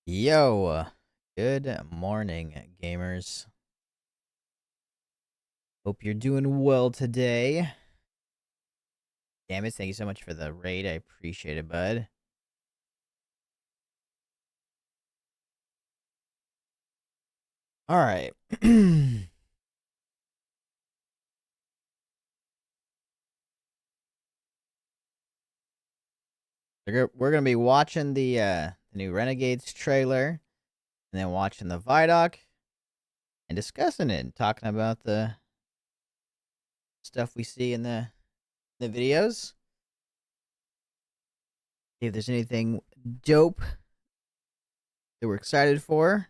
Yo, good morning, gamers. Hope you're doing well today. Damn it, thank you so much for the raid. I appreciate it, bud. All right. We're going to be watching the new Renegades trailer, and then watching the ViDOC, and discussing it, and talking about the stuff we see in the videos. See if there's anything dope that we're excited for.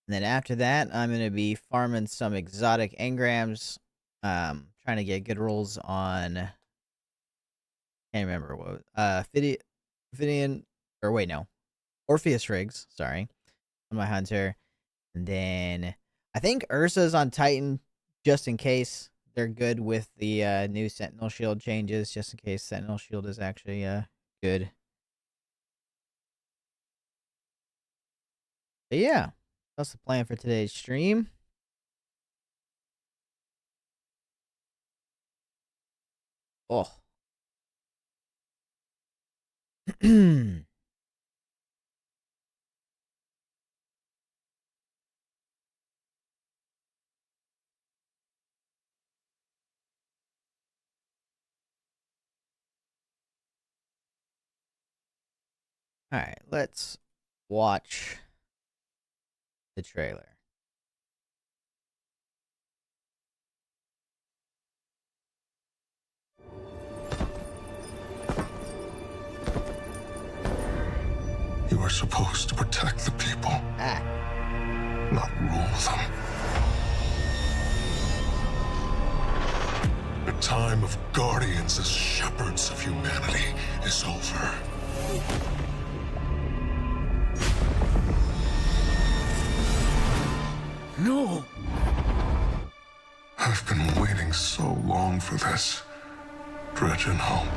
And then after that, I'm going to be farming some exotic engrams, trying to get good rolls on, can't remember what, Phidian, or wait, no, Orpheus rigs, sorry, on my hunter. And then I think Ursa's on Titan, just in case they're good with the new Sentinel Shield changes, just in case Sentinel Shield is actually good. But yeah, that's the plan for today's stream. Oh. Alright, let's watch the trailer. You are supposed to protect the people, not rule them. The time of guardians as shepherds of humanity is over. No! I've been waiting so long for this. Dredge and hope.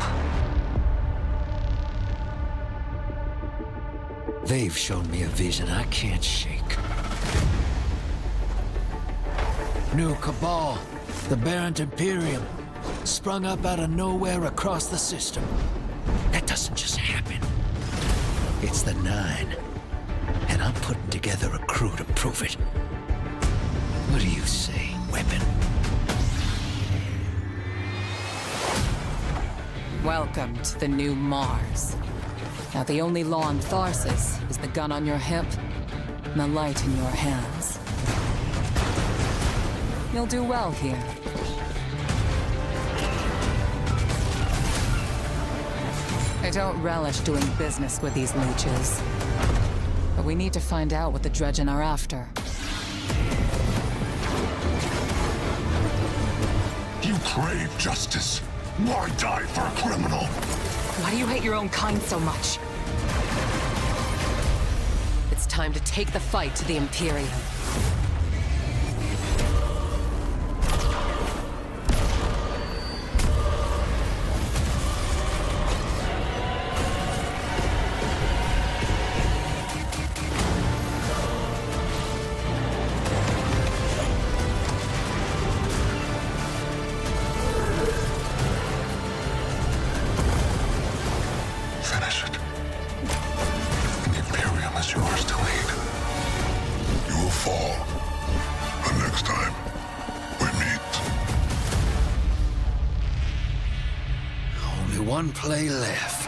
They've shown me a vision I can't shake. New Cabal, the Barrent Imperium, sprung up out of nowhere across the system. That doesn't just happen. It's the Nine, and I'm putting together a crew to prove it. What do you say, weapon? Welcome to the new Mars. Now the only law on Tharsis is the gun on your hip and the light in your hands. You'll do well here. I don't relish doing business with these leeches. But we need to find out what the Dredgen are after. You crave justice. Why die for a criminal? Why do you hate your own kind so much? It's time to take the fight to the Imperium. Finish it. The Imperium is yours to lead. You will fall. The next time we meet. Only one play left.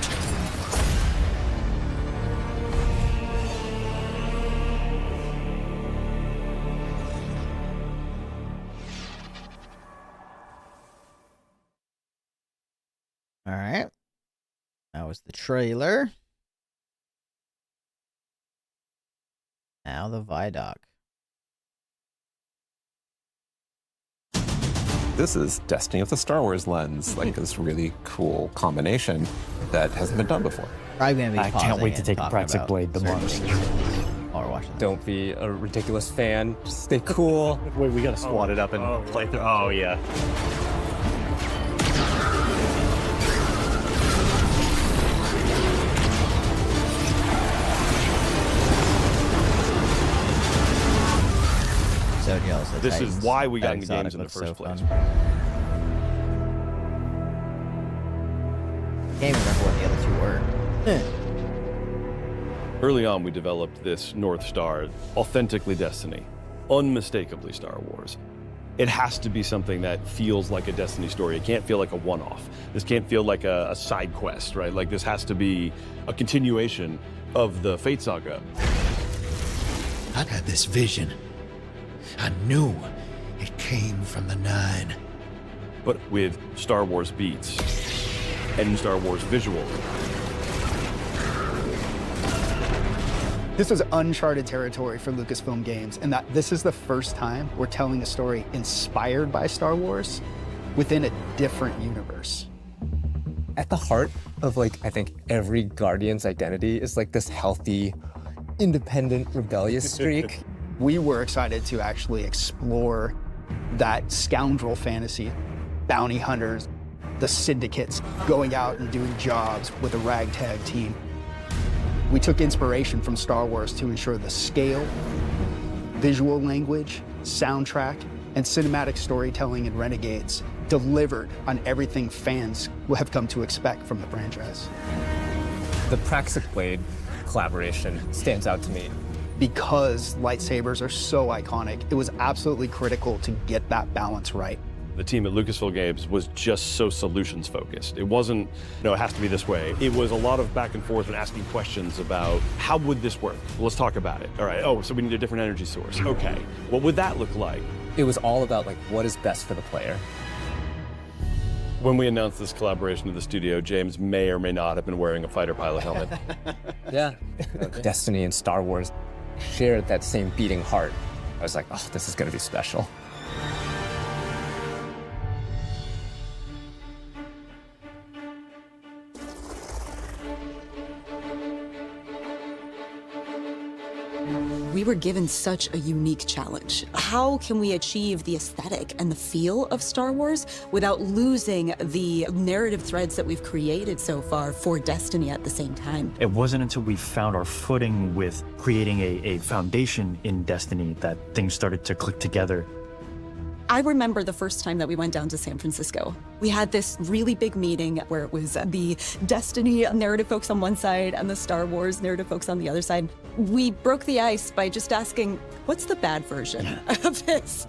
Alright. That was the trailer. Now the ViDOC. This is Destiny of the Star Wars lens, like this really cool combination that hasn't been done before. Probably gonna be I can't wait to pausing take and a Praxic talking Blade about tomorrow. certain things while we're watching this. Don't be a ridiculous fan. Just stay cool. Wait, we gotta squat it up and play through. Oh, yeah. so jealous of This is Titans. why we got That into exotic games in the looks first so place. fun. Can't even remember what the other two were. Early on, we developed this North Star, authentically Destiny, unmistakably Star Wars. It has to be something that feels like a Destiny story. It can't feel like a one-off. This can't feel like a side quest, right? Like this has to be a continuation of the Fate Saga. I had this vision. I knew it came from the Nine. But with Star Wars beats and Star Wars visual. This was uncharted territory for Lucasfilm Games, and that this is the first time we're telling a story inspired by Star Wars within a different universe. At the heart of like, I think every Guardian's identity is like this healthy, independent, rebellious streak. We were excited to actually explore that scoundrel fantasy, bounty hunters, the syndicates, going out and doing jobs with a ragtag team. We took inspiration from Star Wars to ensure the scale, visual language, soundtrack, and cinematic storytelling in Renegades delivered on everything fans will have come to expect from the franchise. The Praxic Blade collaboration stands out to me. Because lightsabers are so iconic, it was absolutely critical to get that balance right. The team at Lucasfilm Games was just so solutions focused. It wasn't, it has to be this way. It was a lot of back and forth and asking questions about how would this work? Well, let's talk about it. All right, so we need a different energy source. Okay, what would that look like? It was all about like what is best for the player. When we announced this collaboration to the studio, James may or may not have been wearing a fighter pilot helmet. Yeah. Destiny and Star Wars shared that same beating heart. I was like, oh, this is gonna be special. We were given such a unique challenge. How can we achieve the aesthetic and the feel of Star Wars without losing the narrative threads that we've created so far for Destiny at the same time? It wasn't until we found our footing with creating a foundation in Destiny that things started to click together. I remember the first time that we went down to San Francisco. We had this really big meeting where it was the Destiny narrative folks on one side and the Star Wars narrative folks on the other side. We broke the ice by just asking, what's the bad version of this?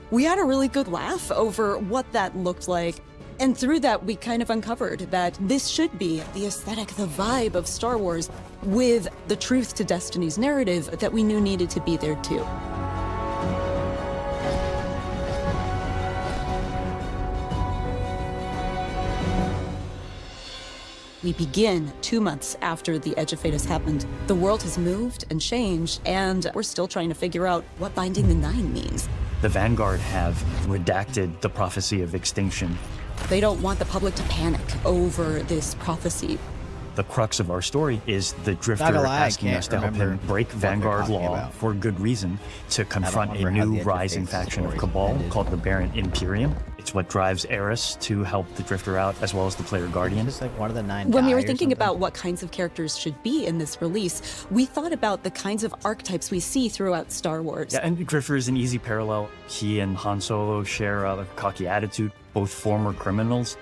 We had a really good laugh over what that looked like. And through that, we kind of uncovered that this should be the aesthetic, the vibe of Star Wars with the truth to Destiny's narrative that we knew needed to be there too. We begin 2 months after the Edge of Fate has happened. The world has moved and changed, and we're still trying to figure out what Binding the Nine means. The Vanguard have redacted the prophecy of extinction. They don't want the public to panic over this prophecy. The crux of our story is the Drifter Not gonna lie, I asking can't us to help him remember break what they're Vanguard talking law about. for good reason to confront a remember how the new Edge of rising Fate's faction of story Cabal ended. called the Barren Imperium. It's what drives Eris to help the Drifter out, as well as the player Guardian. Just like one of the 9 When we die were or thinking something. about what kinds of characters should be in this release, we thought about the kinds of archetypes we see throughout Star Wars. Yeah, and Drifter is an easy parallel. He and Han Solo share a cocky attitude, both former criminals.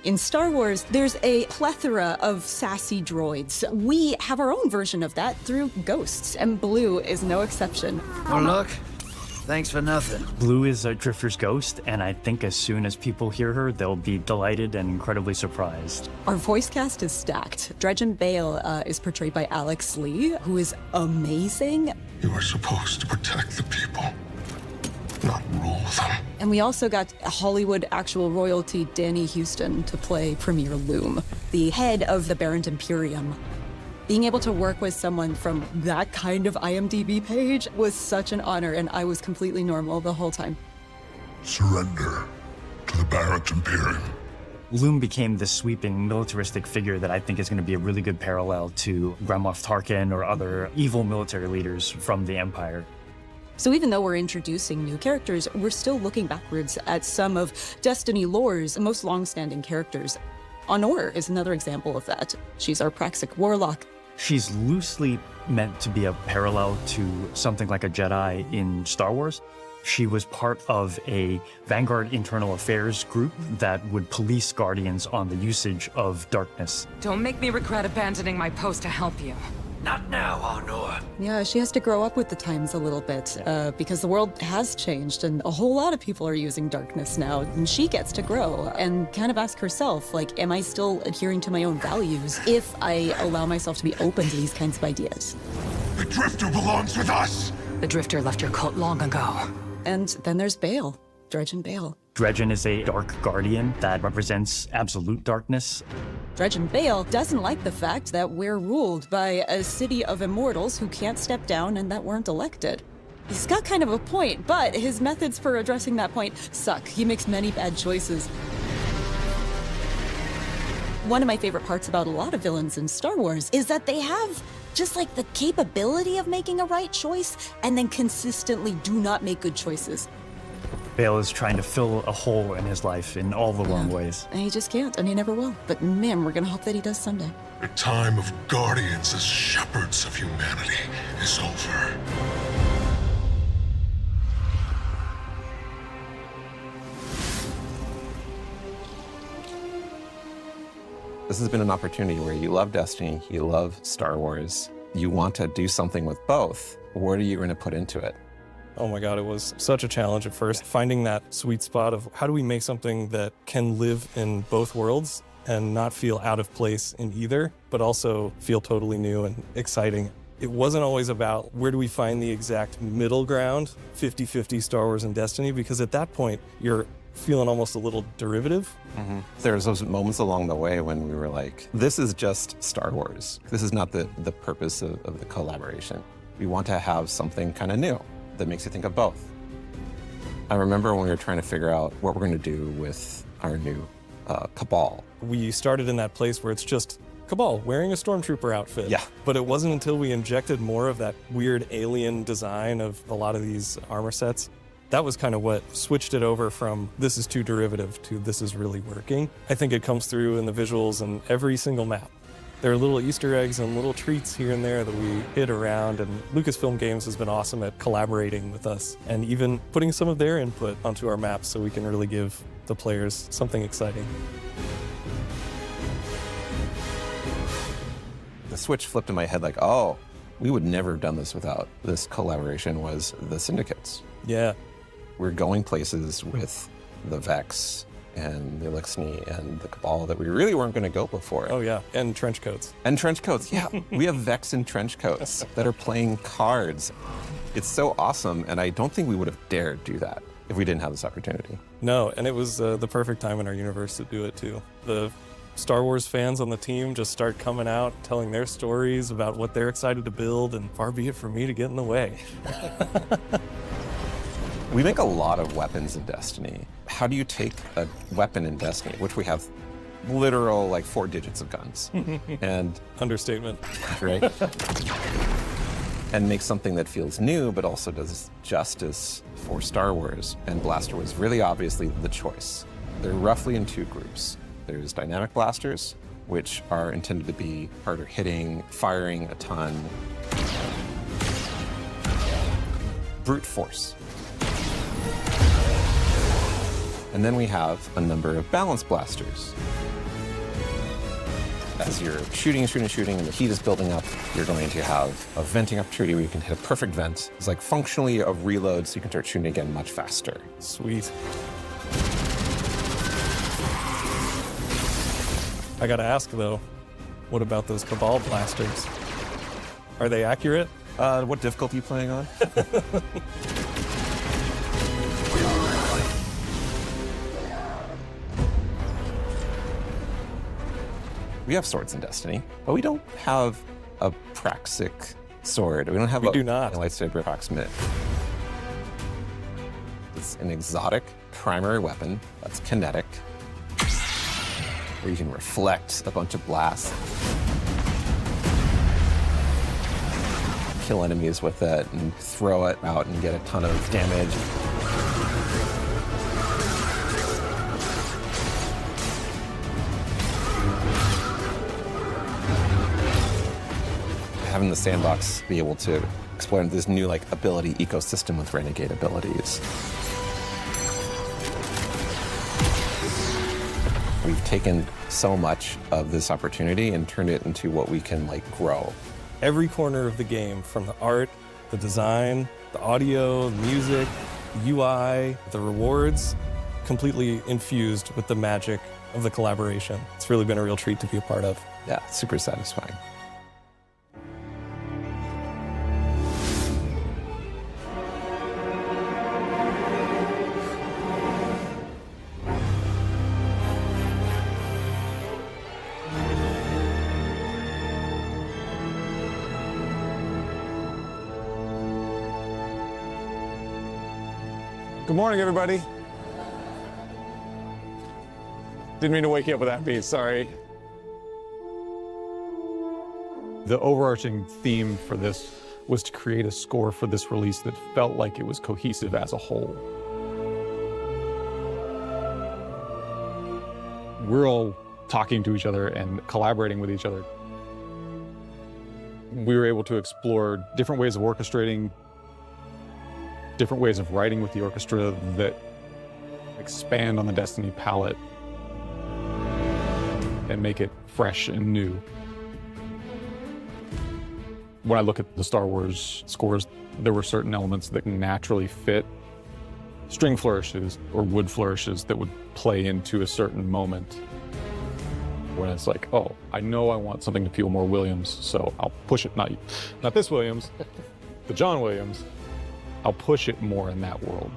In Star Wars, there's a plethora of sassy droids. We have our own version of that through Ghosts, and Blue is no exception. Well, look, thanks for nothing. Blue is a Drifter's ghost, and I think as soon as people hear her, they'll be delighted and incredibly surprised. Our voice cast is stacked. Dredgen Bale is portrayed by Alex Lee, who is amazing. You are supposed to protect the people, not rule them. And we also got Hollywood actual royalty Danny Houston to play Premier Loom, the head of the Barren Imperium. Being able to work with someone from that kind of IMDb page was such an honor, and I was completely normal the whole time. Surrender to the Barren Imperium. Loom became this sweeping militaristic figure that I think is going to be a really good parallel to Grand Moff Tarkin or other evil military leaders from the Empire. So even though we're introducing new characters, we're still looking backwards at some of Destiny lore's most long-standing characters. Honor is another example of that. She's our Praxic warlock. She's loosely meant to be a parallel to something like a Jedi in Star Wars. She was part of a Vanguard internal affairs group that would police Guardians on the usage of darkness. Don't make me regret abandoning my post to help you. Not now, Honor. Yeah, she has to grow up with the times a little bit, because the world has changed and a whole lot of people are using darkness now, and she gets to grow and kind of ask herself, like, am I still adhering to my own values if I allow myself to be open to these kinds of ideas? The Drifter belongs with us! The Drifter left your cult long ago. And then there's Bale, Dredgen Bale. Dredgen is a dark guardian that represents absolute darkness. Dredgen Bale doesn't like the fact that we're ruled by a city of immortals who can't step down and that weren't elected. He's got kind of a point, but his methods for addressing that point suck. He makes many bad choices. One of my favorite parts about a lot of villains in Star Wars is that they have just like the capability of making a right choice and then consistently do not make good choices. Bale is trying to fill a hole in his life in all the wrong ways. And he just can't, and he never will. But man, we're gonna hope that he does someday. The time of Guardians as shepherds of humanity is over. This has been an opportunity where you love Destiny, you love Star Wars, you want to do something with both. What are you going to put into it? Oh my God, it was such a challenge at first, finding that sweet spot of how do we make something that can live in both worlds and not feel out of place in either, but also feel totally new and exciting. It wasn't always about where do we find the exact middle ground, 50-50 Star Wars and Destiny, because at that point, you're feeling almost a little derivative. There's those moments along the way when we were like, this is just Star Wars. This is not the purpose of the collaboration. We want to have something kind of new that makes you think of both. I remember when we were trying to figure out what we're going to do with our new Cabal. We started in that place where it's just Cabal wearing a stormtrooper outfit. Yeah. But it wasn't until we injected more of that weird alien design of a lot of these armor sets. That was kind of what switched it over from this is too derivative to this is really working. I think it comes through in the visuals and every single map. There are little Easter eggs and little treats here and there that we hit around, and Lucasfilm Games has been awesome at collaborating with us and even putting some of their input onto our maps so we can really give the players something exciting. The switch flipped in my head like, oh, we would never have done this without this collaboration was the Syndicates. Yeah. We're going places with the Vex and the Elixni and the Cabal that we really weren't going to go before. Oh yeah, and trench coats. And trench coats, yeah. We have Vex in trench coats that are playing cards. It's so awesome, and I don't think we would have dared do that if we didn't have this opportunity. No, and it was the perfect time in our universe to do it too. The Star Wars fans on the team just start coming out, telling their stories about what they're excited to build, and far be it from me to get in the way. We make a lot of weapons in Destiny. How do you take a weapon in Destiny, which we have literal like 4 digits of guns, and understatement, right? And make something that feels new, but also does justice for Star Wars. And Blaster was really obviously the choice. They're roughly in 2 groups. There's dynamic blasters, which are intended to be harder hitting, firing a ton. Brute force. And then we have a number of balance blasters. As you're shooting, and the heat is building up, you're going to have a venting opportunity where you can hit a perfect vent. It's like functionally a reload, so you can start shooting again much faster. Sweet. I gotta ask though, what about those Cabal blasters? Are they accurate? What difficulty are you playing on? We have swords in Destiny, but we don't have a Praxic sword. We don't have a lightsaber approximate. It's an exotic primary weapon that's kinetic, where you can reflect a bunch of blasts, kill enemies with it, and throw it out and get a ton of damage. having the sandbox be able to explore this new like ability ecosystem with renegade abilities. We've taken so much of this opportunity and turned it into what we can like grow. Every corner of the game, from the art, the design, the audio, the music, the UI, the rewards, completely infused with the magic of the collaboration. It's really been a real treat to be a part of. Yeah, super satisfying. Good morning, everybody. Didn't mean to wake you up with that beat, sorry. The overarching theme for this was to create a score for this release that felt like it was cohesive as a whole. We're all talking to each other and collaborating with each other. We were able to explore different ways of orchestrating, different ways of writing with the orchestra that expand on the Destiny palette and make it fresh and new. When I look at the Star Wars scores, there were certain elements that naturally fit string flourishes or wood flourishes that would play into a certain moment. When it's like, oh, I know I want something to feel more Williams, so I'll push it. Not this Williams, the John Williams. I'll push it more in that world.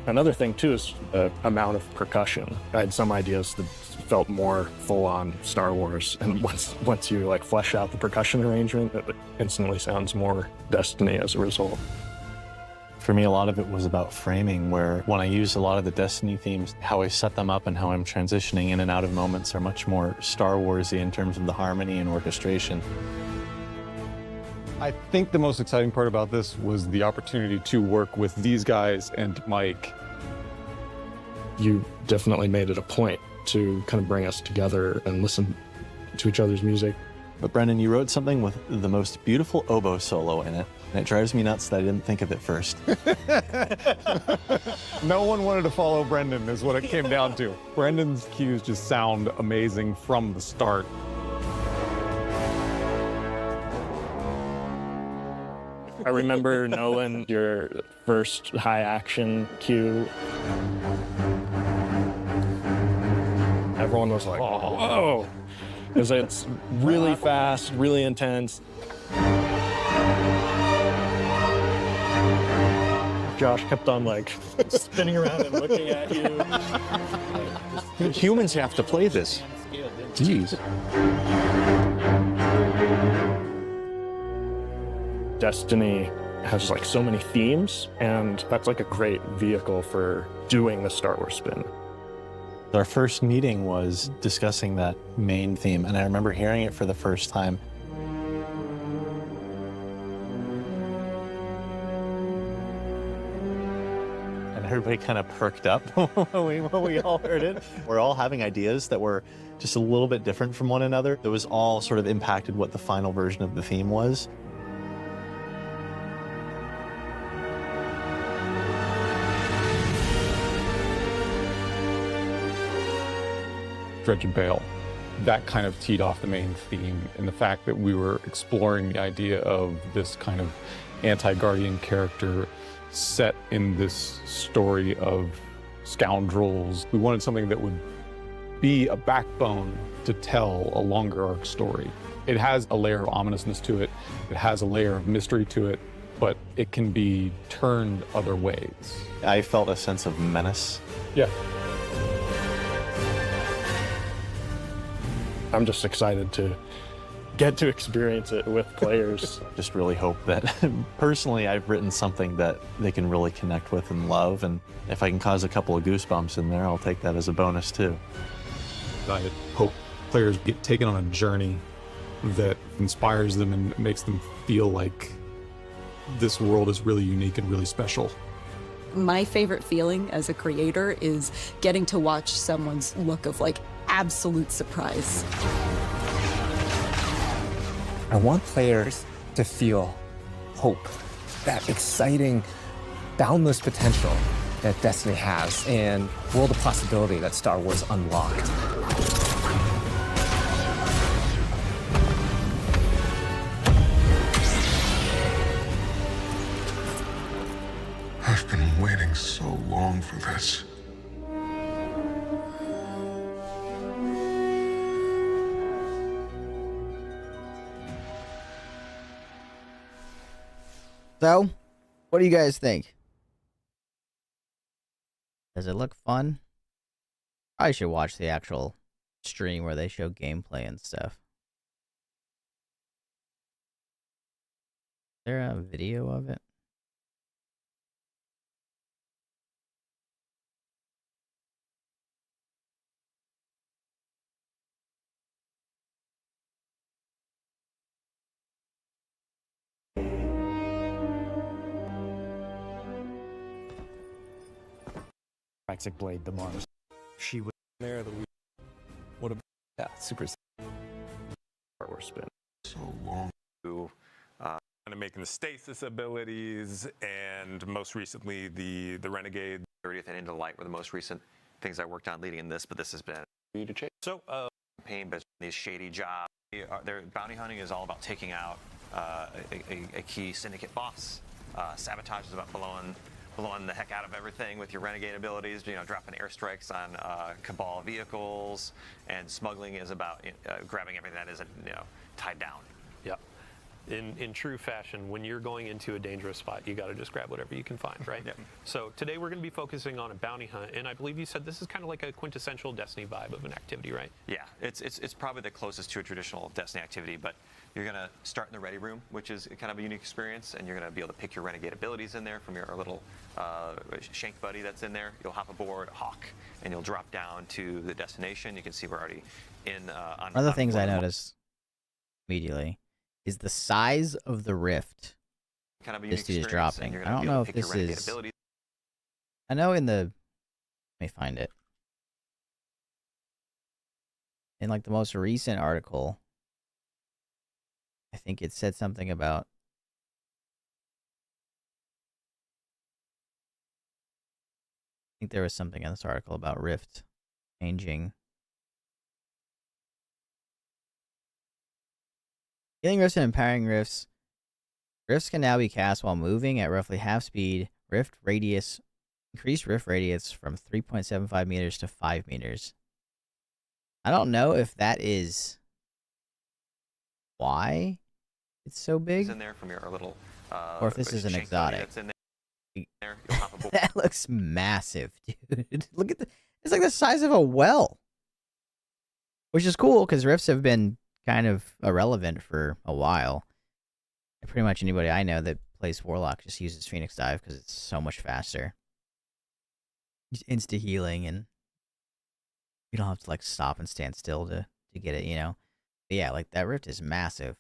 Another thing too is the amount of percussion. I had some ideas that felt more full-on Star Wars, and once you like flesh out the percussion arrangement, it instantly sounds more Destiny as a result. For me, a lot of it was about framing, where when I use a lot of the Destiny themes, how I set them up and how I'm transitioning in and out of moments are much more Star Wars-y in terms of the harmony and orchestration. I think the most exciting part about this was the opportunity to work with these guys and Mike. You definitely made it a point to kind of bring us together and listen to each other's music. But Brendan, you wrote something with the most beautiful oboe solo in it, and it drives me nuts that I didn't think of it first. No one wanted to follow Brendan is what it came down to. Brendan's cues just sound amazing from the start. I remember, Nolan, your first high action cue. Everyone was like, whoa! Because it's really fast, really intense. Josh kept on like spinning around and looking at you. Humans have to play this. Jeez. Destiny has like so many themes, and that's like a great vehicle for doing the Star Wars spin. Our first meeting was discussing that main theme, and I remember hearing it for the first time. And everybody kind of perked up when we all heard it. We're all having ideas that were just a little bit different from one another. That was all sort of impacted what the final version of the theme was. Dredge and Bale. That kind of teed off the main theme, and the fact that we were exploring the idea of this kind of anti-Guardian character set in this story of scoundrels. We wanted something that would be a backbone to tell a longer arc story. It has a layer of ominousness to it, it has a layer of mystery to it, but it can be turned other ways. I felt a sense of menace. Yeah. I'm just excited to get to experience it with players. Just really hope that, personally, I've written something that they can really connect with and love, and if I can cause a couple of goosebumps in there, I'll take that as a bonus too. I hope players get taken on a journey that inspires them and makes them feel like this world is really unique and really special. My favorite feeling as a creator is getting to watch someone's look of like absolute surprise. I want players to feel hope, that exciting, boundless potential that Destiny has, and world of possibility that Star Wars unlocked. I've been waiting so long for this. So, what do you guys think? Does it look fun? I should watch the actual stream where they show gameplay and stuff. Is there a video of it? Toxic Blade, the Mars. She was there. What a super Star Wars spin. So long. Kind of making the stasis abilities, and most recently the Renegade. 30th and Into Light were the most recent things I worked on leading in this, but this has been so pain, but these shady jobs. Their bounty hunting is all about taking out a key syndicate boss. Sabotage is about blowing the heck out of everything with your renegade abilities, dropping airstrikes on Cabal vehicles, and smuggling is about grabbing everything that isn't tied down. Yeah. In true fashion, when you're going into a dangerous spot, you got to just grab whatever you can find, right? Yep. So today we're going to be focusing on a bounty hunt, and I believe you said this is kind of like a quintessential Destiny vibe of an activity, right? Yeah, it's probably the closest to a traditional Destiny activity, but you're going to start in the ready room, which is kind of a unique experience, and you're going to be able to pick your renegade abilities in there from your little shank buddy that's in there. You'll hop aboard Hawk, and you'll drop down to the destination. You can see we're already in on. One of the things I noticed immediately is the size of the rift kind of a this unique dude is dropping. experience, and I don't you're know gonna if be able to this pick your renegade is... abilities. I know in the... Let me find it. In like the most recent article, I think it said something about... I think there was something in this article about Rift changing. Healing rifts and empowering rifts. Rifts can now be cast while moving at roughly half speed. Rift radius, increased rift radius from 3.75 meters to 5 meters. I don't know if that is why it's so big, In there from your little, or if this is an shank buddy exotic. that's in there. You'll hop aboard. That looks massive, dude. Look at it's like the size of a well. Which is cool, because rifts have been kind of irrelevant for a while. And pretty much anybody I know that plays Warlock just uses Phoenix Dive because it's so much faster. Just insta healing, and you don't have to like stop and stand still to get it, But yeah, like that rift is massive.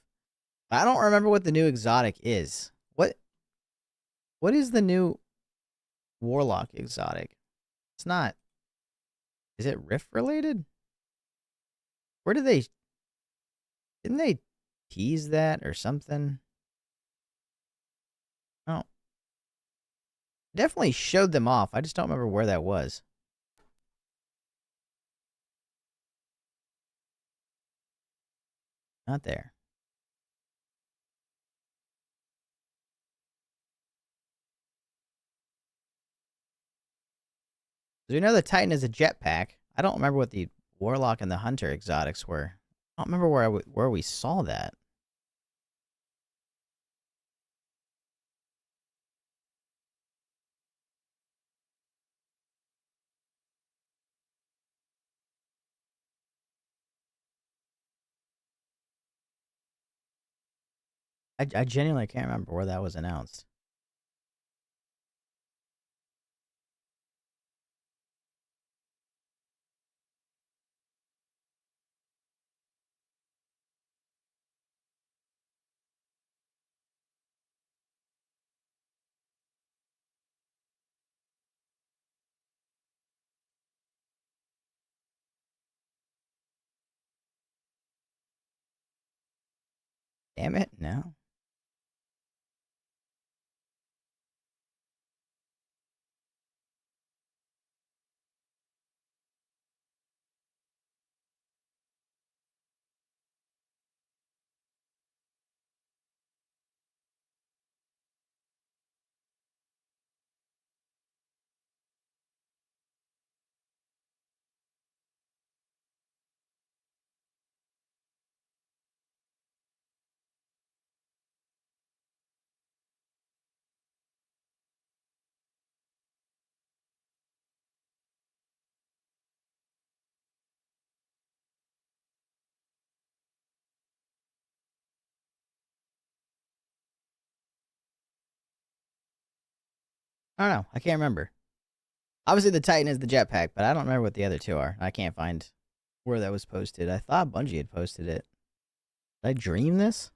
I don't remember what the new exotic is. What is the new Warlock exotic? It's not. Is it rift related? Where did they... Didn't they tease that or something? Oh. Definitely showed them off. I just don't remember where that was. Not there. So we know the Titan is a jetpack. I don't remember what the Warlock and the Hunter exotics were. I don't remember where we saw that. I genuinely can't remember where that was announced. Damn it, no. I don't know. I can't remember. Obviously, the Titan is the jetpack, but I don't remember what the other two are. I can't find where that was posted. I thought Bungie had posted it. Did I dream this?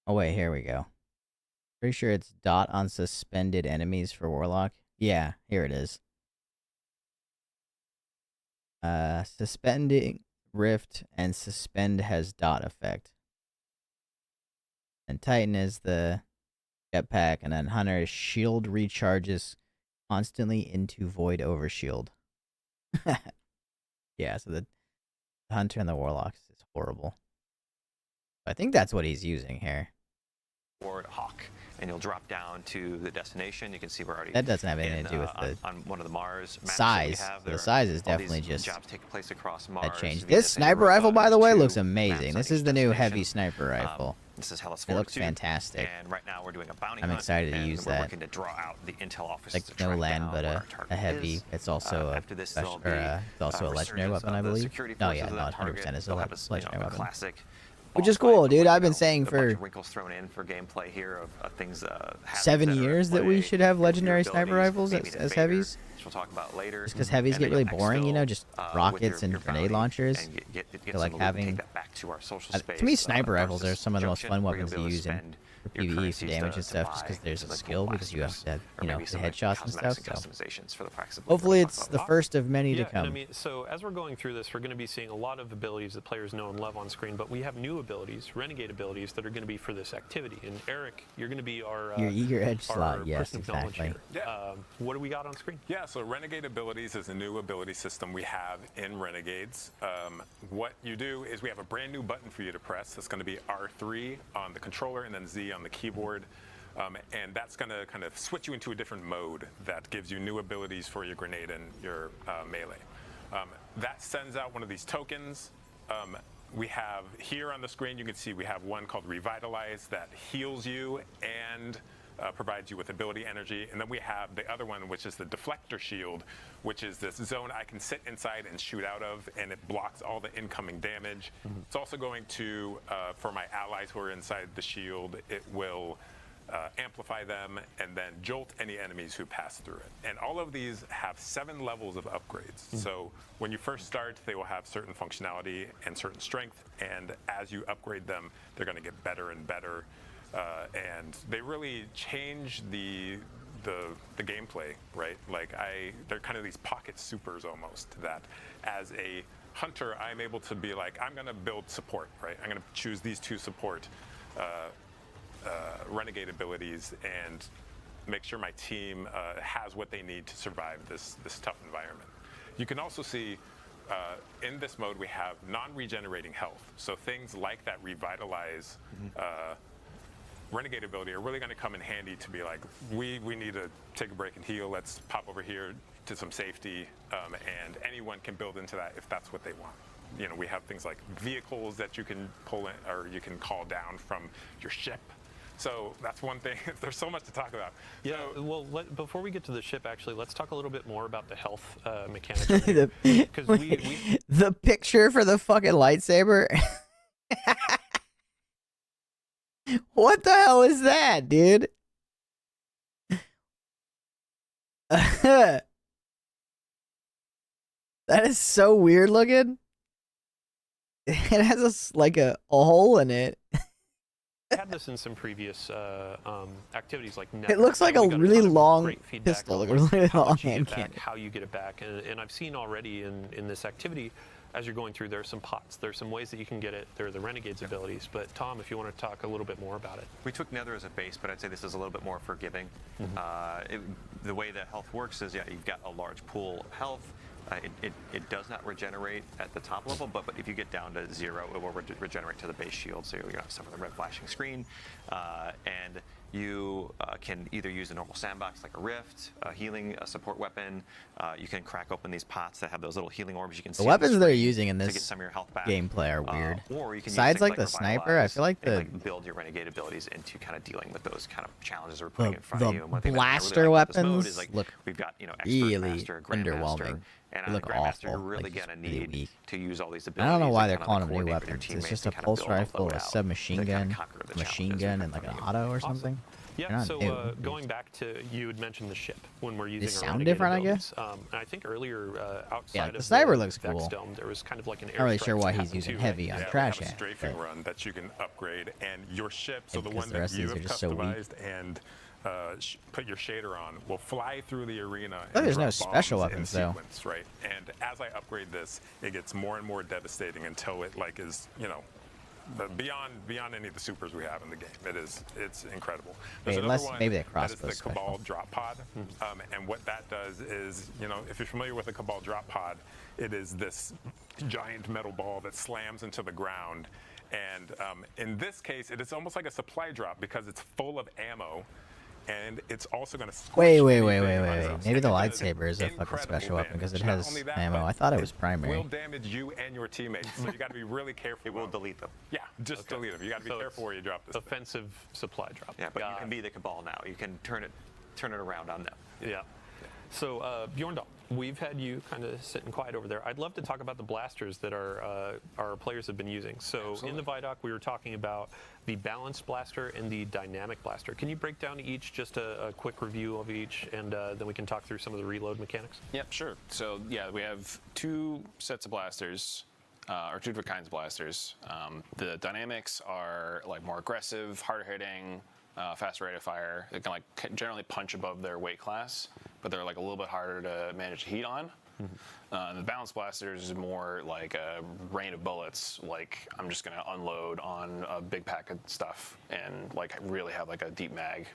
Oh, wait, here we go. Pretty sure it's dot on suspended enemies for Warlock. Yeah, here it is. Suspending Rift and Suspend has dot effect. And Titan is the jetpack, and then Hunter is shield recharges constantly into Void over shield. Yeah, so the Hunter and the Warlocks is horrible. I think that's what he's using here. Hawk, and you'll drop down to the destination. You can see we're already. That doesn't have anything to do with the on one of the Mars maps size. That we have. The size is definitely just jobs take place across Mars. that changed. This sniper rifle, by the way, looks amazing. This is the new heavy sniper rifle. This is Hellas It looks fantastic. And right now we're doing a bounty I'm hunt, excited to and use we're that. working to draw out the intel officers Like to no track land, down but where our a target heavy. is. It's also a After this, special, there'll be, it's also a legendary resurgence weapon, of I the believe. security No, forces yeah, of not that 100% target. is a They'll have a, legendary a weapon. classic Which is cool, dude. I've been saying a bunch for of wrinkles thrown in for gameplay here of things. 7 years that we should have legendary your sniper abilities, rifles maybe as to heavies. which we'll talk about later. Just because heavies And get then really boring, you know, just with rockets your and grenade bounty launchers. and get So like some loot and having, take that back to our social space, to me, sniper rifles are versus some of the most junction, fun where you'll weapons be to able use in spend for your PvE for currencies damage to and stuff, just buy because there's a like skill, because you have blasters, to have, or you know, maybe the some headshots and stuff. cosmetics So and customizations for the practical hopefully we're it's talking the about. first of many to Yeah, and I come. mean, so as we're going through this, we're going to be seeing a lot of abilities that players know and love on screen, but we have new abilities, Renegade abilities, that are going to be for this activity. And Eric, you're going to be our Your eager edge our slot, yes, person of knowledge exactly. here. What do we got on screen? Yeah, so Renegade Abilities is a new ability system we have in Renegades. What you do is we have a brand new button for you to press. That's going to be R3 on the controller and then Z on the keyboard. And that's going to kind of switch you into a different mode that gives you new abilities for your grenade and your melee. That sends out one of these tokens. We have here on the screen, you can see we have one called Revitalize that heals you and provides you with ability energy. And then we have the other one, which is the Deflector Shield, which is this zone I can sit inside and shoot out of, and it blocks all the incoming damage. It's also going to, for my allies who are inside the shield, it will amplify them and then jolt any enemies who pass through it. And all of these have 7 levels of upgrades. So when you first start, they will have certain functionality and certain strength, and as you upgrade them, they're going to get better and better. And they really change the gameplay, right? Like they're kind of these pocket supers almost, that as a hunter, I'm able to be like, I'm going to build support, right? I'm going to choose these 2 support Renegade abilities and make sure my team has what they need to survive this tough environment. You can also see in this mode we have non-regenerating health. So things like that Revitalize Renegade ability are really going to come in handy to be like, we need to take a break and heal. Let's pop over here to some safety, and anyone can build into that if that's what they want. You know, we have things like vehicles that you can pull in or you can call down from your ship. So that's one thing. There's so much to talk about. Yeah, well, before we get to the ship, actually, let's talk a little bit more about the health mechanics. The picture for the fucking lightsaber. What the hell is that, dude? That is so weird looking. It has like a hole in it. I had this in some previous activities like It looks like a really long pistol, like a really long hand cannon. How you get it back, and I've seen already in this activity, as you're going through, there's some pots. There's some ways that you can get it. There are the Renegades abilities. But Tom, if you want to talk a little bit more about it. We took Nether as a base, but I'd say this is a little bit more forgiving. The way that health works is, you've got a large pool of health. It does not regenerate at the top level, but if you get down to 0, it will regenerate to the base shield, so you're not suffering the red flashing screen. And you can either use a normal sandbox like a rift, a healing support weapon. You can crack open these pots that have those little healing orbs. You can see The weapons on they're screen using in to this get some of your health back. gameplay are weird. Or you can Besides use like the sniper, I feel like and, build your renegade abilities into kind of dealing with those kind of challenges we're putting in front the of you. And one thing that I really blaster like about this mode weapons is, like, look we've got expert really master, grandmaster, underwhelming. and They on look the grandmaster awful. you're really Like, gonna really need weak. to use all these I abilities. don't know why they're and calling them new coordinate with your weapons. It's teammates just to a kind of pulse build a rifle, a loadout submachine to kind gun, of conquer the machine challenges gun, that and come like an from auto or something. Yeah, They're not so new. going back to, you had mentioned the ship when we're using our sound renegade different, I abilities. And I think earlier outside Yeah, of the sniper looks Vex cool. Dome, there was kind of like an Not really airstrike sure why that he's happened using too, heavy right? on trash we have a hat, strafing but- run that you can upgrade, and your ship, so the because one the that rest of you these have are just so weak. customized and put your shader on, will fly through the arena. Oh, and there's no drop special bombs weapons, in though. sequence, right? And as I upgrade this, it gets more and more devastating until it is beyond any of the supers we have in the game. It's incredible. There's another unless one maybe the that is crossbow's the Cabal special. drop pod, and what that does is, if you're familiar with the Cabal drop pod, it is this giant metal ball that slams into the ground. And in this case, it is almost like a supply drop because it's full of ammo, and it's also going to Wait. Maybe the lightsaber is a fucking special weapon because it has ammo. I thought it was primary. Will damage you and your teammates, so you got to be really careful. It will delete them. Yeah, just delete them. You got to be careful where you drop this. Offensive supply drop. Yeah, but you can be the Cabal now. You can turn it around on them. Yeah. So Bjorndal, we've had you kind of sitting quiet over there. I'd love to talk about the blasters that our players have been using. So in the ViDOC, we were talking about the balanced blaster and the dynamic blaster. Can you break down each, just a quick review of each, and then we can talk through some of the reload mechanics? Yep, sure. So yeah, we have 2 sets of blasters, or 2 different kinds of blasters. The dynamics are like more aggressive, harder hitting, faster rate of fire. They can generally punch above their weight class, but they're like a little bit harder to manage heat on. And the balanced blasters is more like a rain of bullets. Like I'm just gonna unload on a big pack of stuff and really have like a deep mag.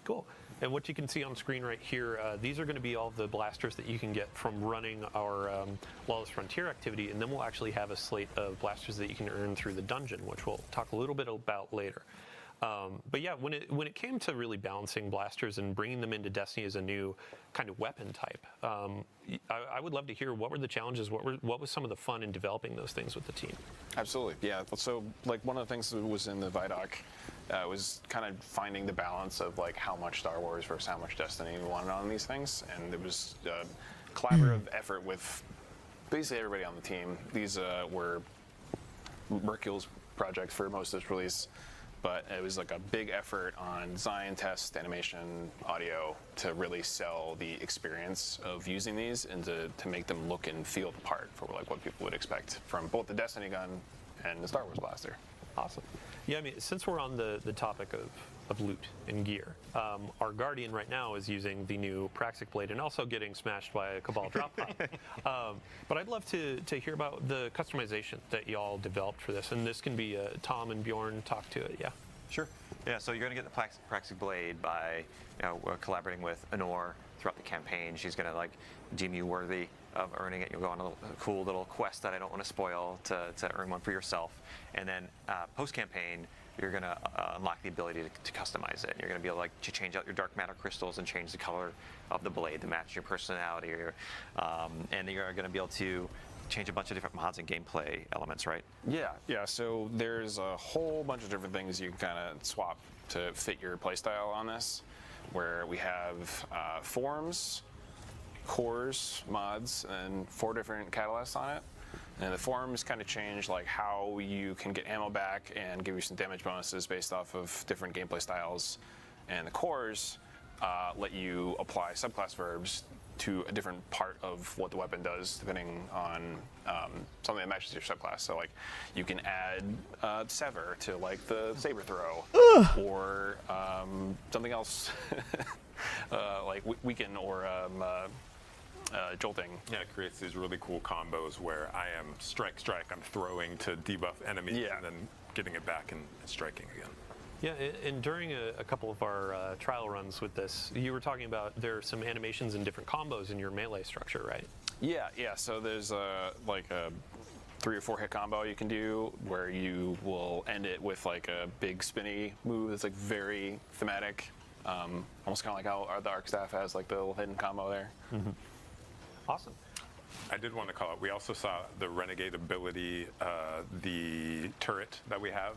Cool. And what you can see on screen right here, these are going to be all the blasters that you can get from running our Lawless Frontier activity, and then we'll actually have a slate of blasters that you can earn through the dungeon, which we'll talk a little bit about later. But yeah, when it came to really balancing blasters and bringing them into Destiny as a new kind of weapon type, I would love to hear what were the challenges, what was some of the fun in developing those things with the team? Absolutely, yeah. So one of the things that was in the ViDOC was kind of finding the balance of how much Star Wars versus how much Destiny we wanted on these things, and it was a collaborative effort with basically everybody on the team. These were Mercule's projects for most of this release. But it was like a big effort on design, test, animation, audio to really sell the experience of using these and to make them look and feel the part for what people would expect from both the Destiny gun and the Star Wars blaster. Awesome. Yeah, I mean, since we're on the topic of loot and gear, our Guardian right now is using the new Praxic Blade and also getting smashed by a Cabal drop pod. But I'd love to hear about the customization that y'all developed for this, and this can be Tom and Bjorn talk to it. Yeah. Sure. Yeah. So you're going to get the Praxic Blade by collaborating with Honor throughout the campaign. She's going to deem you worthy of earning it. You'll go on a cool little quest that I don't want to spoil to earn one for yourself, and then post-campaign, you're going to unlock the ability to customize it. You're going to be able to change out your dark matter crystals and change the color of the blade to match your personality, and you're going to be able to change a bunch of different mods and gameplay elements, right? Yeah. So there's a whole bunch of different things you can kind of swap to fit your playstyle on this, where we have forms, cores, mods, and 4 different catalysts on it. And the forms kind of change how you can get ammo back and give you some damage bonuses based off of different gameplay styles. And the cores let you apply subclass verbs to a different part of what the weapon does, depending on something that matches your subclass. So like, you can add Sever to like the saber throw, or something else like Weaken or Jolting. Yeah, it creates these really cool combos where I am strike, I'm throwing to debuff enemies, and then getting it back and striking again. Yeah, and during a couple of our trial runs with this, you were talking about there are some animations and different combos in your melee structure, right? Yeah. So there's like a 3 or 4 hit combo you can do where you will end it with like a big spinny move that's like very thematic, almost kind of like how the Arc Staff has like the little hidden combo there. Mm-hmm. Awesome. I did want to call out, we also saw the Renegade ability, the turret that we have.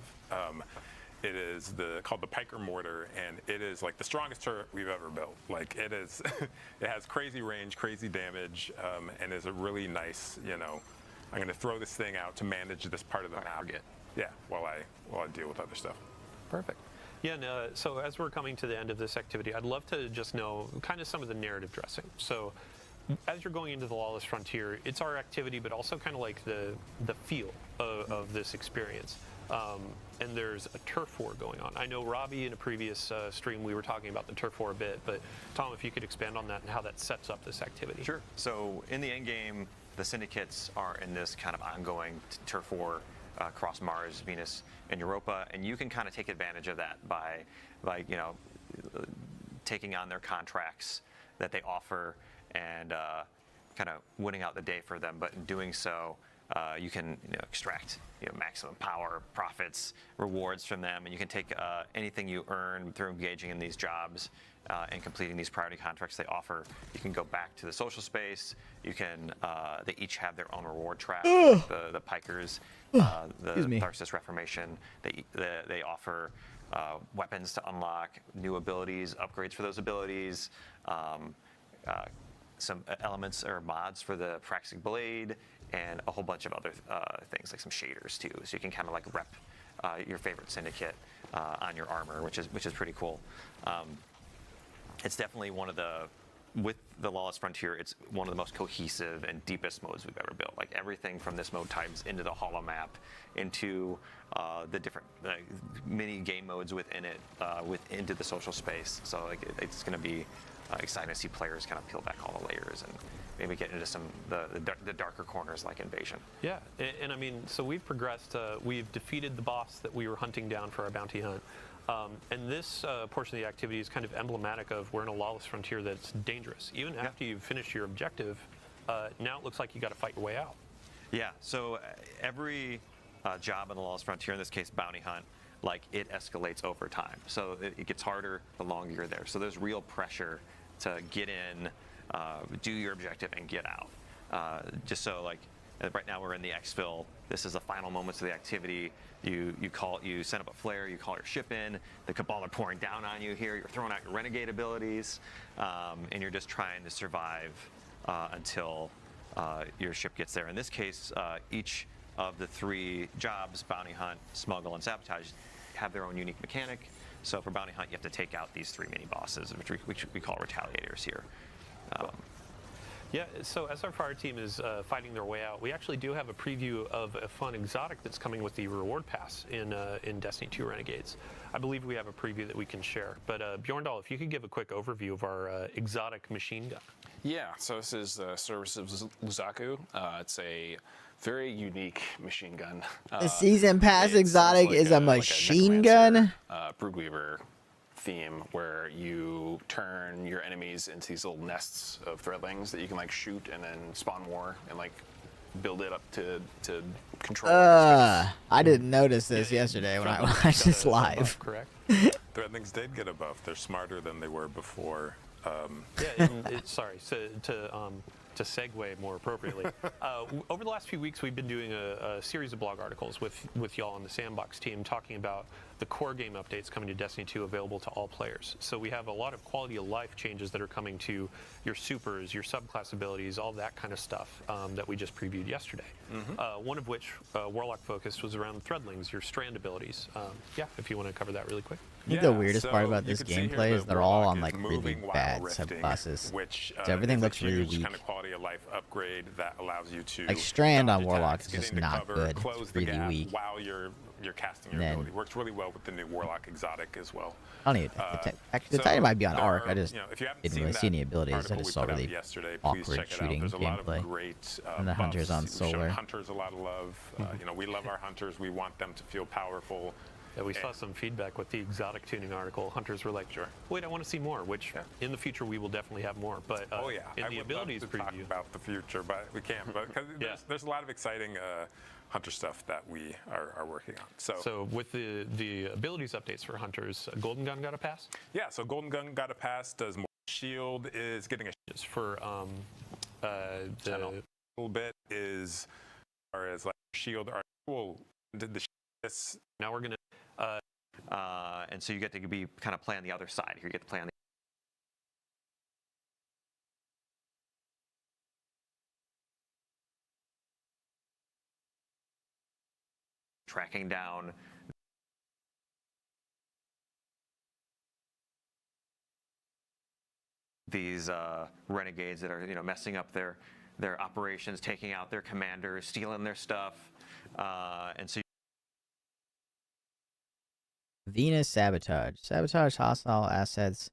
It is called the Piker Mortar, and it is like the strongest turret we've ever built. Like it is, it has crazy range, crazy damage, and is a really nice, I'm going to throw this thing out to manage this part of the map. Yeah, while I deal with other stuff. Perfect. Yeah, and, so as we're coming to the end of this activity, I'd love to just know kind of some of the narrative dressing. So as you're going into the Lawless Frontier, it's our activity, but also kind of like the feel of this experience. And there's a turf war going on. I know, Robbie, in a previous stream, we were talking about the turf war a bit, but Tom, if you could expand on that and how that sets up this activity. Sure. So in the end game, the syndicates are in this kind of ongoing turf war across Mars, Venus, and Europa, and you can kind of take advantage of that by taking on their contracts that they offer and kind of winning out the day for them. But in doing so, you can extract maximum power, profits, rewards from them, and you can take anything you earn through engaging in these jobs and completing these priority contracts they offer. You can go back to the social space. You can. They each have their own reward track. Like the Pikers, the Tharsis Reformation. They offer weapons to unlock, new abilities, upgrades for those abilities. Some elements or mods for the Praxic Blade, and a whole bunch of other things like some shaders too. So you can kind of like rep your favorite syndicate on your armor, which is pretty cool. It's definitely with the Lawless Frontier, it's one of the most cohesive and deepest modes we've ever built. Like everything from this mode ties into the holo map, into the different mini game modes within it, into the social space. So like it's going to be exciting to see players kind of peel back all the layers and maybe get into some the darker corners like Invasion. Yeah, and I mean, so we've progressed. We've defeated the boss that we were hunting down for our bounty hunt. And this portion of the activity is kind of emblematic of we're in a Lawless Frontier that's dangerous. Even after you've finished your objective, now it looks like you got to fight your way out. Yeah, so every job in the Lawless Frontier, in this case bounty hunt, like it escalates over time. So it gets harder the longer you're there. So there's real pressure to get in, do your objective, and get out. Just so like right now we're in the exfil. This is the final moments of the activity. You send up a flare, you call your ship in. The Cabal are pouring down on you here. You're throwing out your Renegade abilities, and you're just trying to survive until your ship gets there. In this case, each of the 3 jobs, bounty hunt, smuggle, and sabotage, have their own unique mechanic. So for bounty hunt, you have to take out these 3 mini bosses, which we call retaliators here. Yeah, so as our fire team is fighting their way out, we actually do have a preview of a fun exotic that's coming with the reward pass in Destiny 2 Renegades. I believe we have a preview that we can share. But Bjorndal, if you could give a quick overview of our exotic machine gun. Yeah, so this is the Service of Luzaku. It's a very unique machine gun. The season pass exotic is a machine gun? Broodweaver theme where you turn your enemies into these little nests of threadlings that you can like shoot and then spawn more and like build it up to control. I didn't notice this yesterday when I watched this live. Correct. Threadlings did get a buff. They're smarter than they were before. Yeah, and sorry, to segue more appropriately, over the last few weeks we've been doing a series of blog articles with y'all on the Sandbox team talking about the core game updates coming to Destiny 2 available to all players. So we have a lot of quality of life changes that are coming to your supers, your subclass abilities, all that kind of stuff that we just previewed yesterday. One of which, Warlock focused, was around Threadlings, your strand abilities. Yeah, if you want to cover that really quick. I think the weirdest part about this gameplay is they're all on like really bad subclasses. Which So everything looks really huge weak. kind of quality of life upgrade that allows you to Like Strand on dodge Warlock attacks, is just get into not cover, good. close It's the really gap weak. while you're casting your And then- ability. Works really well with the new Warlock exotic as well. I don't even. Actually, the Titan might be on there Arc. are, I just you know, if you haven't didn't seen really that see any abilities. I article just we saw put out really yesterday, please awkward check it out. shooting There's a lot of gameplay. great And the hunters on buffs. We've shown solar. hunters a lot of love. You know, we love our hunters. We want them to feel powerful. Yeah, we saw some feedback with the exotic tuning article. Hunters were like, wait, I want to see more, which in the future we will definitely have more. But Oh yeah, in I the would abilities love to talk preview, about the future, but we can't. But because there's a lot of exciting hunter stuff that we are working on. So with the abilities updates for hunters, Golden Gun got a pass? Yeah, so Golden Gun got a pass. Does more shield is getting a for a little bit is or as like shield. Well, did the this now we're gonna and so you get to be kind of play on the other side here. You get to play on the tracking down these renegades that are, you know, messing up their operations, taking out their commanders, stealing their stuff, and so. Venus sabotage. Sabotage hostile assets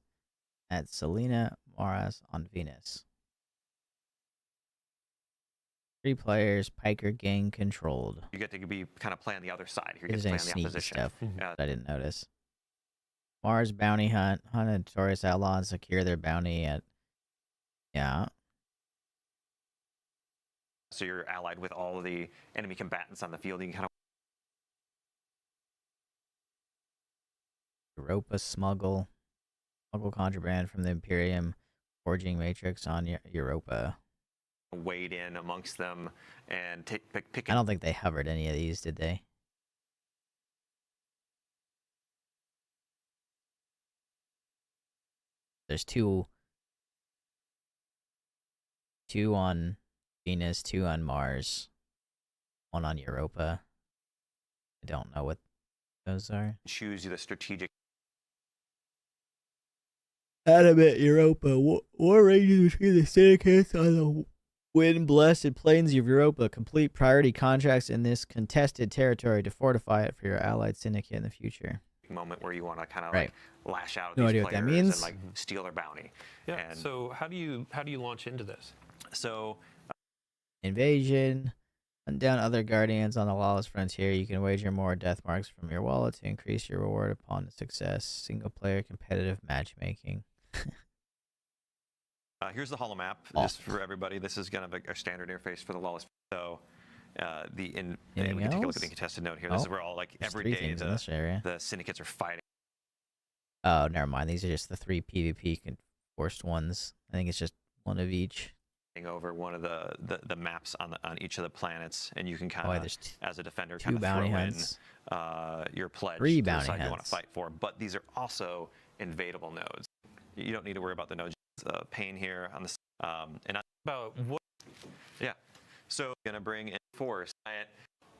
at Selena Maras on Venus. 3 players, Piker gang controlled. You get to be kind of play on the other side here. You There's get to any play on the sneaky opposition. stuff that I didn't notice. Mars bounty hunt. Hunt a notorious outlaw and secure their bounty at... Yeah. So you're allied with all of the enemy combatants on the field. You can kind of Europa smuggle contraband from the Imperium forging matrix on Europa. wade in amongst them and pick. I don't think they hovered any of these, did they? There's two on Venus, 2 on Mars, 1 on Europa. I don't know what those are. Choose the strategic. Adamant Europa. War ranges between the syndicates on the wind-blasted plains of Europa. Complete priority contracts in this contested territory to fortify it for your allied syndicate in the future. Moment where you want to kind of Right. like lash out at No these idea what players that means. and like steal their bounty. Yeah. And So how do you launch into this? so Invasion. Hunt down other guardians on the lawless frontier. You can wager more death marks from your wallet to increase your reward upon success. Single-player competitive matchmaking. here's the holo map just for everybody. This is kind of a standard interface for the lawless. So and we can take a look at the else? contested note here. This is where all like There's every 3 day things in this area. the syndicates are fighting. Oh, never mind. These are just the 3 PvP forced ones. I think it's just 1 of each. Over one of the maps on each of the planets, and you can kind of, there's as a defender, 2 kind of bounty throw hunts. in your pledge 3 to bounty decide you want hunts. to fight for. But these are also invadable nodes. You don't need to worry about the nodes. Pain here on the and about what? Yeah, so gonna bring in 4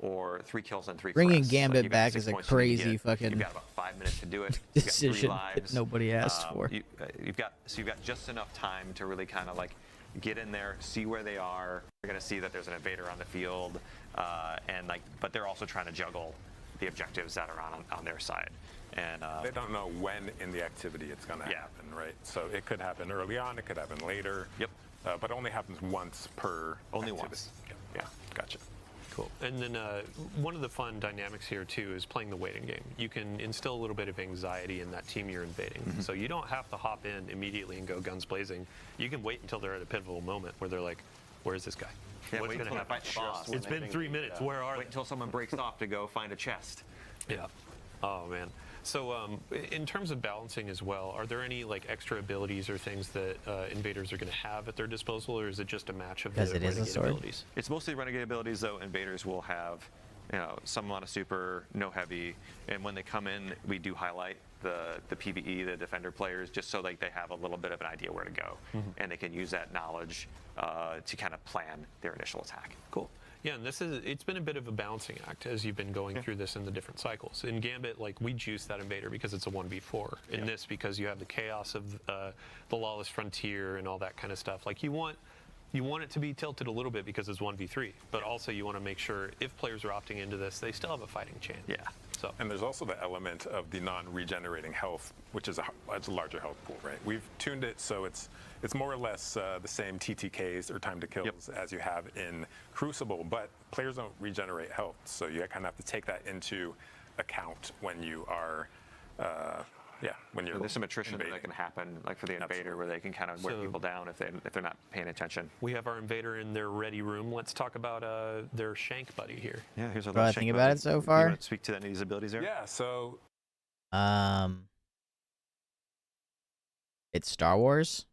or 3 kills and 3 Bringing crests. Gambit you've got back 6 is a points you need to crazy get. fucking You've got about 5 minutes to do it. You've got 3 decision that lives. nobody asked for. You've got just enough time to really kind of like get in there, see where they are. You're gonna see that there's an invader on the field, and like, but they're also trying to juggle the objectives that are on their side. And they don't know when in the activity it's going to happen, right? So it could happen early on, it could happen later. Yep. But it only happens once per. Only activity. once. Yeah. Gotcha. Cool. And then one of the fun dynamics here too is playing the waiting game. You can instill a little bit of anxiety in that team you're invading. So you don't have to hop in immediately and go guns blazing. You can wait until they're at a pivotal moment where they're like, "Where's this guy? Yeah, What's wait going to until happen?" they fight the boss. It's been 3 minutes. Where are Wait until someone breaks off to go find a chest. Yeah. Oh man. So in terms of balancing as well, are there any like extra abilities or things that invaders are going to have at their disposal, or is it just a match of the renegade abilities? It's mostly renegade abilities, though. Invaders will have, you know, some amount of super, no heavy, and when they come in, we do highlight the PvE, the defender players, just so like they have a little bit of an idea where to go, and they can use that knowledge to kind of plan their initial attack. Cool. Yeah, and it's been a bit of a balancing act as you've been going through this in the different cycles. In Gambit, like, we juice that invader because it's a 1v4. In this, because you have the chaos of the Lawless Frontier and all that kind of stuff. Like, you want it to be tilted a little bit because it's 1v3, but also you want to make sure if players are opting into this, they still have a fighting chance. Yeah. So. And there's also the element of the non-regenerating health, which is a larger health pool, right? We've tuned it so it's more or less the same TTKs or time to kills as you have in Crucible, but players don't regenerate health, so you kind of have to take that into account when you are, when you're. There's some attrition invading. that can happen, like for the invader, where they can kind of wear people down if they're not paying attention. We have our invader in their ready room. Let's talk about their shank buddy here. Yeah, here's a What little do I shank think buddy. about it so You far? want to speak to any of these abilities there? Yeah, so It's Star Wars.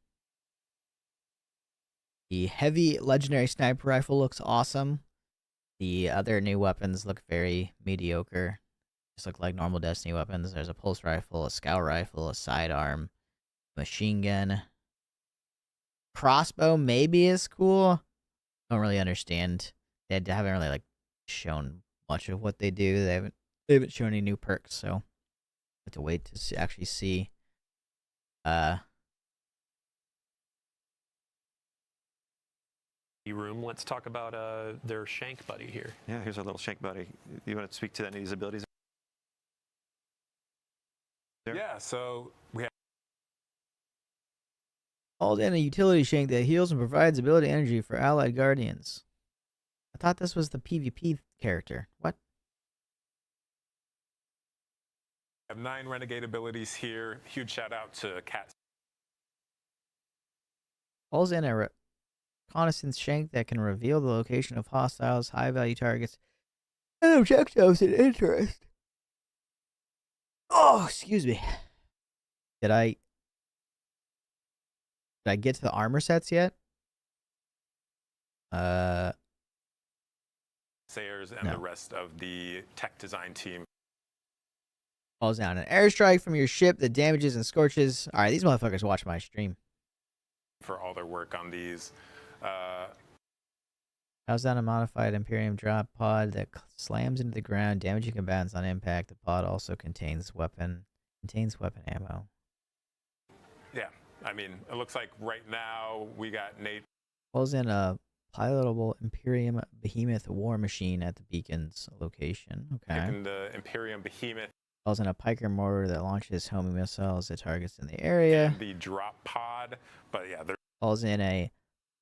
The heavy legendary sniper rifle looks awesome. The other new weapons look very mediocre. Just look like normal Destiny weapons. There's a pulse rifle, a scout rifle, a sidearm, machine gun. Crossbow maybe is cool. Don't really understand. They haven't really like shown much of what they do. They haven't shown any new perks, so have to wait to actually see. Room. Let's talk about their shank buddy here. Yeah, here's our little shank buddy. You want to speak to any of these abilities? Yeah, so we have. Called in a utility shank that heals and provides ability energy for allied guardians. I thought this was the PvP character. What? We have 9 renegade abilities here. Huge shout out to Cat. Calls in a reconnaissance shank that can reveal the location of hostiles, high value targets, and objectives of interest. Oh, excuse me. Did I get to the armor sets yet? Sayers and the rest of the tech design team. Calls down an airstrike from your ship that damages and scorches. All right, these motherfuckers watch my stream. For all their work on these. Calls down a modified Imperium drop pod that slams into the ground, damaging combatants on impact. The pod also contains weapon ammo. Yeah, I mean, it looks like right now we got Nate. Calls in a pilotable Imperium Behemoth war machine at the beacon's location. Okay. Picking the Imperium Behemoth. Calls in a Piker mortar that launches homing missiles at targets in the area. And the drop pod, but yeah, Calls in a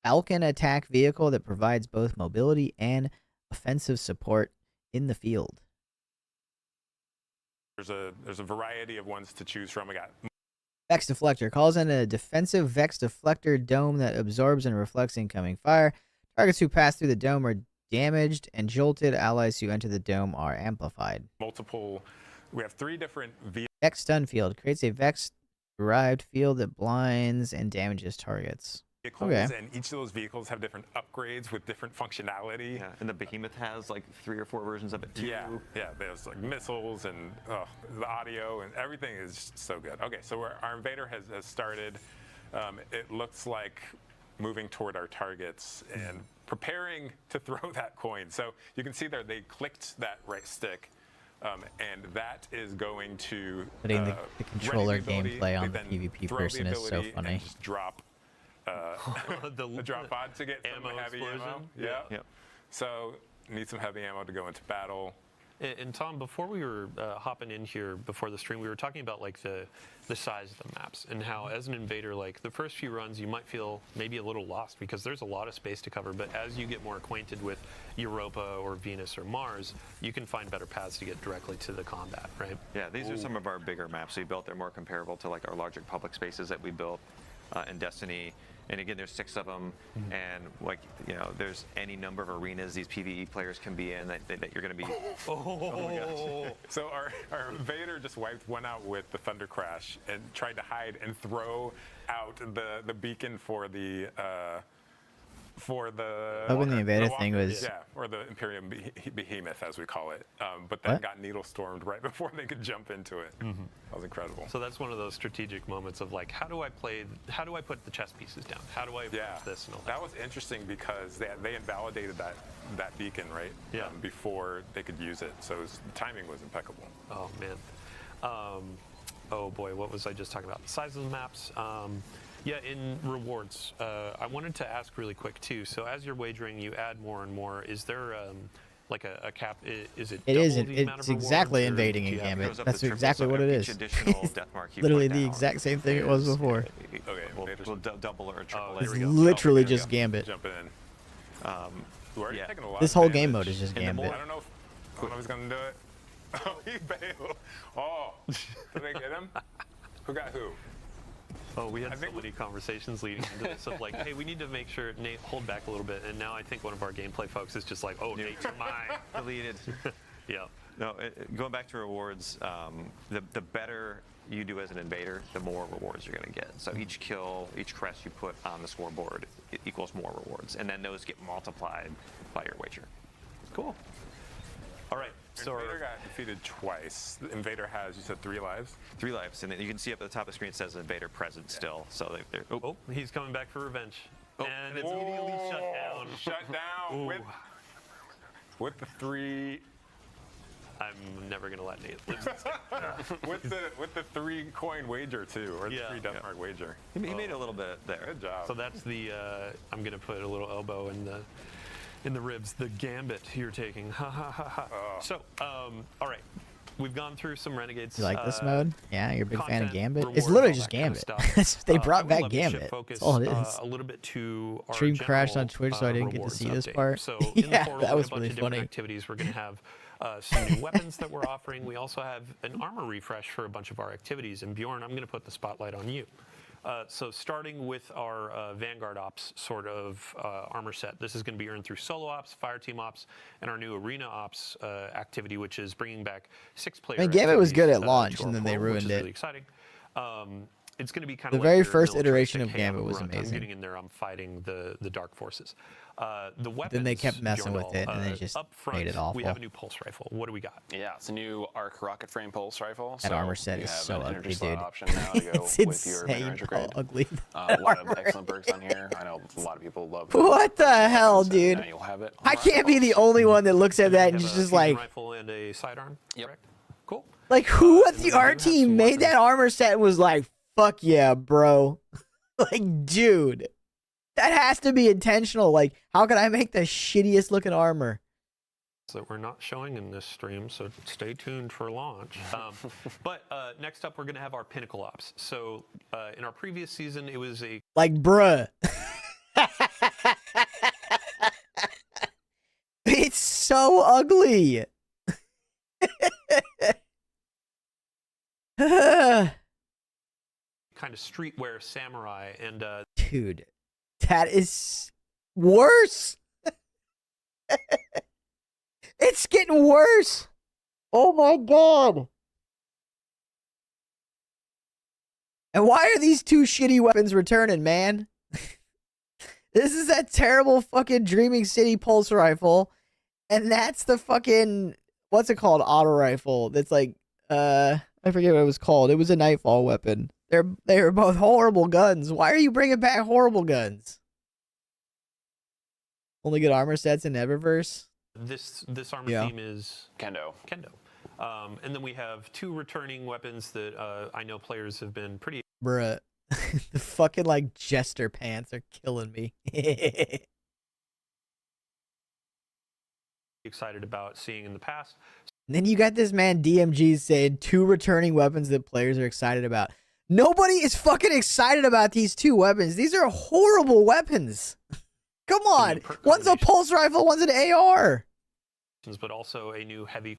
Falcon attack vehicle that provides both mobility and offensive support in the field. there's a variety of ones to choose from. We got Vex Deflector calls in a defensive Vex Deflector dome that absorbs and reflects incoming fire. Targets who pass through the dome are damaged and jolted. Allies who enter the dome are amplified. multiple. We have 3 different Vex Stun Field creates a Vex-derived field that blinds and damages targets. vehicles, Okay. and each of those vehicles have different upgrades with different functionality. Yeah, and the Behemoth has like 3 or 4 versions of it too. Yeah, there's like missiles and the audio and everything is just so good. Okay, so our invader has started. It looks like moving toward our targets and preparing to throw that coin. So you can see there they clicked that right stick. And that is going to Putting the controller ready the ability, gameplay on they the then PvP throw person the is so ability funny. and just drop the drop pod to get some heavy ammo. explosion. Yeah. Yep. So need some heavy ammo to go into battle. And Tom, before we were hopping in here before the stream, we were talking about like the size of the maps and how as an invader, like the first few runs, you might feel maybe a little lost because there's a lot of space to cover. But as you get more acquainted with Europa or Venus or Mars, you can find better paths to get directly to the combat, right? Yeah, these are some of our bigger maps we built. They're more comparable to like our larger public spaces that we built in Destiny. And again, there's 6 of them, and like there's any number of arenas these PvE players can be in that you're going to be. Oh my gosh! So our invader just wiped one out with the Thunder Crash and tried to hide and throw out the beacon for the for the Hoping the Invader walker, thing was- yeah, or the Imperium Behemoth as we call it, but then What? got needle stormed right before they could jump into it. That was incredible. So that's one of those strategic moments of like, how do I put the chess pieces down? How do I approach this and all that? That was interesting because they invalidated that beacon, right? Yeah. Before they could use it, so the timing was impeccable. Oh man. Oh boy, what was I just talking about? The size of the maps. Yeah, in rewards, I wanted to ask really quick too. So as you're wagering, you add more and more. Is there like a cap? Is it? It is. double the amount It's of exactly rewards, or invading do in you have- Gambit. Goes up That's to triple, exactly so what it each is. additional death mark you Literally put the down exact same thing it was is- before. Okay, We'll double or triple It's it. literally just Gambit. Jumping in. We're already taking a lot This of whole damage. game mode is just And the Gambit. more- I don't know if he's gonna do it. Oh, he bailed. Oh, did they get him? Who got who? Oh, we had so many conversations leading into this of like, hey, we need to make sure Nate hold back a little bit. And now I think one of our gameplay folks is just like, oh, Nate, you're mine. Deleted. Yeah. No, going back to rewards, the better you do as an invader, the more rewards you're going to get. So each kill, each crest you put on the scoreboard, it equals more rewards, and then those get multiplied by your wager. Cool. All right. So Invader got defeated twice. The Invader has, you said, 3 lives? 3 lives, and then you can see up at the top of the screen it says Invader present still. So they're Oh, he's coming back for revenge. And it's immediately shut down. Shut down with the 3. I'm never gonna let Nate lose this game. with the 3 coin wager too, or the 3 death mark wager. He made a little bit there. Good job. So that's the. I'm gonna put a little elbow in the ribs. The gambit you're taking. Ha ha ha ha. So, all right. We've gone through some Renegades. You like this mode? Yeah, you're a big fan of content, Gambit? rewards, It's literally all just that kind of Gambit. stuff. They I brought would back love to shift Gambit. focus, That's all it is. a little bit to our Stream crashed on general, Twitch, so I didn't get to rewards see this update. part. So in Yeah, the portal, that was a bunch really of different funny. activities. We're going to have some new weapons that we're offering. We also have an armor refresh for a bunch of our activities. And Bjorn, I'm going to put the spotlight on you. So starting with our Vanguard Ops sort of armor set, this is going to be earned through Solo Ops, Fireteam Ops, and our new Arena Ops activity, which is bringing back 6-player. I mean, Gambit was good at activities, launch, to and our then they portal, which ruined is it. Really exciting. It's going to be kind The of very like your first iteration militaristic, of hey, Gambit I'm was grunt, amazing. I'm getting in there, I'm fighting the dark forces. The weapons, Then they kept messing with Bjorndal, it, and they just up front, made it awful. We have a new pulse rifle. What do we got? Yeah, it's a new arc rocket frame pulse rifle. That so armor set you is have so an ugly, energy slot dude. option now to go It's with your insane mid-range how grade. ugly A lot of armor excellent perks on here. I know a lot of people love. What the hell, dude? Now you'll have it. I can't be the only one that looks at that and is just like, Rifle and a sidearm. Yep. Correct? Cool. like who at the art team made that armor set and was like, fuck yeah, bro. Like, dude, that has to be intentional. Like, how can I make the shittiest looking armor? That we're not showing in this stream, so stay tuned for launch. But next up, we're going to have our Pinnacle Ops. So in our previous season, it was a Like, bruh. It's so ugly. kind of streetwear samurai, and Dude, that is worse. It's getting worse. Oh my god. And why are these 2 shitty weapons returning, man? This is that terrible fucking Dreaming City pulse rifle. And that's the fucking, what's it called? Auto rifle. That's like, I forget what it was called. It was a Nightfall weapon. They were both horrible guns. Why are you bringing back horrible guns? Only good armor sets in Eververse. this armor Yeah. theme is Kendo. And then we have 2 returning weapons that I know players have been pretty Bruh. The fucking like jester pants are killing me. excited about seeing in the past. And then you got this man DMG saying 2 returning weapons that players are excited about. Nobody is fucking excited about these 2 weapons. These are horrible weapons. Come on. One's a pulse rifle, one's an AR. But also a new heavy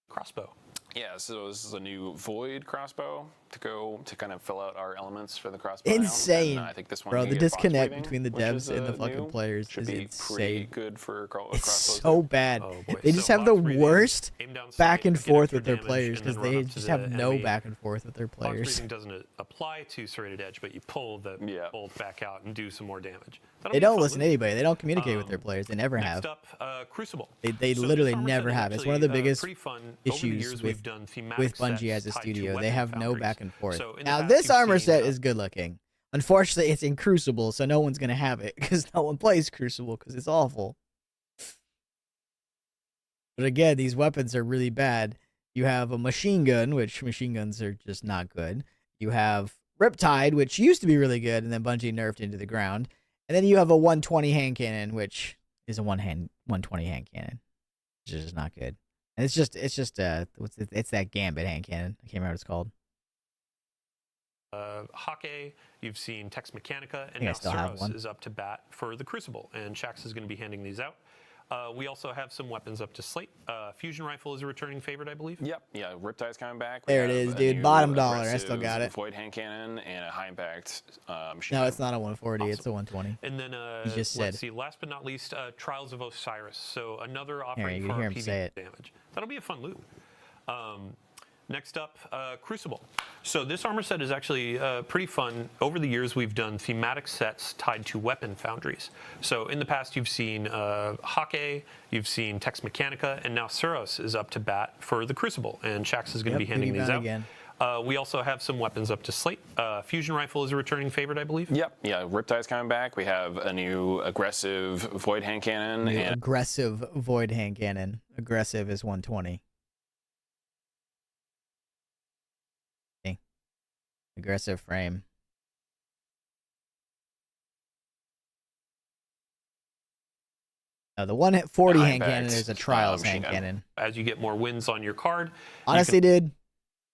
crossbow. Yeah, so this is a new Void crossbow to go to kind of fill out our elements for the crossbow. Insane, now. And, I think this one bro. you The get box disconnect weaving, between the which devs is, and the fucking new. players Should is be pretty insane. good for It's crossbows. so bad. They just have the worst back and forth with their players because they just have no back and forth with their Box players. breathing doesn't apply to serrated edge, but you pull the bolt back out and do some more damage. They don't listen to anybody. They don't communicate with their players. They never Next have. up, Crucible. They So literally this armor never set is have. It's one of the actually, biggest pretty fun. Over the issues years, with we've done thematic Bungie as a sets tied to studio. They weapon have no foundries. back and forth. So in the Now past, this you've armor seen, set is good looking. Unfortunately, it's in Crucible, so no one's gonna have it because no one plays Crucible because it's awful. But again, these weapons are really bad. You have a machine gun, which machine guns are just not good. You have Riptide, which used to be really good, and then Bungie nerfed into the ground. And then you have a 120 hand cannon, which is a 120 hand cannon, which is just not good. And it's just it's that Gambit hand cannon. I can't remember what it's called. Hake, you've seen Tex Mechanica, and I now still have Suros one. is up to bat for the Crucible, and Shax is going to be handing these out. We also have some weapons up to slate. Fusion Rifle is a returning favorite, I believe. Yep, yeah, Riptide's coming back. There it is, dude. Bottom dollar. I still got it. Void hand cannon and a high impact machine No, gun. it's not a 140. It's a 120. And then, You just said. let's see, last but not least, Trials of Osiris. So another offering you for hear our him say PvP damage. That'll be a fun loot. Next up, Crucible. So this armor set is actually pretty fun. Over the years, we've done thematic sets tied to weapon foundries. So in the past, you've seen Hake, you've seen Tex Mechanica, and now Suros is up to bat for the Crucible, and Shax is going to be handing these out. Again. We also have some weapons up to slate. Fusion Rifle is a returning favorite, I believe. Yep, yeah, Riptide's coming back. We have a new aggressive Void hand cannon. And Aggressive Void hand cannon. Aggressive is 120. Aggressive frame. The 140 hand cannon is a Trials hand cannon. As you get more wins on your card. Honestly, dude,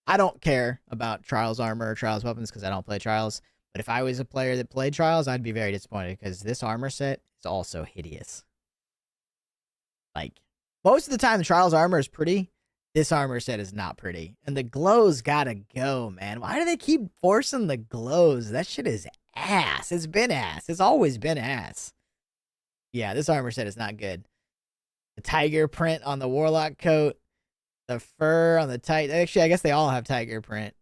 I don't care about Trials armor or Trials weapons because I don't play Trials. But if I was a player that played Trials, I'd be very disappointed because this armor set is also hideous. Like, most of the time, the Trials armor is pretty. This armor set is not pretty. And the glows gotta go, man. Why do they keep forcing the glows? That shit is ass. It's been ass. It's always been ass. Yeah, this armor set is not good. The tiger print on the Warlock coat. The fur on the Titan. Actually, I guess they all have tiger print.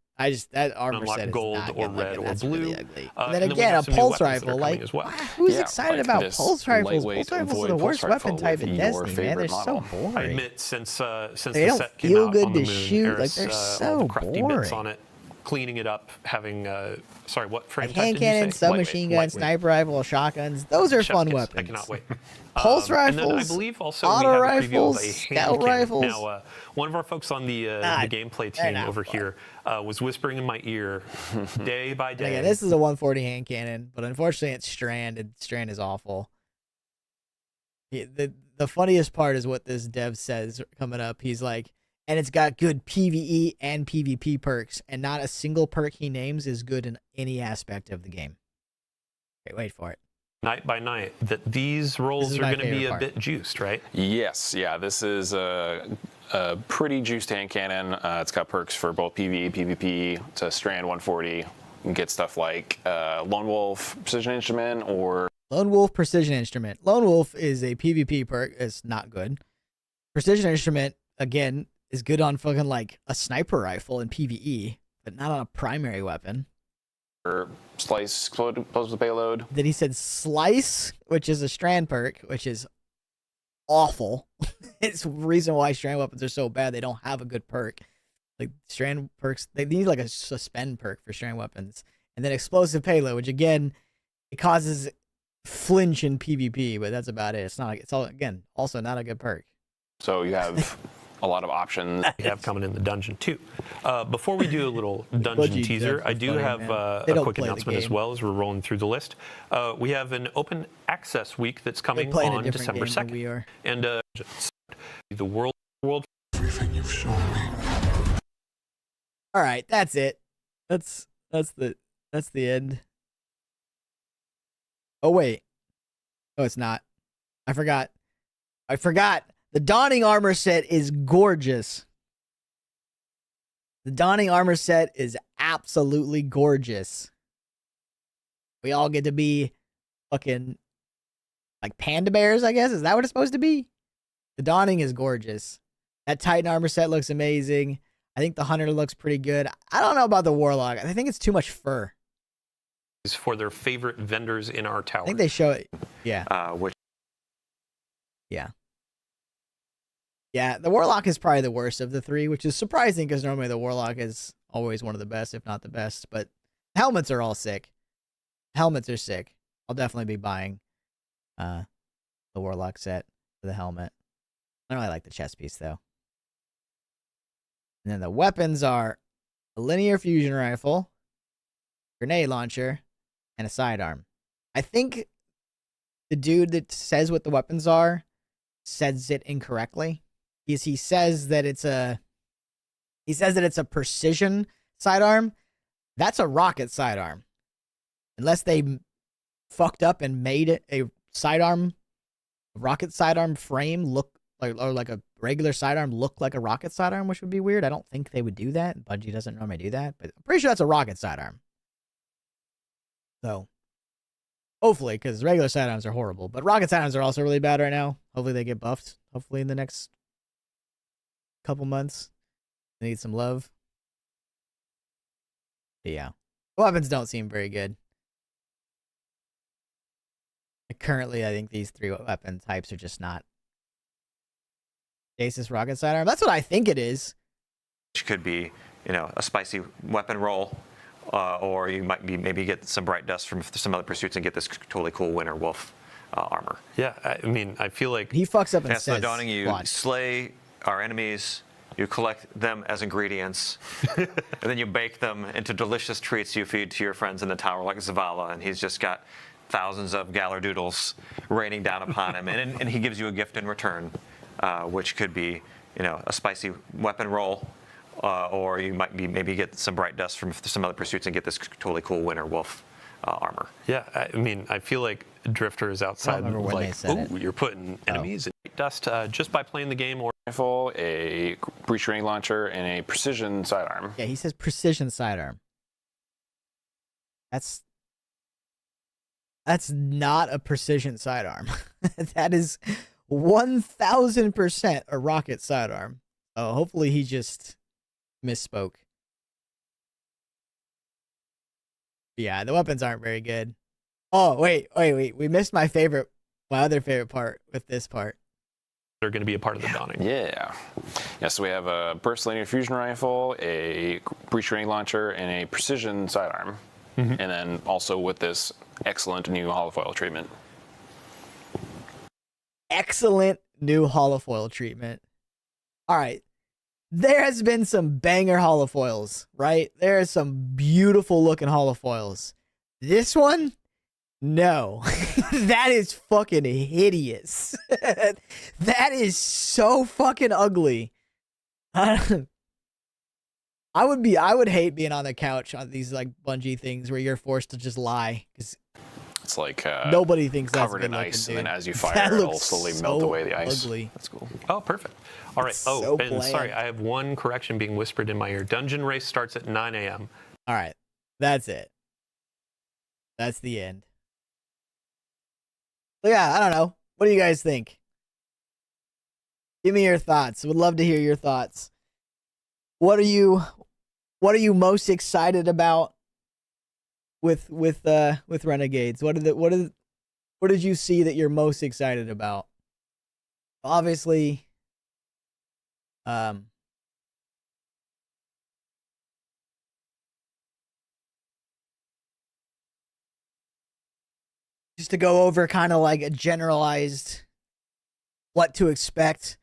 That armor Unlock set is gold not or good red looking. or That's blue. really ugly. And And then then we again, have a some new pulse weapons that are rifle. coming Like, as well. who's Yeah, excited like about this pulse rifles? lightweight Pulse rifles are Void the worst pulse rifle weapon type with in your Destiny, man. favorite They're so model. boring. I admit, since They the don't set came feel out good on the to moon, shoot. Like, Eris, they're all so the crafty bits boring. on it, cleaning it up, having sorry, what frame Like type hand did you say? cannons, submachine Lightweight. guns, sniper rifle, shotguns. Those are Chef's fun kiss. weapons. I cannot wait. Pulse And then I rifles, believe also auto we have a preview of rifles, a hand scout cannon. rifles. Now, one of our folks on the gameplay they're team not over fun. here was whispering in my ear day by And day. again, this is a 140 hand cannon, but unfortunately it's Strand, and Strand is awful. The funniest part is what this dev says coming up. He's like, and it's got good PvE and PvP perks, and not a single perk he names is good in any aspect of the game. Okay, wait for it. Night by night, that these rolls is are my going to be favorite a part. bit juiced, right? Yes, yeah, this is a pretty juiced hand cannon. It's got perks for both PvE, PvP. It's a Strand 140. You can get stuff like Lone Wolf, Precision Instrument, or Lone Wolf Precision Instrument. Lone Wolf is a PvP perk. It's not good. Precision Instrument, again, is good on fucking like a sniper rifle in PvE, but not on a primary weapon. or Slice explosive payload. Then he said Slice, which is a Strand perk, which is awful. It's the reason why Strand weapons are so bad. They don't have a good perk. Like Strand perks, they need like a suspend perk for Strand weapons. And then Explosive Payload, which again, it causes flinch in PvP, but that's about it. It's not. It's all again also not a good perk. So you have a lot of options. We have coming in the dungeon too. Before we do a little dungeon Bungie teaser, devs are I do funny, have man. a They don't quick play the announcement as game. well as we're rolling through the list. We have an open access week that's coming playing a on different December game than 2nd. we are. And the world. Everything you've shown me. All right, that's it. That's the end. Oh wait. Oh, it's not. I forgot. The Dawning armor set is gorgeous. The Dawning armor set is absolutely gorgeous. We all get to be fucking like panda bears, I guess. Is that what it's supposed to be? The Dawning is gorgeous. That Titan armor set looks amazing. I think the Hunter looks pretty good. I don't know about the Warlock. I think it's too much fur. For their favorite vendors in our tower. I think they show it. Yeah. Yeah. Yeah, the Warlock is probably the worst of the three, which is surprising because normally the Warlock is always one of the best, if not the best. But helmets are all sick. Helmets are sick. I'll definitely be buying the Warlock set for the helmet. I don't really like the chest piece, though. And then the weapons are a linear fusion rifle, grenade launcher, and a sidearm. I think the dude that says what the weapons are says it incorrectly. He says that it's a precision sidearm. That's a rocket sidearm. Unless they fucked up and made a rocket sidearm frame look like a regular sidearm look like a rocket sidearm, which would be weird. I don't think they would do that. Bungie doesn't normally do that, but I'm pretty sure that's a rocket sidearm. So, hopefully, because regular sidearms are horrible, but rocket sidearms are also really bad right now. Hopefully they get buffed. Hopefully in the next couple months. They need some love. But yeah. The weapons don't seem very good. Currently, I think these three weapon types are just not. Asus rocket sidearm. That's what I think it is. Which could be, a spicy weapon roll, or you might maybe get some bright dust from some other pursuits and get this totally cool Winter Wolf armor. Yeah, I mean, I feel like he fucks up and says, so Dawning, you slay our enemies, you collect them as ingredients, and then you bake them into delicious treats you feed to your friends in the tower like Zavala, and he's just got thousands of Galardoodles raining down upon him, and he gives you a gift in return, which could be, a spicy weapon roll, or you might maybe get some bright dust from some other pursuits and get this totally cool Winter Wolf armor. Yeah, I mean, I feel like Drifter is outside like, ooh, you're putting enemies in dust just by playing the game. Or rifle, a breach grenade launcher, and a precision sidearm. Yeah, he says precision sidearm. That's not a precision sidearm. That is 1000% a rocket sidearm. Oh, hopefully he just misspoke. Yeah, the weapons aren't very good. Oh, wait. We missed my other favorite part with this part. They're going to be a part of the Dawning. Yeah. So we have a burst linear fusion rifle, a breach grenade launcher, and a precision sidearm. And then also with this excellent new holofoil treatment. Excellent new holofoil treatment. All right. There has been some banger holofoils, right? There are some beautiful looking holofoils. This one? No. That is fucking hideous. That is so fucking ugly. I would hate being on the couch on these like Bungie things where you're forced to just lie because it's like nobody thinks that's covered in ice, dude. and then as you fire, it'll slowly melt away the ice. Ugly. That's cool. Oh, perfect. All right. It's so and bland. sorry, I have one correction being whispered in my ear. Dungeon race starts at 9 a.m. All right, that's it. That's the end. So yeah, I don't know. What do you guys think? Give me your thoughts. Would love to hear your thoughts. What are you most excited about with Renegades? What did you see that you're most excited about? Obviously, just to go over kind of like a generalized what to expect.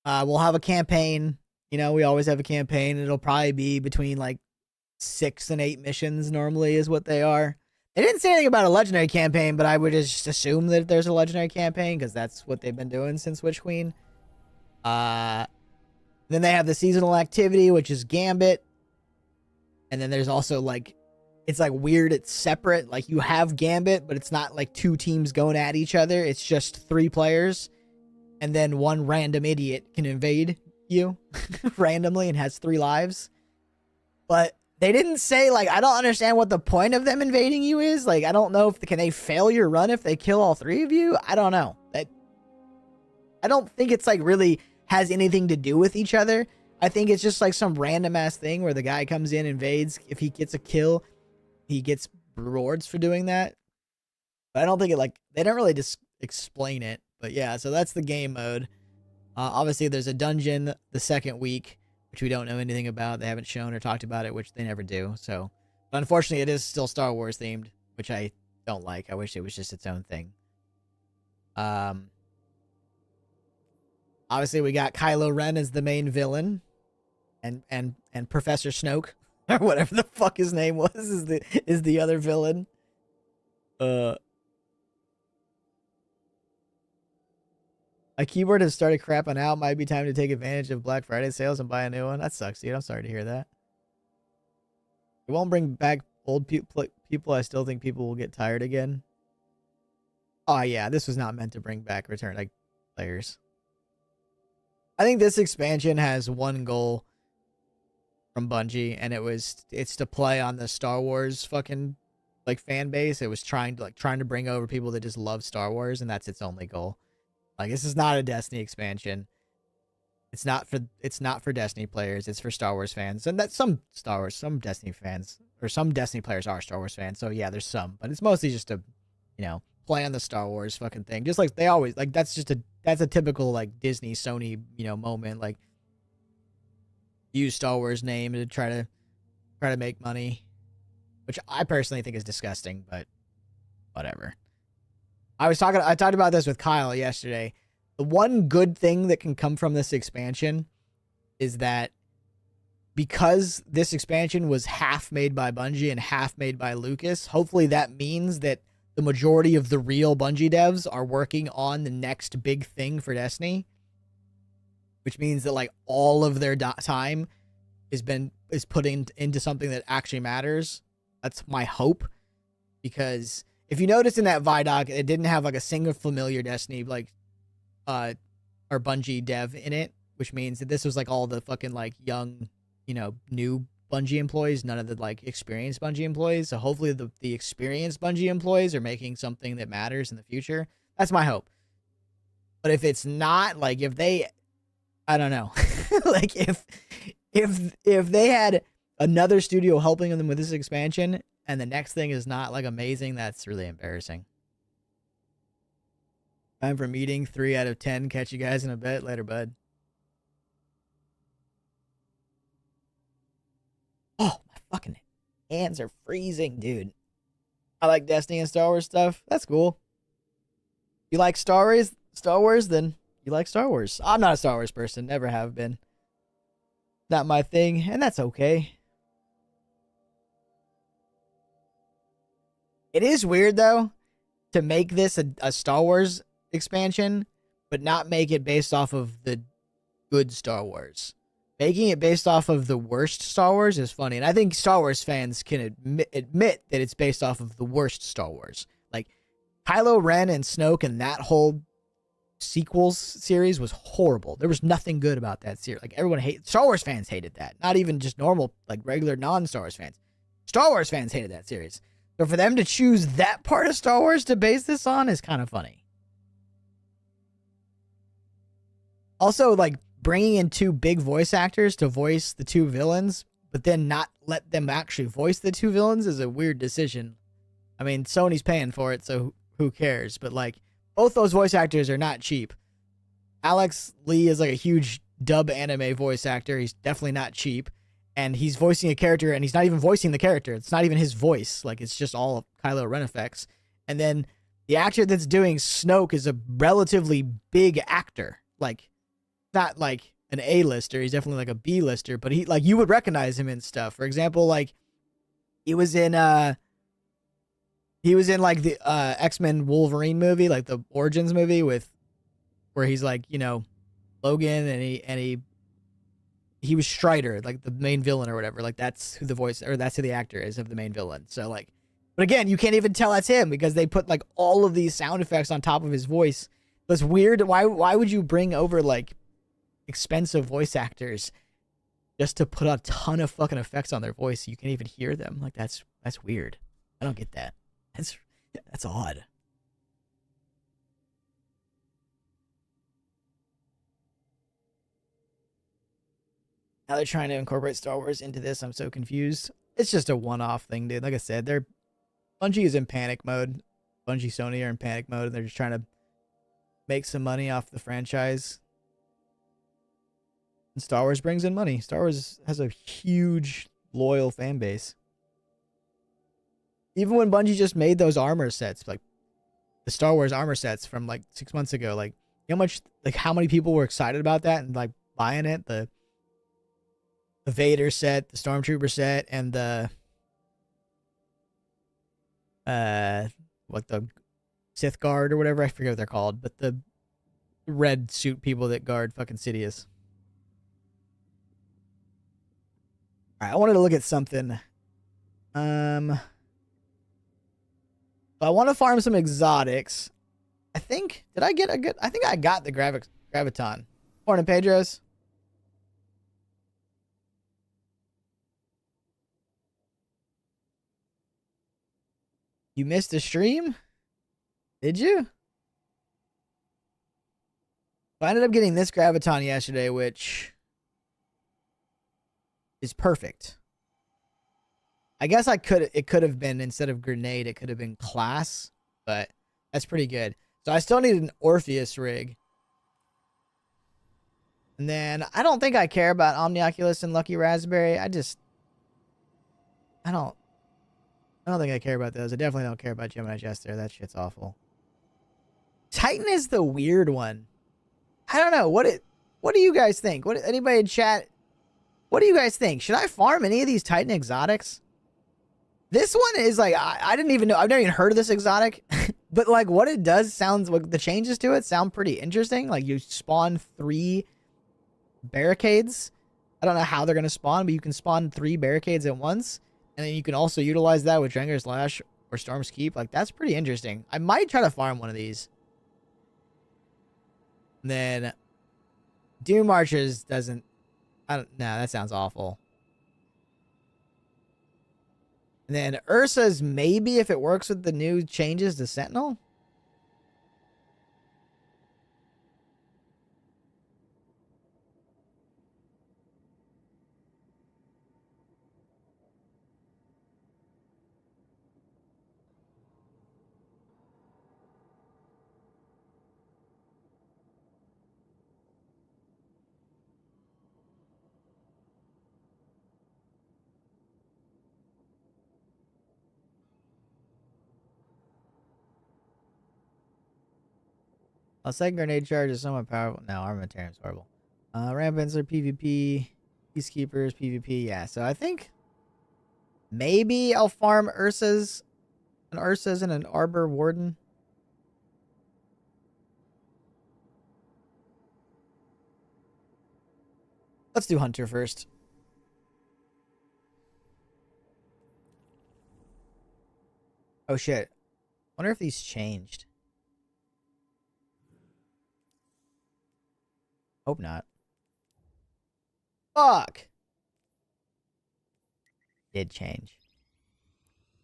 We'll have a campaign. We always have a campaign. It'll probably be between like 6 and 8 missions normally is what they are. They didn't say anything about a legendary campaign, but I would just assume that there's a legendary campaign because that's what they've been doing since Witch Queen. Then they have the seasonal activity, which is Gambit. And then there's also like, it's like weird. It's separate. Like you have Gambit, but it's not like 2 teams going at each other. It's just 3 players. And then one random idiot can invade you randomly and has 3 lives. But they didn't say, like, I don't understand what the point of them invading you is. Like, I don't know if can they fail your run if they kill all three of you? I don't know. I don't think it's like really has anything to do with each other. I think it's just like some random ass thing where the guy comes in, invades. If he gets a kill, he gets rewards for doing that. But I don't think they don't really just explain it. But yeah, so that's the game mode. Obviously, there's a dungeon the second week, which we don't know anything about. They haven't shown or talked about it, which they never do. So, but unfortunately, it is still Star Wars themed, which I don't like. I wish it was just its own thing. Obviously, we got Kylo Ren as the main villain, and Professor Snoke, or whatever the fuck his name was, is the other villain. My keyboard has started crapping out. Might be time to take advantage of Black Friday sales and buy a new one. That sucks, dude. I'm sorry to hear that. It won't bring back old people. I still think people will get tired again. Oh, yeah. This was not meant to bring back return players. I think this expansion has one goal from Bungie, and it's to play on the Star Wars fucking like fan base. It was trying to bring over people that just love Star Wars, and that's its only goal. Like, this is not a Destiny expansion. It's not for Destiny players. It's for Star Wars fans. And that's some Destiny fans, or some Destiny players are Star Wars fans. So yeah, there's some, but it's mostly just a, play on the Star Wars fucking thing. Just like they always, like, that's a typical like Disney, Sony, moment. Like, use Star Wars name to try to make money, which I personally think is disgusting, but whatever. I talked about this with Kyle yesterday. The one good thing that can come from this expansion is that because this expansion was half made by Bungie and half made by Lucas, hopefully that means that the majority of the real Bungie devs are working on the next big thing for Destiny, which means that like all of their time is put into something that actually matters. That's my hope, because if you notice in that ViDOC, it didn't have like a single familiar Destiny or Bungie dev in it, which means that this was like all the fucking like young, new Bungie employees, none of the like experienced Bungie employees. So hopefully the experienced Bungie employees are making something that matters in the future. That's my hope. But if it's not, like if they, I don't know, like if they had another studio helping them with this expansion, and the next thing is not like amazing, that's really embarrassing. Time for meeting. 3 out of 10. Catch you guys in a bit. Later, bud. Oh, my fucking hands are freezing, dude. I like Destiny and Star Wars stuff. That's cool. You like Star Wars, then you like Star Wars. I'm not a Star Wars person. Never have been. Not my thing, and that's okay. It is weird, though, to make this a Star Wars expansion, but not make it based off of the good Star Wars. Making it based off of the worst Star Wars is funny, and I think Star Wars fans can admit that it's based off of the worst Star Wars. Like, Kylo Ren and Snoke and that whole sequels series was horrible. There was nothing good about that series. Like, Star Wars fans hated that. Not even just normal, like, regular non-Star Wars fans. Star Wars fans hated that series. So for them to choose that part of Star Wars to base this on is kind of funny. Also, like, bringing in 2 big voice actors to voice the 2 villains, but then not let them actually voice the 2 villains is a weird decision. I mean, Sony's paying for it, so who cares? But, like, both those voice actors are not cheap. Alex Lee is, like, a huge dub anime voice actor. He's definitely not cheap. And he's voicing a character, and he's not even voicing the character. It's not even his voice. Like, it's just all Kylo Ren effects. And then the actor that's doing Snoke is a relatively big actor. Like, not like an A-lister. He's definitely like a B-lister, but he, like, you would recognize him in stuff. For example, like, he was in like the X-Men Wolverine movie, like the Origins movie where he's like, Logan, and he was Strider, like the main villain or whatever. Like, that's who that's who the actor is of the main villain. So, like, but again, you can't even tell that's him because they put like all of these sound effects on top of his voice. That's weird. Why would you bring over like expensive voice actors just to put a ton of fucking effects on their voice so you can even hear them. Like that's weird. I don't get that. That's odd. Now they're trying to incorporate Star Wars into this. I'm so confused. It's just a one-off thing, dude. Like I said, Bungie is in panic mode. Bungie, Sony are in panic mode, and they're just trying to make some money off the franchise. And Star Wars brings in money. Star Wars has a huge, loyal fan base. Even when Bungie just made those armor sets, like the Star Wars armor sets from like 6 months ago, like how many people were excited about that and like buying it? The Vader set, the Stormtrooper set, and the the Sith Guard or whatever, I forget what they're called, but the red suit people that guard fucking Sidious. Alright, I wanted to look at something. I want to farm some exotics. I think I got the Graviton. Morning, Pedros. You missed a stream? Did you? I ended up getting this Graviton yesterday, which is perfect. I guess it could have been, instead of grenade, it could have been class, but that's pretty good. So I still need an Orpheus rig. And then I don't think I care about Omnioculus and Lucky Raspberry. I don't think I care about those. I definitely don't care about Gemini Jester. That shit's awful. Titan is the weird one. I don't know. What do you guys think? Anybody in chat? What do you guys think? Should I farm any of these Titan exotics? This one is like, I didn't even know. I've never even heard of this exotic. But like what it does sounds like the changes to it sound pretty interesting. Like you spawn 3 barricades. I don't know how they're going to spawn, but you can spawn 3 barricades at once. And then you can also utilize that with Drenger's Lash or Storm's Keep. Like, that's pretty interesting. I might try to farm one of these. And then Doom Marchers doesn't... No, that sounds awful. And then Ursa's maybe if it works with the new changes to Sentinel. A second grenade charge is somewhat powerful. No, Armamentarium's horrible. Rampants are PvP. Peacekeepers, PvP. Yeah, so I think maybe I'll farm an Ursa's and an Arbor Warden. Let's do Hunter first. Oh shit. Wonder if these changed. Hope not. Fuck. Did change.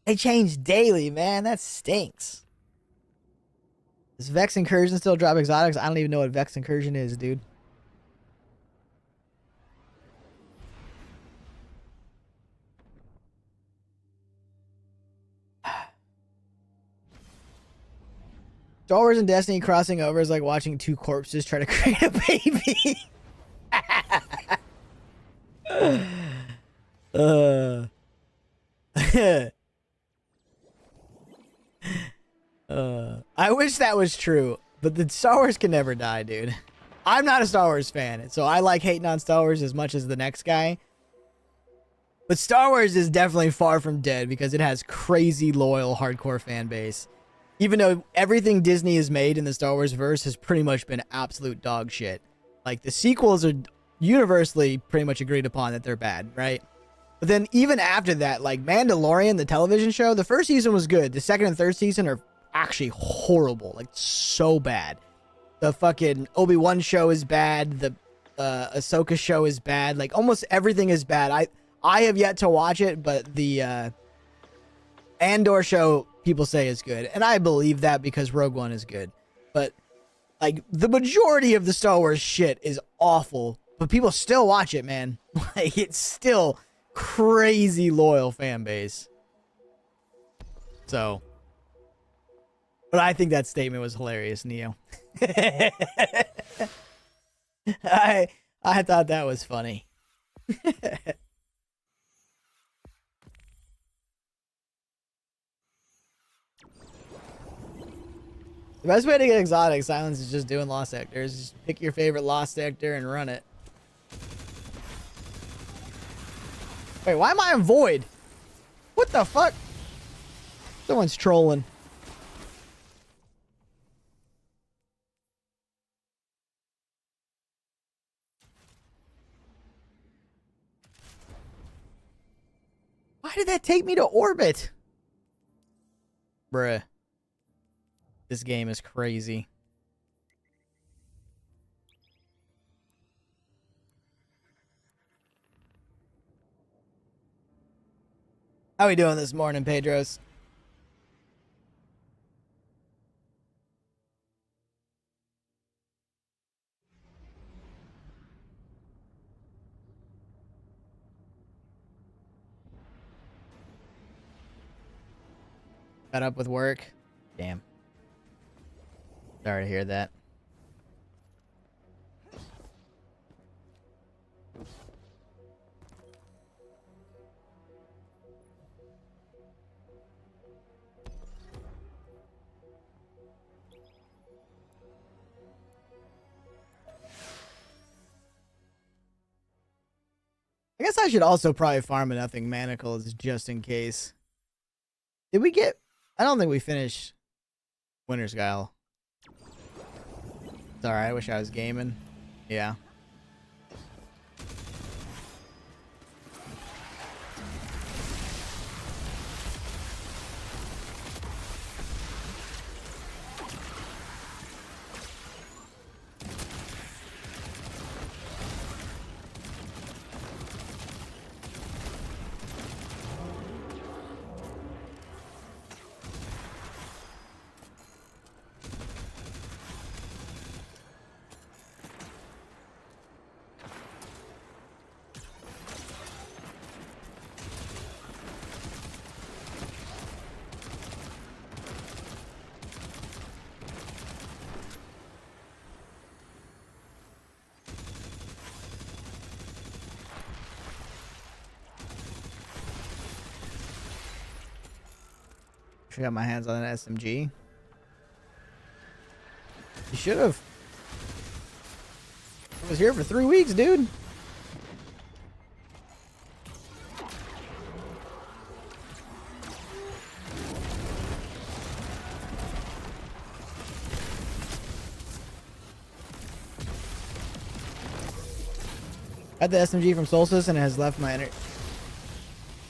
They change daily, man. That stinks. Does Vex Incursion still drop exotics? I don't even know what Vex Incursion is, dude. Star Wars and Destiny crossing over is like watching 2 corpses try to create a baby. I wish that was true, but the Star Wars can never die, dude. I'm not a Star Wars fan, so I like hating on Star Wars as much as the next guy. But Star Wars is definitely far from dead because it has crazy loyal hardcore fan base. Even though everything Disney has made in the Star Wars verse has pretty much been absolute dog shit. Like, the sequels are universally pretty much agreed upon that they're bad, right? But then even after that, like Mandalorian, the television show, the first season was good. The second and third season are actually horrible. Like, so bad. The fucking Obi-Wan show is bad. The Ahsoka show is bad. Like almost everything is bad. I have yet to watch it, but the Andor show people say is good, and I believe that because Rogue One is good. But like the majority of the Star Wars shit is awful, but people still watch it, man. Like it's still crazy loyal fan base. So, but I think that statement was hilarious, Neo. I thought that was funny. The best way to get exotic silence is just doing lost sectors. Just pick your favorite lost sector and run it. Wait, why am I in void? What the fuck? Someone's trolling. Why did that take me to orbit? Bruh. This game is crazy. How we doing this morning, Pedros? Got up with work? Damn. Sorry to hear that. I guess I should also probably farm a nothing manacles just in case. Did we get... I don't think we finished Winter's Guile. It's alright, I wish I was gaming. Yeah. I got my hands on an SMG. You should have. I was here for 3 weeks, dude. Got the SMG from Solstice and it has left my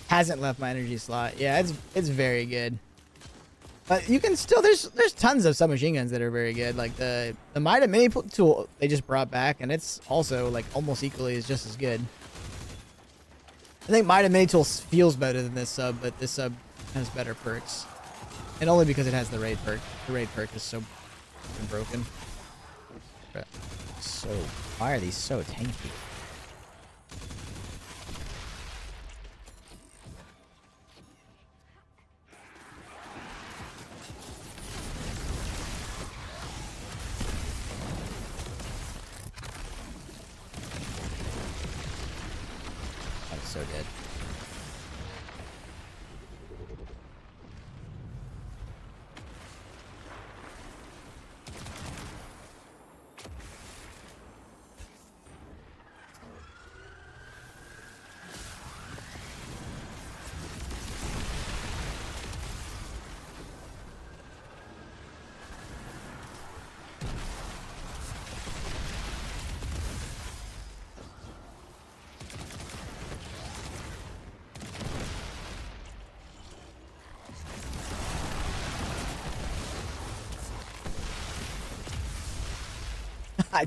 hasn't left my energy slot. Yeah, it's very good. But you can still there's tons of submachine guns that are very good. Like the Mida mini tool they just brought back, and it's also like almost equally is just as good. I think Mida mini tool feels better than this sub, but this sub has better perks, and only because it has the raid perk. The raid perk is so broken. But so why are these so tanky? So dead.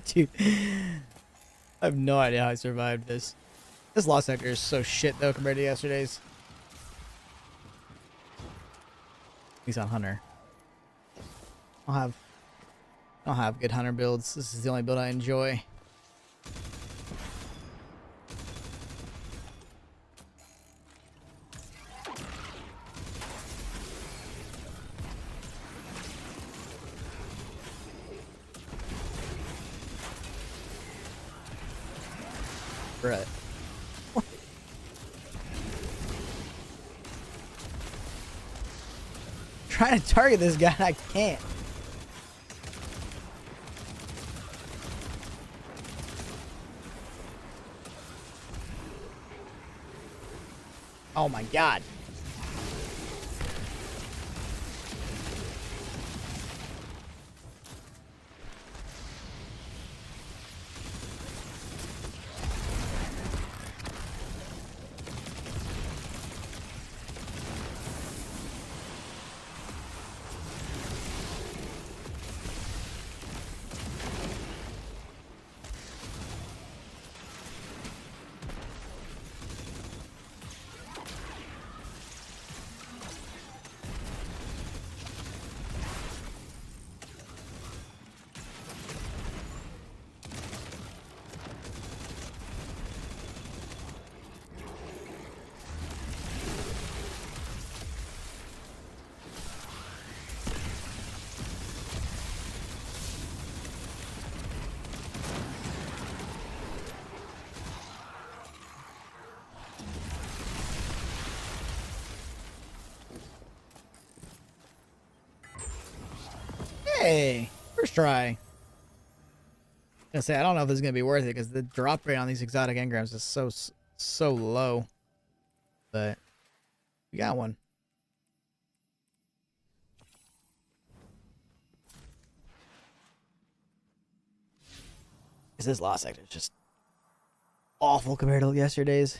Dude, I have no idea how I survived this. This lost sector is so shit though compared to yesterday's. He's on Hunter. I don't have good Hunter builds. This is the only build I enjoy. Right. Trying to target this guy, I can't. Oh my god. Hey, first try. I was gonna say, I don't know if this is gonna be worth it because the drop rate on these exotic engrams is so low. But we got one. Because this lost sector is just awful compared to yesterday's.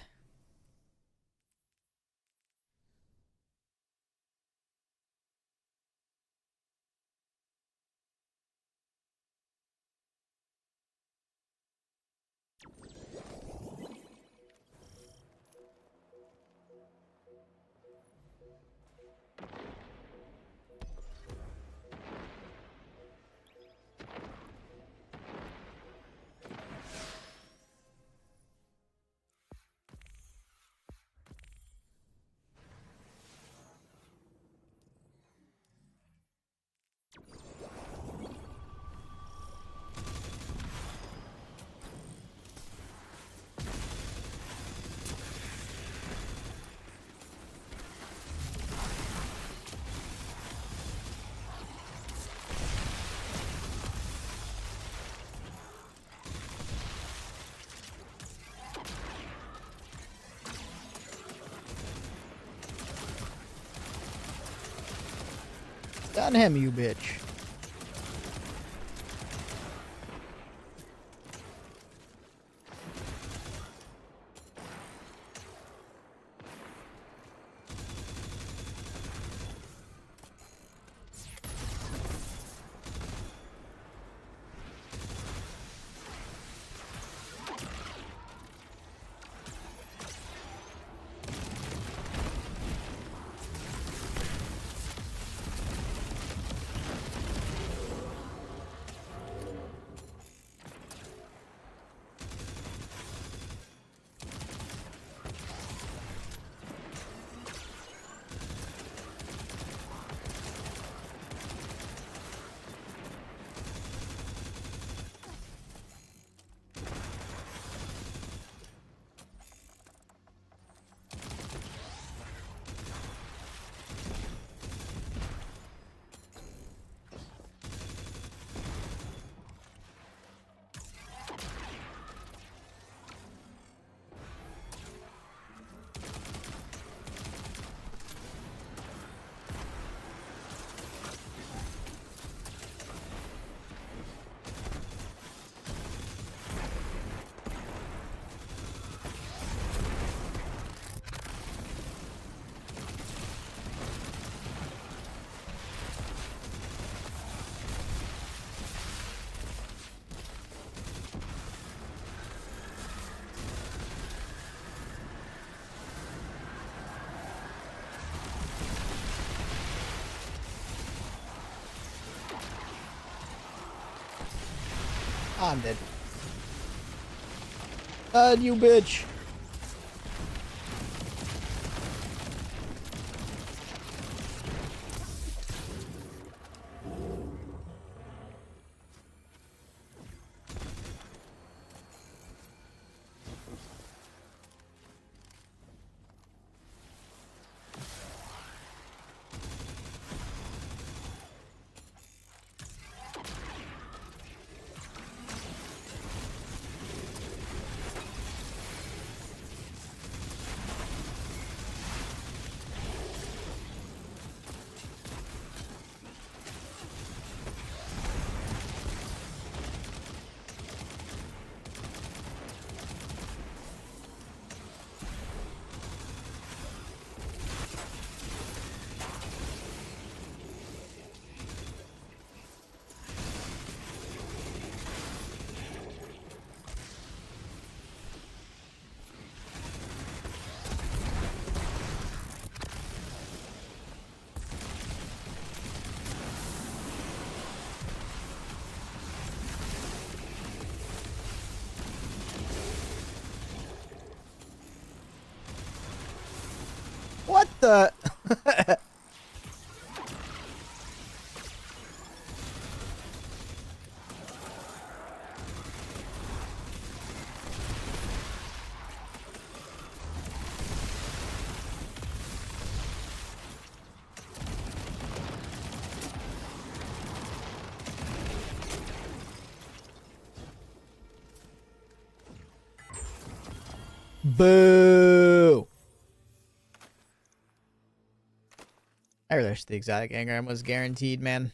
Stun him, you bitch. I'm dead. You bitch. What the? Boo! I really wish the exotic engram was guaranteed, man.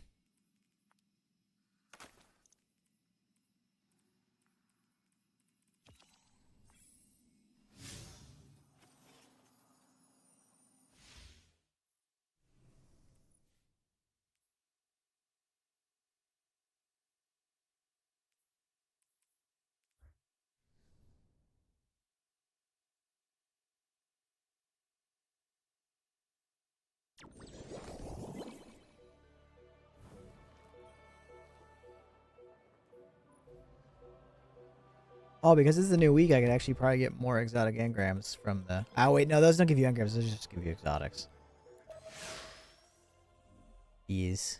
Oh, because this is a new week, I could actually probably get more exotic engrams from the... Oh, wait, no, those don't give you engrams. Those just give you exotics. These.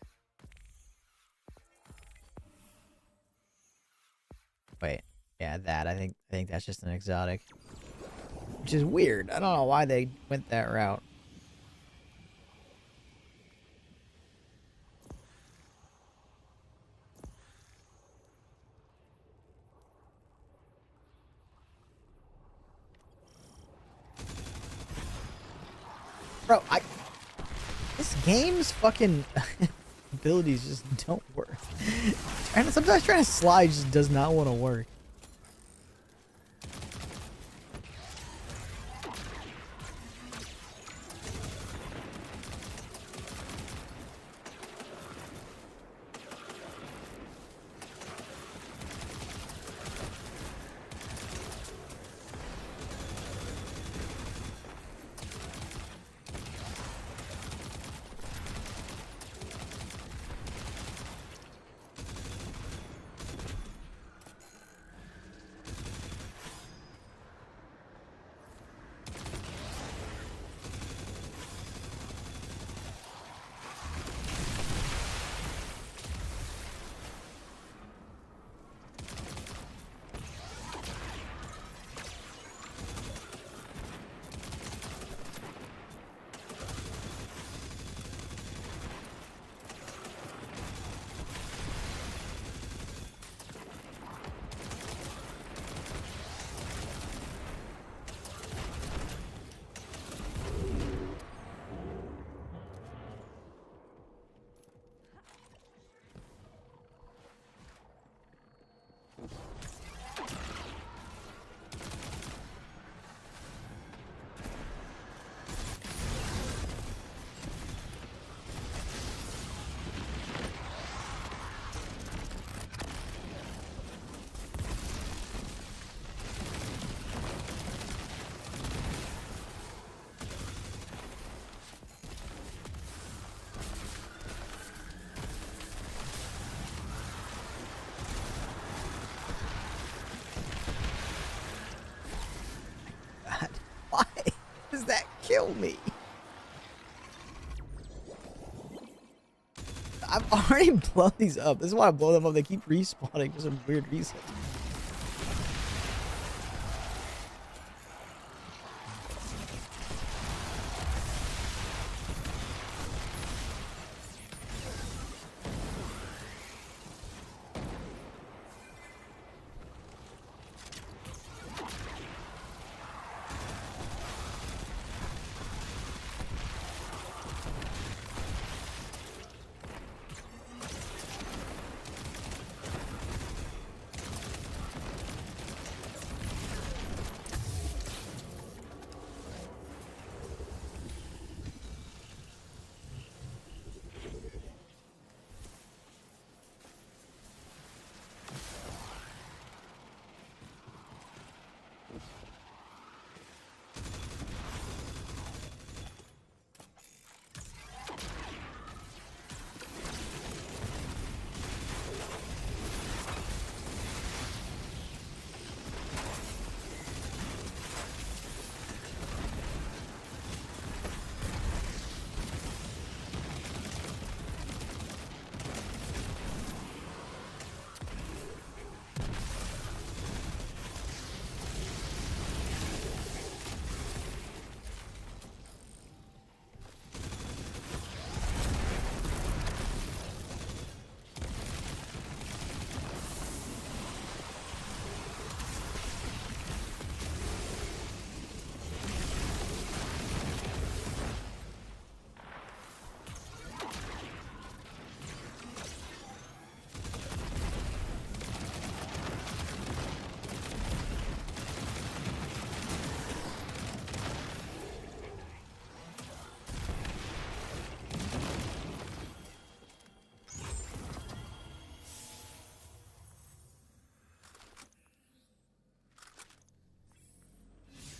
Wait. Yeah, that. I think that's just an exotic. Which is weird. I don't know why they went that route. Bro, this game's fucking abilities just don't work. And sometimes trying to slide just does not want to work. kill me. I've already blown these up. This is why I blow them up. They keep respawning for some weird reason.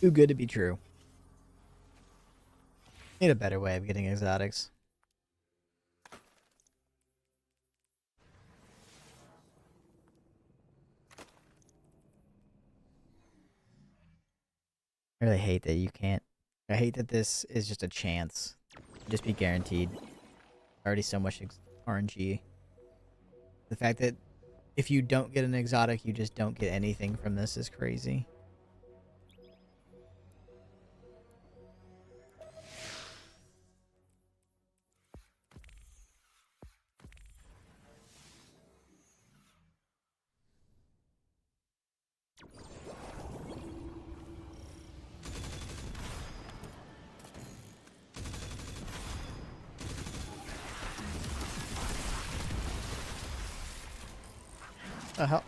Too good to be true. Need a better way of getting exotics. I really hate that you can't. I hate that this is just a chance. Just be guaranteed. Already so much RNG. The fact that if you don't get an exotic, you just don't get anything from this is crazy. The hell?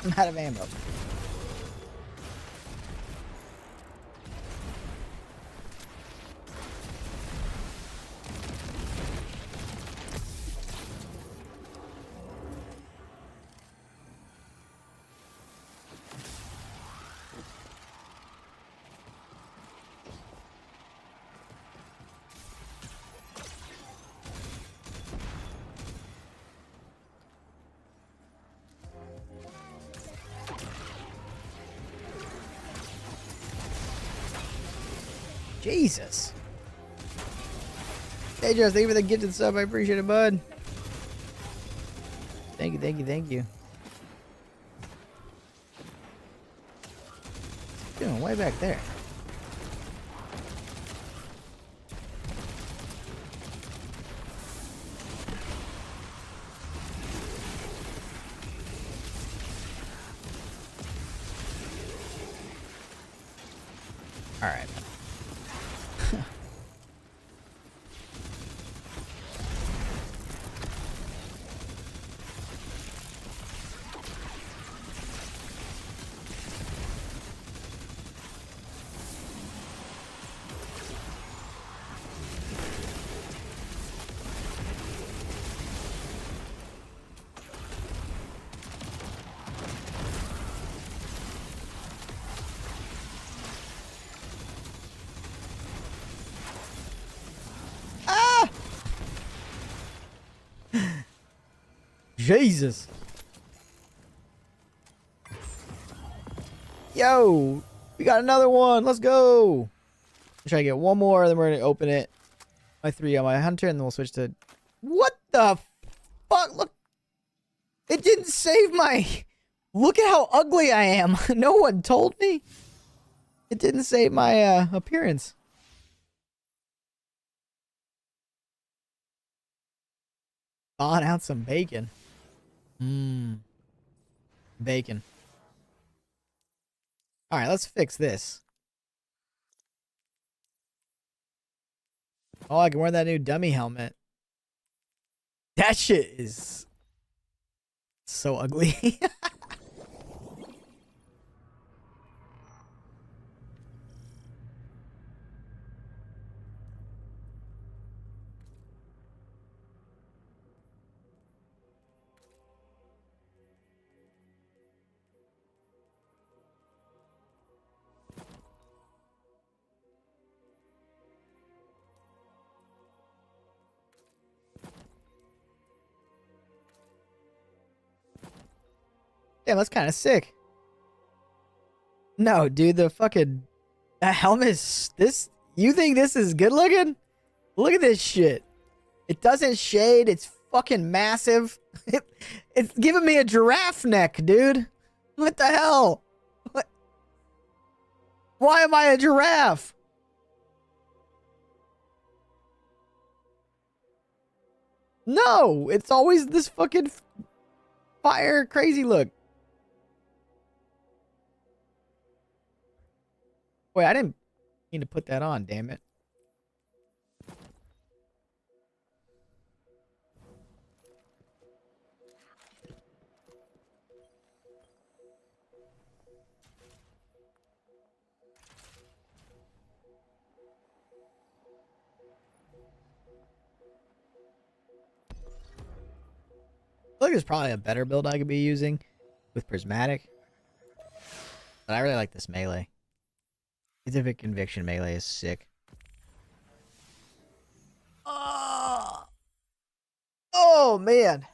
I'm out of ammo. Jesus. Hey, Josh, thank you for the gifted sub. I appreciate it, bud. Thank you, thank you, thank you. Doing way back there. All right. Jesus. Yo, we got another one. Let's go. Try to get one more, then we're going to open it. My 3 on my hunter, and then we'll switch to... What the fuck? Look. It didn't save my... Look at how ugly I am. No one told me. It didn't save my appearance. Spawn out some bacon. Mmm. Bacon. Alright, let's fix this. Oh, I can wear that new dummy helmet. That shit is so ugly. Damn, that's kind of sick. No, dude, the fucking... That helmet is... This... You think this is good looking? Look at this shit. It doesn't shade. It's fucking massive. It's giving me a giraffe neck, dude. What the hell? What? Why am I a giraffe? No, it's always this fucking fire crazy look. Wait, I didn't mean to put that on, damn it. I think there's probably a better build I could be using with prismatic. But I really like this melee. Specific conviction melee is sick. Oh man.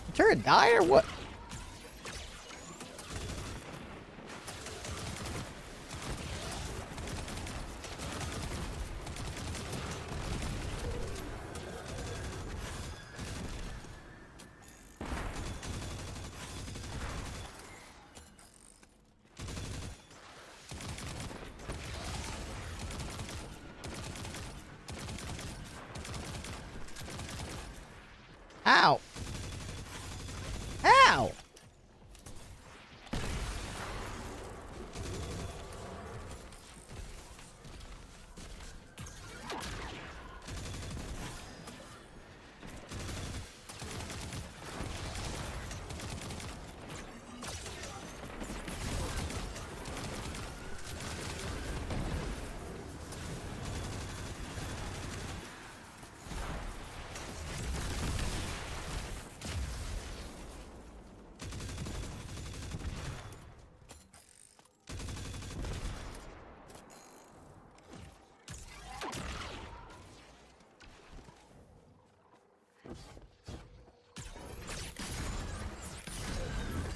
Did turret die or what? Ow! Ow!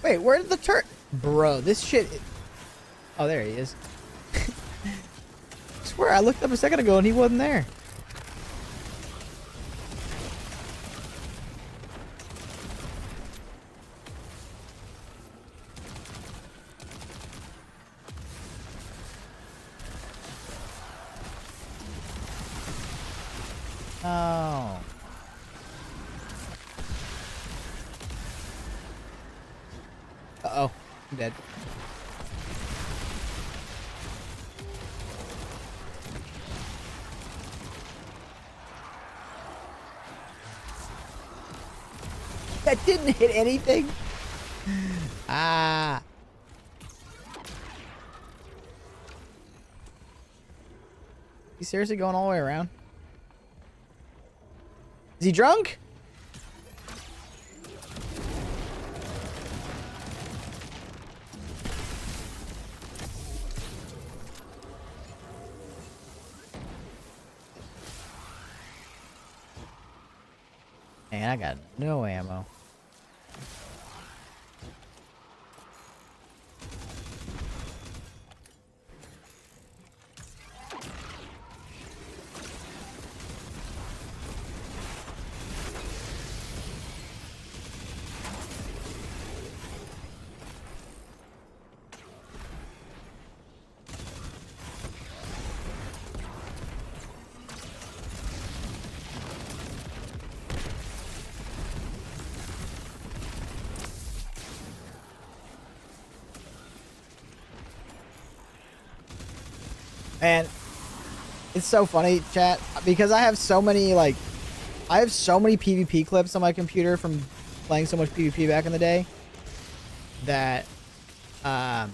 Wait, where did the turret? Bro, this shit. Oh, there he is. I swear, I looked up a second ago and he wasn't there. Oh. Uh-oh. I'm dead. That didn't hit anything. Ah. You seriously going all the way around? Is he drunk? Man, I got no ammo. And it's so funny, chat, because I have so many, like, I have so many PvP clips on my computer from playing so much PvP back in the day that I've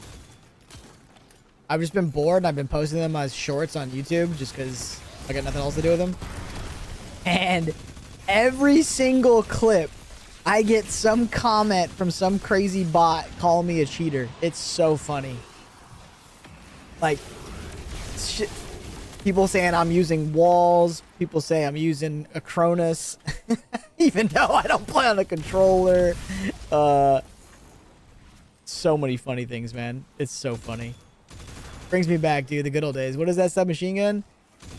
just been bored and I've been posting them as shorts on YouTube just because I got nothing else to do with them. And every single clip, I get some comment from some crazy bot calling me a cheater. It's so funny. Like, shit. People saying I'm using walls. People say I'm using a Cronus. Even though I don't play on a controller. So many funny things, man. It's so funny. Brings me back, dude, the good old days. What is that submachine gun?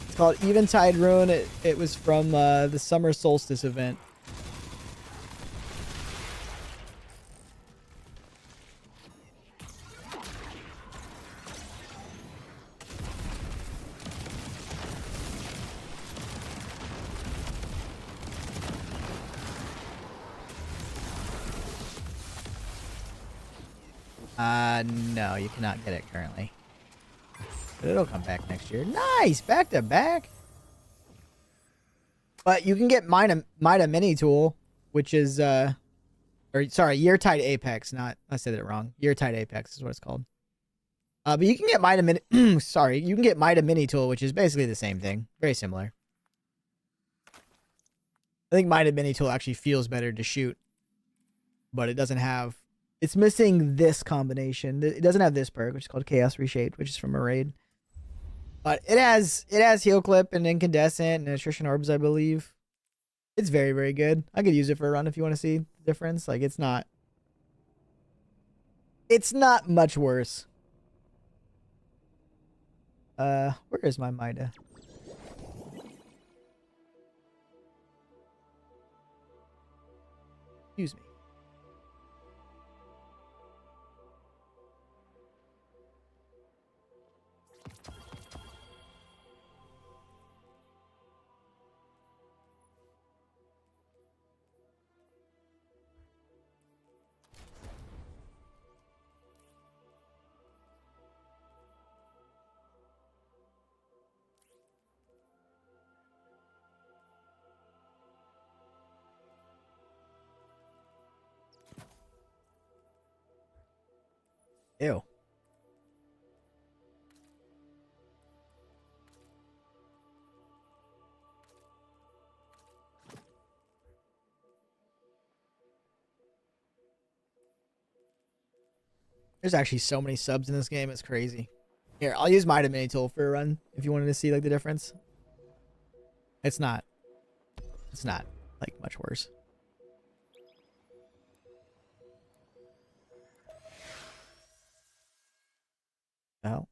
It's called Eventide Ruin. It was from the Summer Solstice event. No, you cannot get it currently. But it'll come back next year. Nice! Back to back! But you can get Mida Mini Tool, which is, or sorry, Yeartide Apex, not, I said it wrong. Yeartide Apex is what it's called. But you can get Mida Mini, sorry, you can get Mida Mini Tool, which is basically the same thing. Very similar. I think Mida Mini Tool actually feels better to shoot. But it doesn't have, it's missing this combination. It doesn't have this perk, which is called Chaos Reshaped, which is from a raid. But it has heal clip and incandescent and attrition orbs, I believe. It's very, very good. I could use it for a run if you want to see the difference. Like, it's not much worse. Where is my Mida? Excuse me. There's actually so many subs in this game. It's crazy. Here, I'll use my mini tool for a run if you wanted to see like the difference. It's not like much worse. Oh.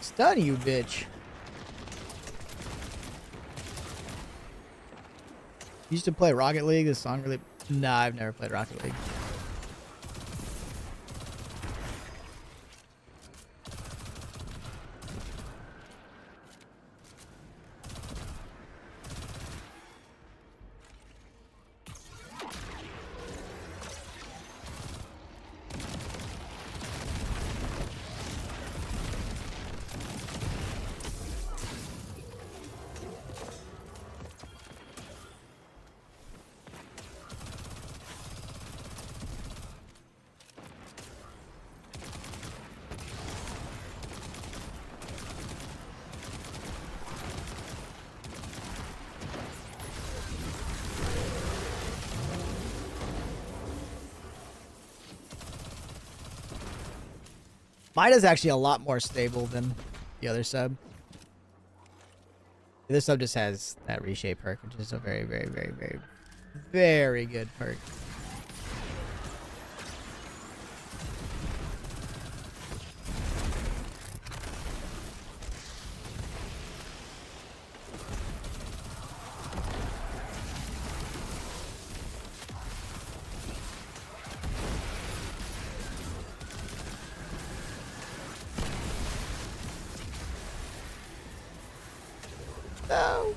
Stun you, bitch. Used to play Rocket League. This song really... Nah, I've never played Rocket League. ViDOC's actually a lot more stable than the other sub. This sub just has that reshape perk, which is a very, very, very, very, very good perk. No.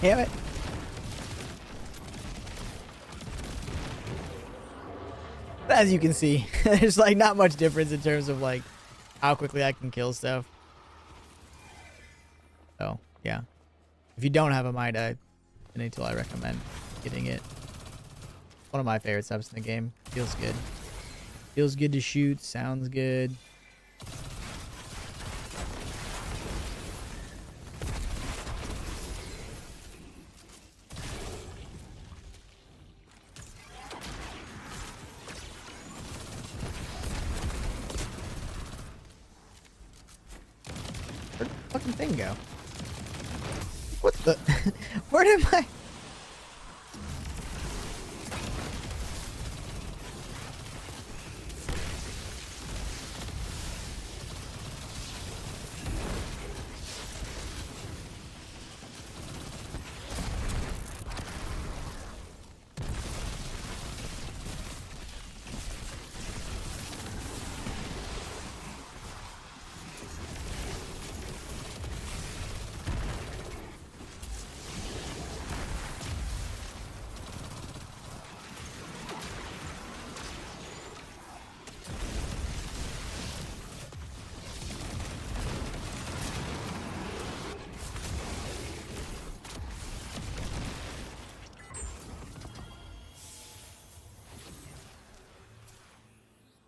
Damn it. As you can see, there's like not much difference in terms of like how quickly I can kill stuff. So, yeah. If you don't have a MIDA, until I recommend getting it. One of my favorite subs in the game. Feels good. Feels good to shoot. Sounds good. Where'd the fucking thing go? What the? Where did my...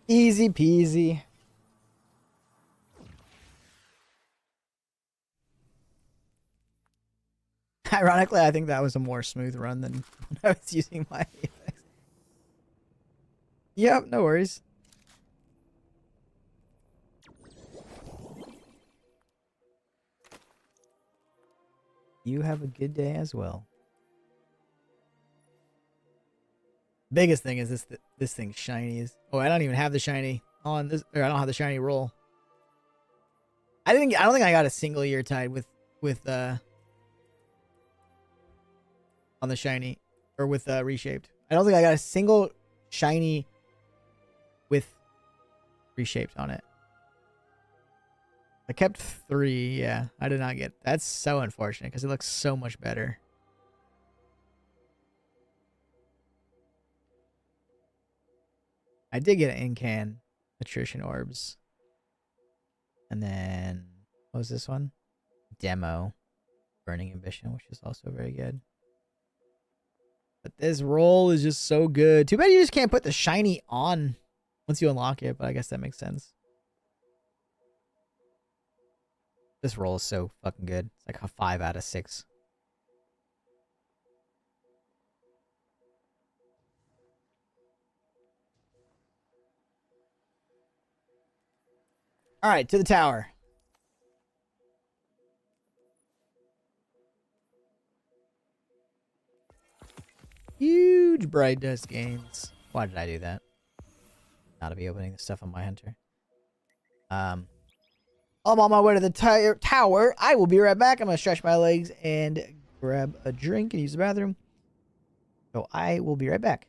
Easy peasy. Ironically, I think that was a more smooth run than when I was using my effects. Yep, no worries. You have a good day as well. Biggest thing is this thing's shiny. Oh, I don't even have the shiny on this, or I don't have the shiny roll. I don't think I got a single year tied with on the shiny or with reshaped. I don't think I got a single shiny with reshaped on it. I kept 3. Yeah, I did not get. That's so unfortunate because it looks so much better. I did get an in-can attrition orbs. And then, what was this one? Demo. Burning Ambition, which is also very good. But this roll is just so good. Too bad you just can't put the shiny on once you unlock it, but I guess that makes sense. This roll is so fucking good. It's like a 5 out of 6. All right, to the tower. Huge bright dust gains. Why did I do that? Not to be opening the stuff on my hunter. I'm on my way to the tower. I will be right back. I'm going to stretch my legs and grab a drink and use the bathroom. So I will be right back.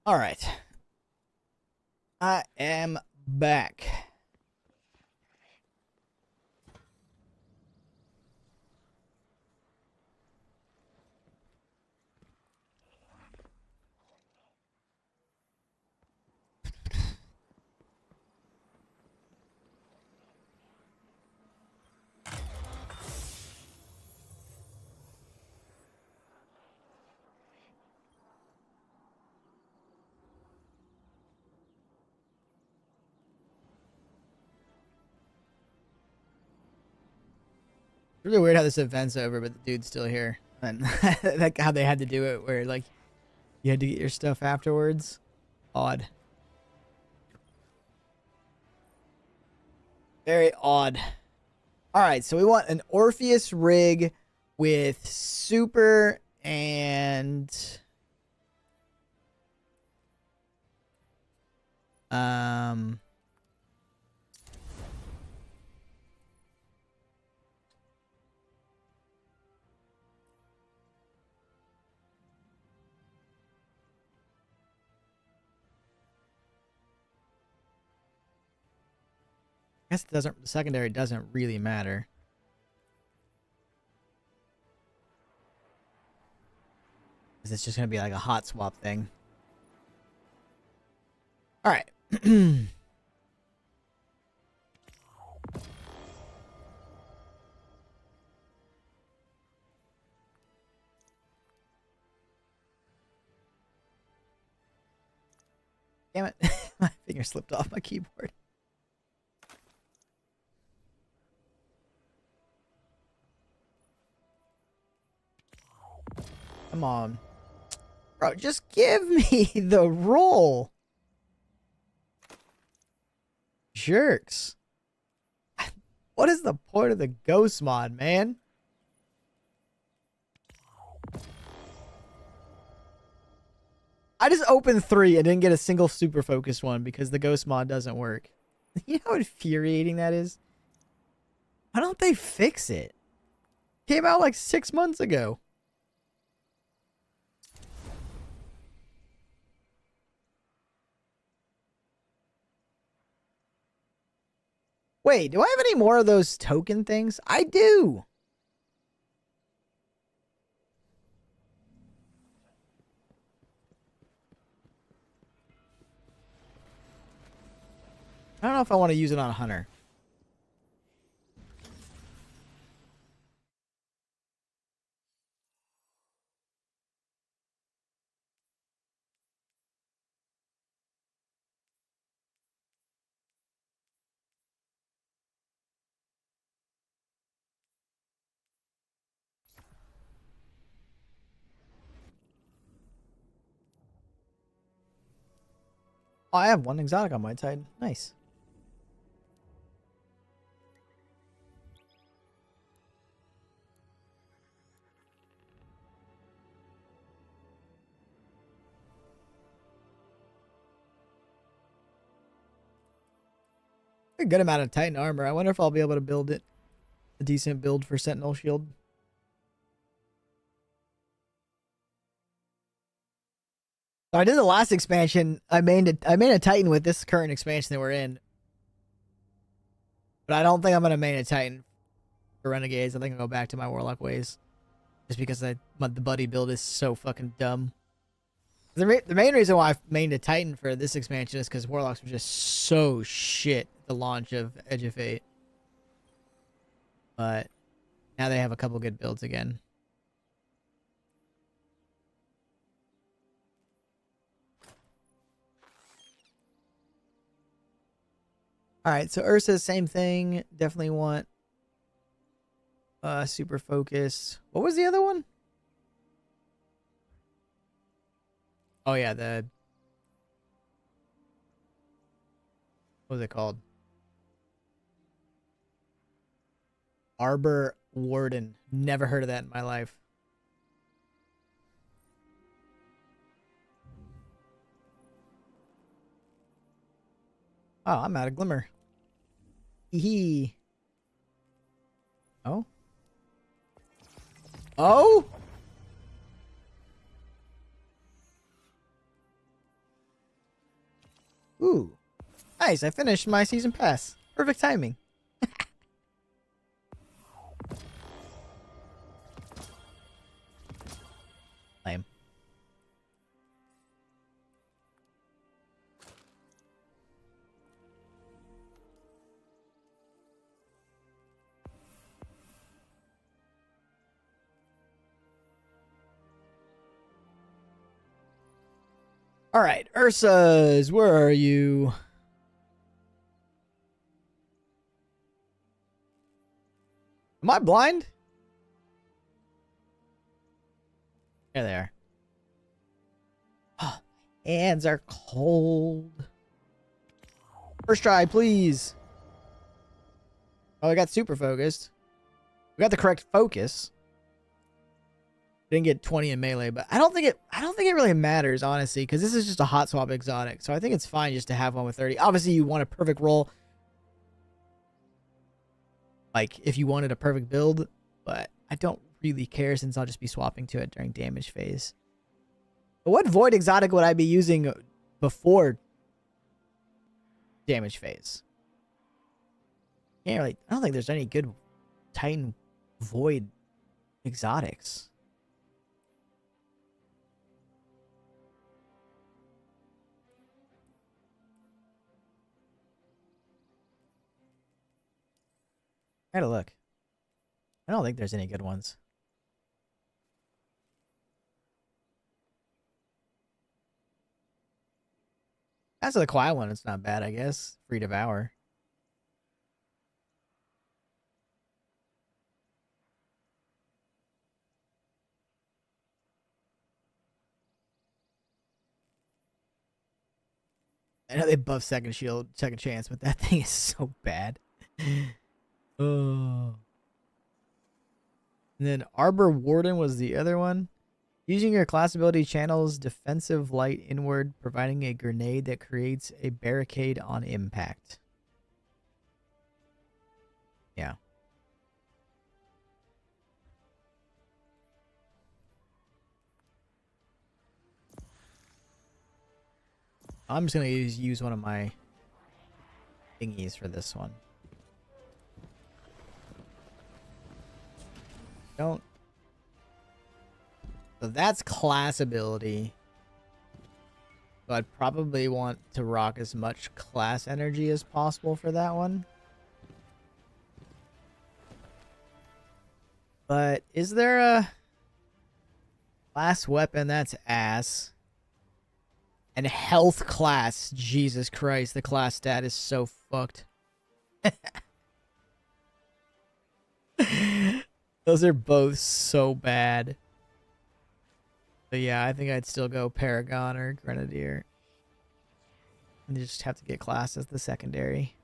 All right. I am back. Really weird how this event's over, but the dude's still here. And like how they had to do it, where like you had to get your stuff afterwards. Odd. Very odd. All right, so we want an Orpheus rig with super and I guess it doesn't. The secondary doesn't really matter. Because it's just gonna be like a hot swap thing. All right. Damn it! My finger slipped off my keyboard. Come on. Bro, just give me the roll. Jerks. What is the point of the ghost mod, man? I just opened 3 and didn't get a single super focused one because the ghost mod doesn't work. You know how infuriating that is? Why don't they fix it? Came out like 6 months ago. Wait, do I have any more of those token things? I do. I don't know if I want to use it on a hunter. Oh, I have one exotic on my Titan. Nice. A good amount of Titan armor. I wonder if I'll be able to build it. A decent build for Sentinel Shield. So I did the last expansion. I made a Titan with this current expansion that we're in. But I don't think I'm gonna main a Titan for Renegades. I think I'll go back to my Warlock ways. Just because the buddy build is so fucking dumb. The main reason why I mained a Titan for this expansion is because Warlocks were just so shit at the launch of Edge of Fate. But now they have a couple good builds again. Alright, so Ursa, same thing. Definitely want super focus. What was the other one? Oh yeah, what was it called? Arbor Warden. Never heard of that in my life. Oh, I'm out of glimmer. Hee. Oh? Oh? Ooh. Nice, I finished my season pass. Perfect timing. Lame. All right, Ursa's, where are you? Am I blind? There they are. Hands are cold. First try, please. Oh, I got super focused. We got the correct focus. Didn't get 20 in melee, but I don't think it really matters, honestly, because this is just a hot swap exotic. So I think it's fine just to have one with 30. Obviously, you want a perfect roll. Like, if you wanted a perfect build, but I don't really care since I'll just be swapping to it during damage phase. But what void exotic would I be using before damage phase? I don't think there's any good Titan void exotics. I gotta look. I don't think there's any good ones. As for the quiet one, it's not bad, I guess. Free Devour. I know they buff second shield, second chance, but that thing is so bad. Oh. And then Arbor Warden was the other one. Using your class ability channels defensive light inward, providing a grenade that creates a barricade on impact. Yeah. I'm just going to use one of my thingies for this one. Don't. So that's class ability. So I'd probably want to rock as much class energy as possible for that one. But is there a class weapon that's ass? And health class. Jesus Christ, the class stat is so fucked. Those are both so bad. But yeah, I think I'd still go Paragon or Grenadier. And you just have to get class as the secondary.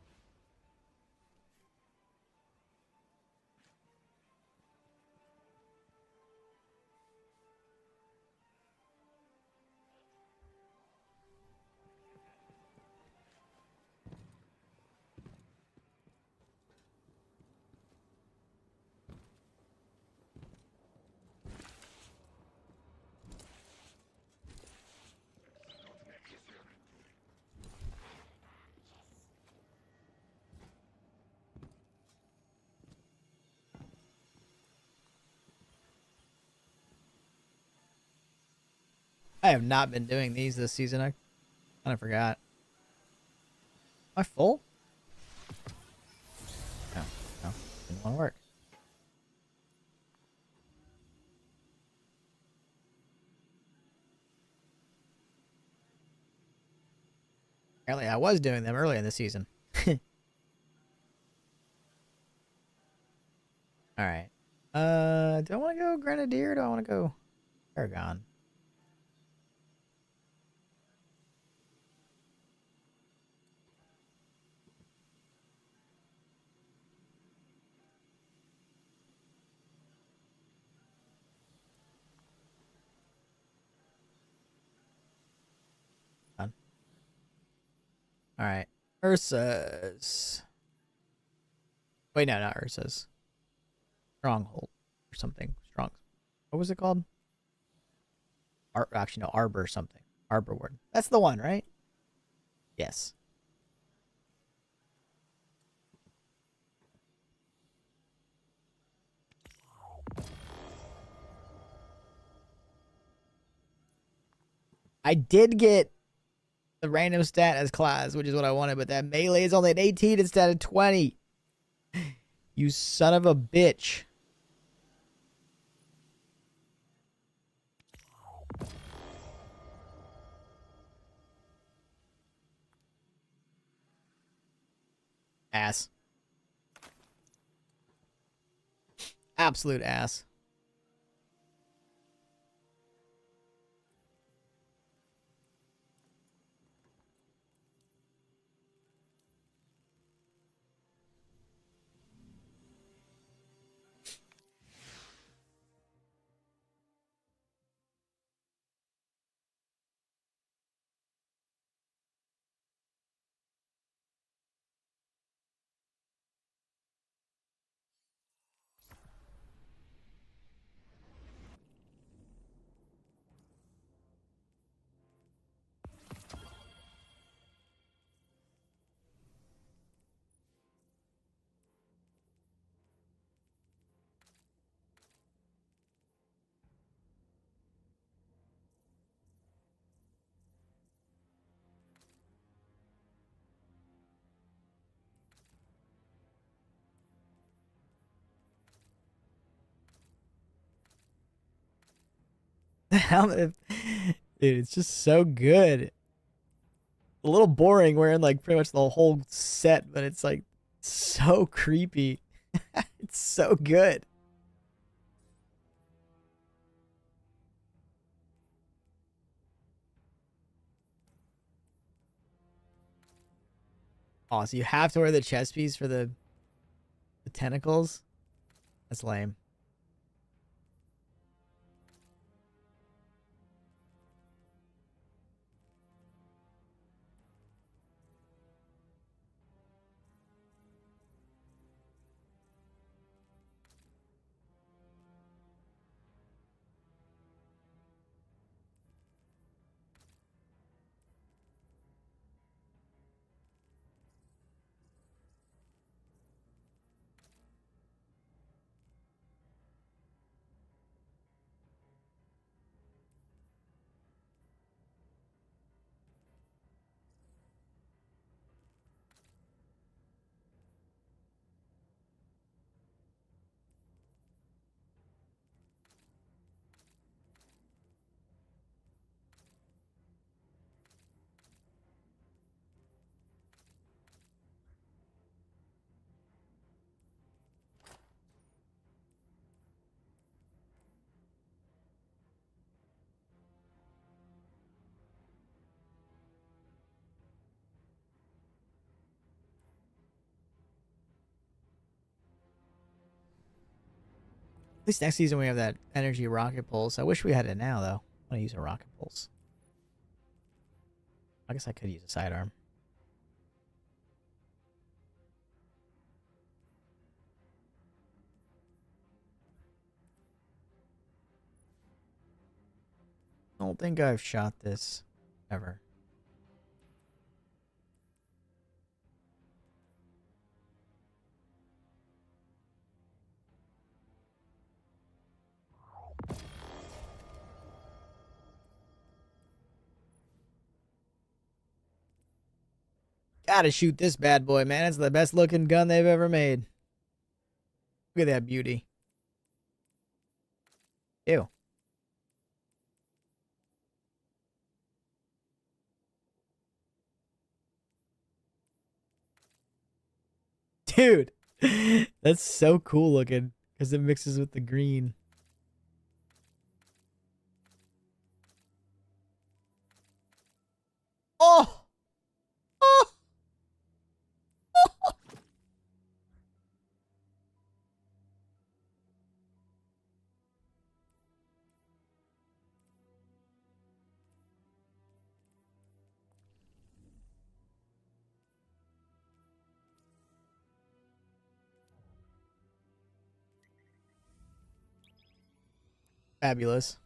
I have not been doing these this season. I kind of forgot. Am I full? No, no, didn't want to work. Apparently, I was doing them early in the season. All right. Do I want to go Grenadier or do I want to go Paragon? All right. Ursa's. Wait, no, not Ursa's. Stronghold or something. Strong. What was it called? Actually, no, Arbor something. Arbor Warden. That's the one, right? Yes. I did get the random stat as class, which is what I wanted, but that melee is only an 18 instead of 20. You son of a bitch. Ass. Absolute ass. Dude, it's just so good. A little boring wearing like pretty much the whole set, but it's like so creepy. It's so good. Oh, so you have to wear the chest piece for the tentacles? That's lame. At least next season we have that energy rocket pulse. I wish we had it now, though. I want to use a rocket pulse. I guess I could use a sidearm. I don't think I've shot this ever. Gotta shoot this bad boy, man. It's the best looking gun they've ever made. Look at that beauty. Ew. Dude, that's so cool looking because it mixes with the green. Oh! Oh! Fabulous.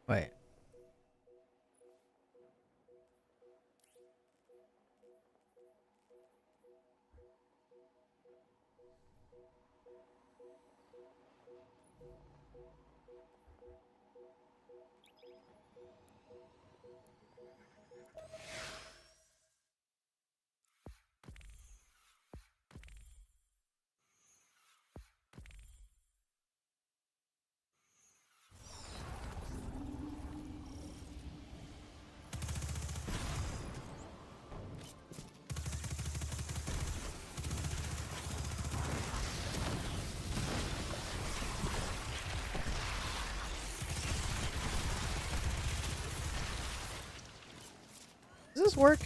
Wait. Does this work?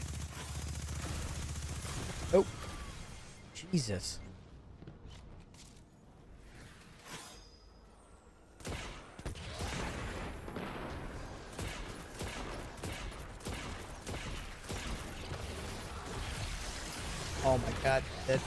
Oh. Jesus. Oh my god. Dead.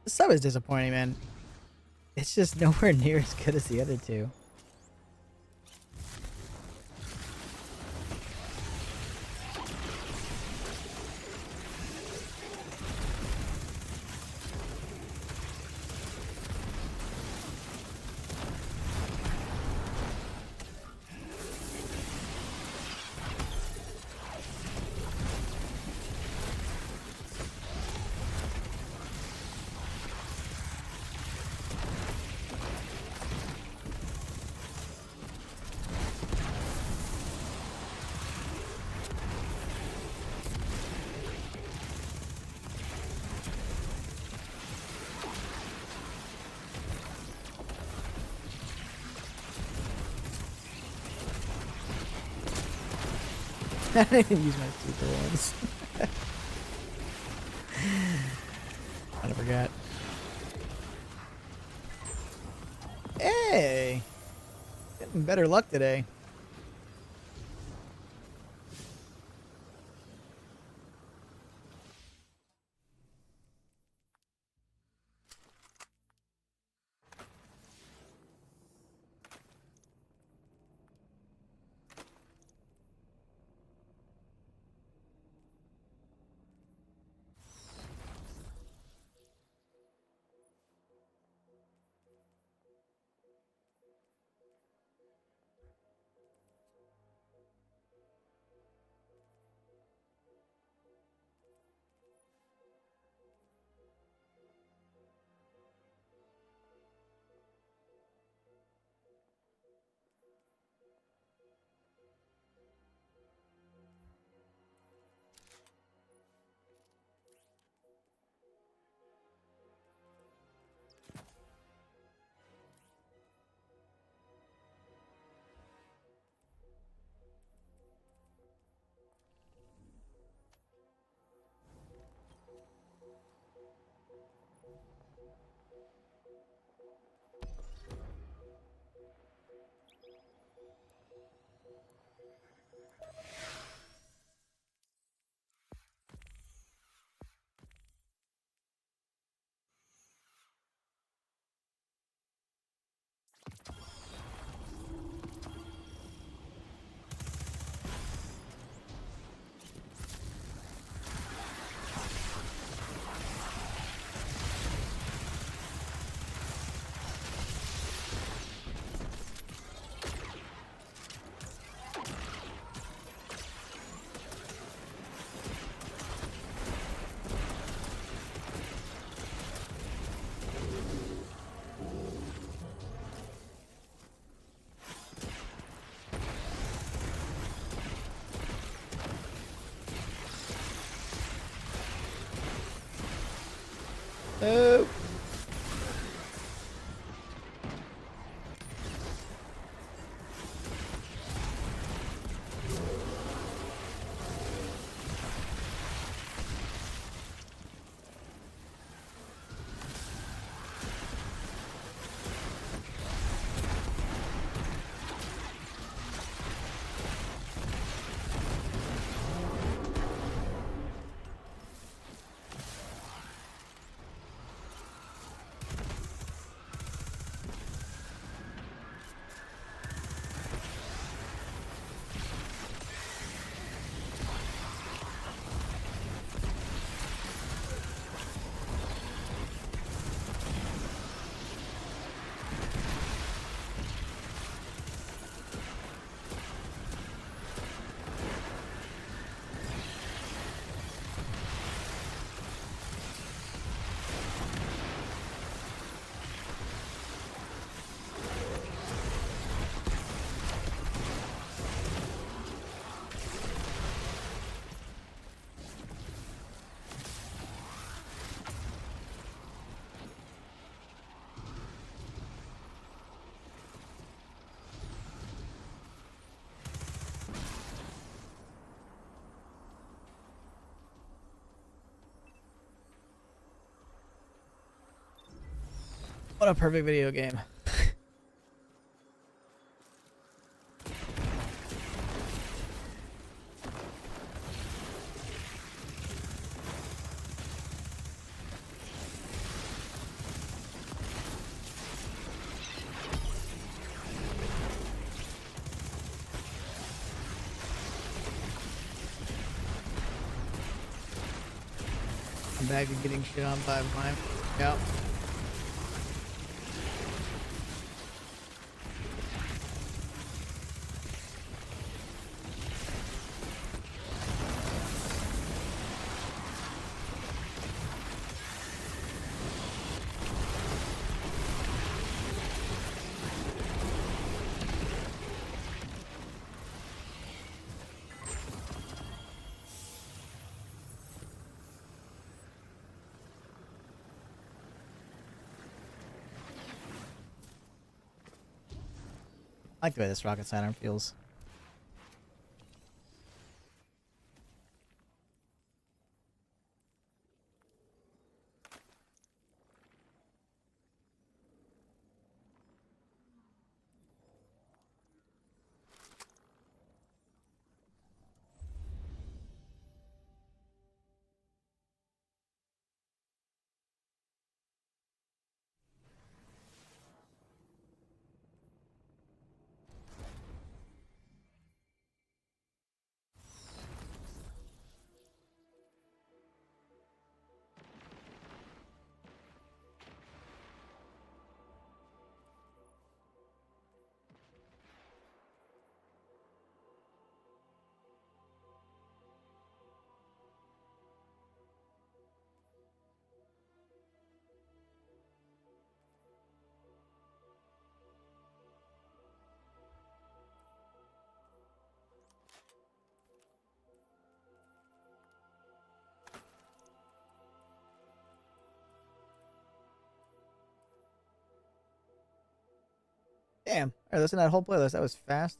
This sub is disappointing, man. It's just nowhere near as good as the other two. I didn't even use my super ones. I forgot. Hey! Getting better luck today. Oh. What a perfect video game. I'm back to getting shit on by mine. Yep. I like the way this rocket sidearm feels. Damn. Alright, listen to that whole playlist. That was fast.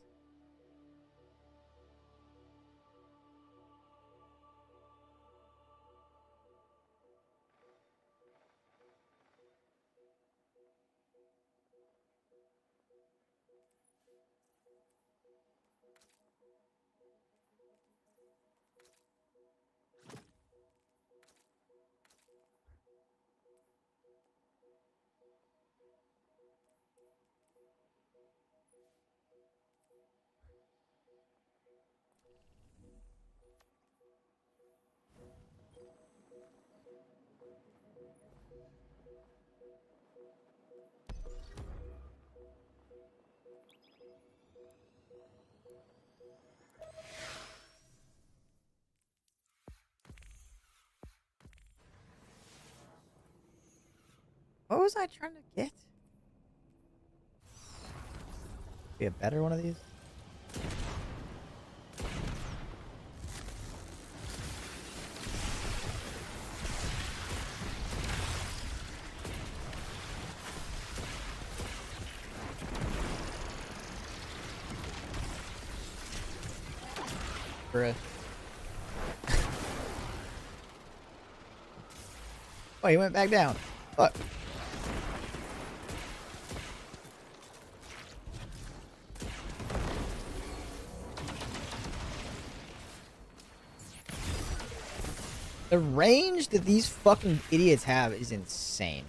What was I trying to get? Be a better one of these? Bruh. Oh, he went back down. Fuck. The range that these fucking idiots have is insane.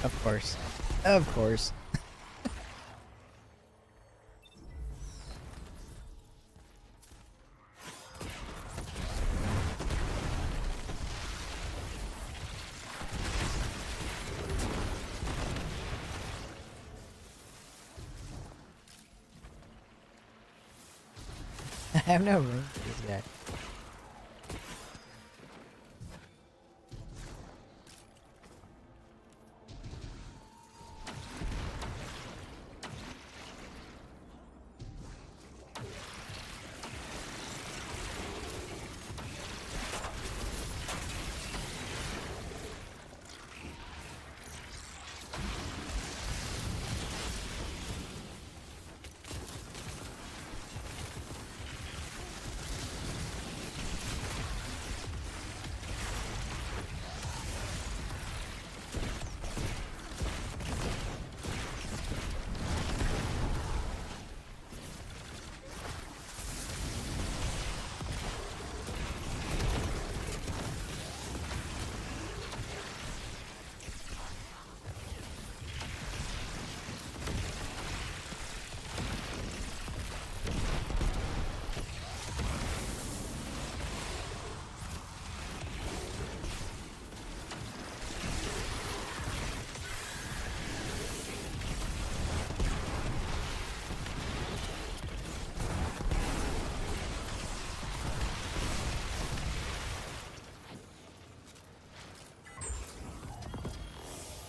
Of course. Of course. I have no room for this guy.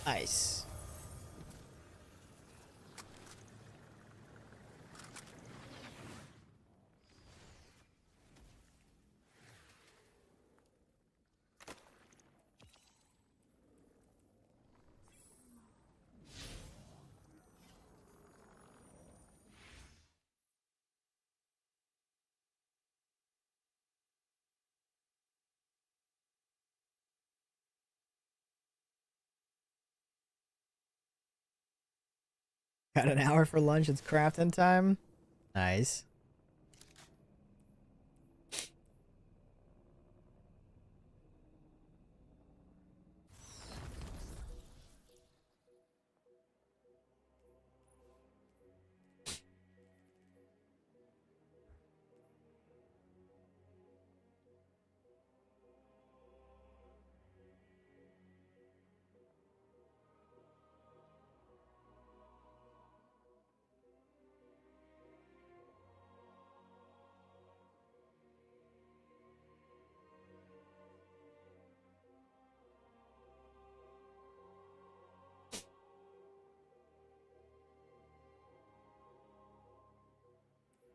Nice. Got an hour for lunch. It's crafting time. Nice.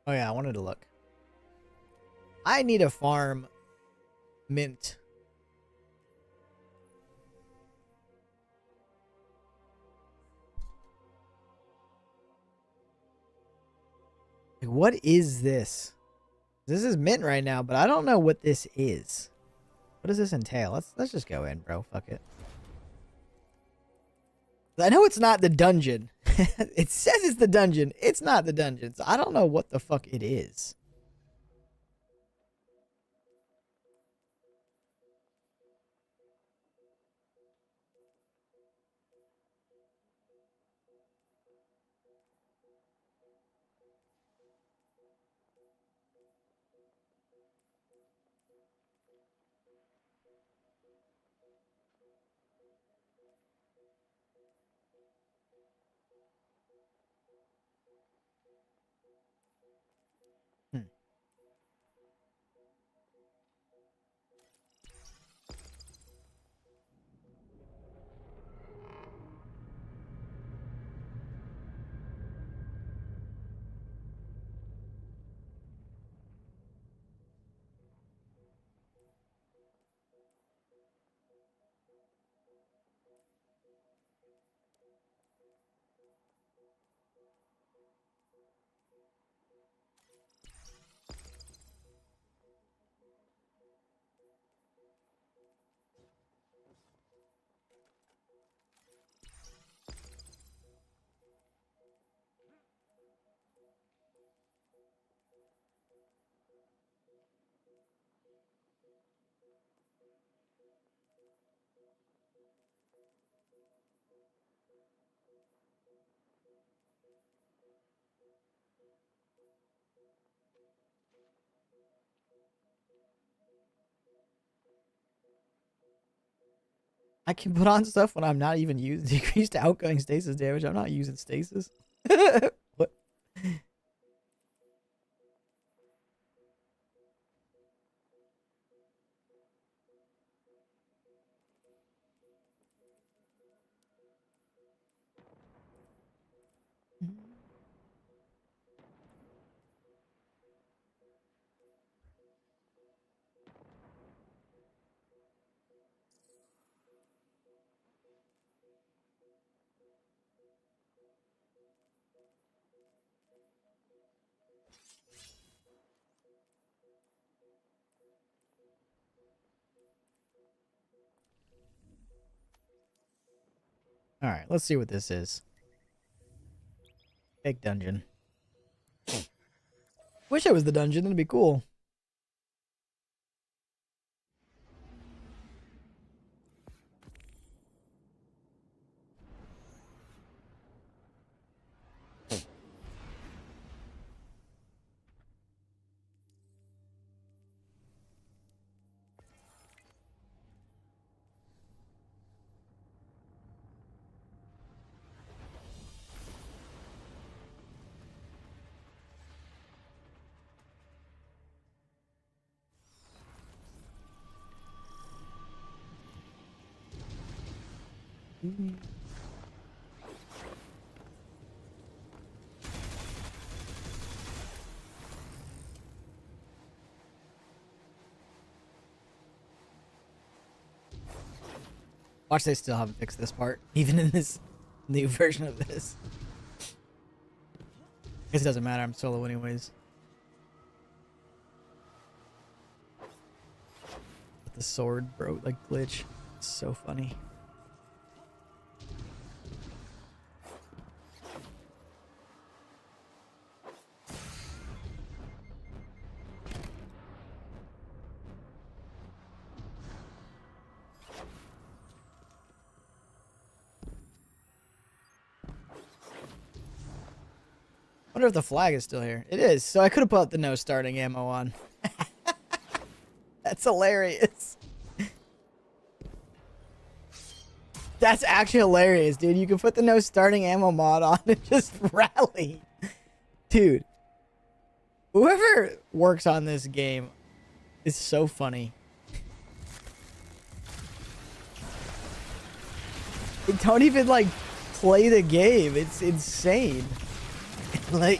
Oh yeah, I wanted to look. I need to farm mint Like, what is this? This is mint right now, but I don't know what this is. What does this entail? Let's just go in, bro. Fuck it. I know it's not the dungeon. It says it's the dungeon. It's not the dungeon. So I don't know what the fuck it is. I can put on stuff when I'm not even using decreased outgoing stasis damage. I'm not using stasis. What? Alright, let's see what this is. Fake dungeon. Wish it was the dungeon, that'd be cool. Watch, they still haven't fixed this part, even in this new version of this. Guess it doesn't matter, I'm solo anyways. The sword broke, like, glitch. It's so funny. Wonder if the flag is still here. It is. So I could have put the no starting ammo on. That's hilarious. That's actually hilarious, dude. You can put the no starting ammo mod on and just rally. Dude. Whoever works on this game is so funny. They don't even, like, play the game. It's insane. Like,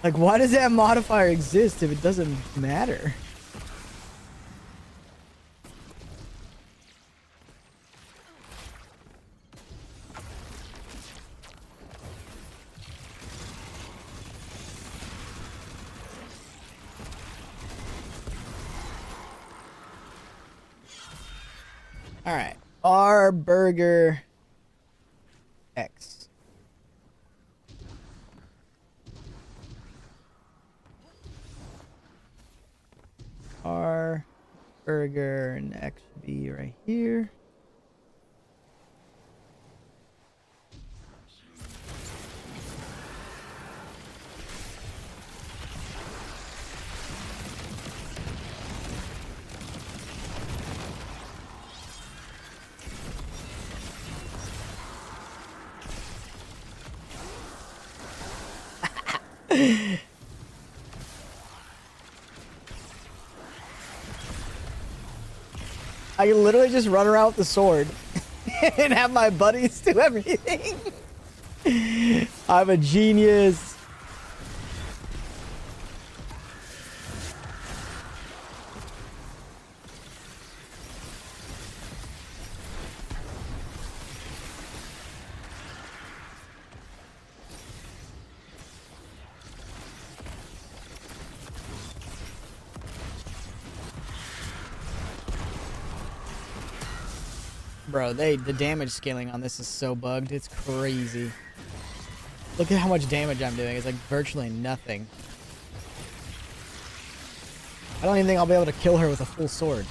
why does that modifier exist if it doesn't matter? All right. R Burger X. R Burger and X should be right here. I can literally just run around with the sword and have my buddies do everything. I'm a genius. Bro, the damage scaling on this is so bugged. It's crazy. Look at how much damage I'm doing. It's like virtually nothing. I don't even think I'll be able to kill her with a full sword.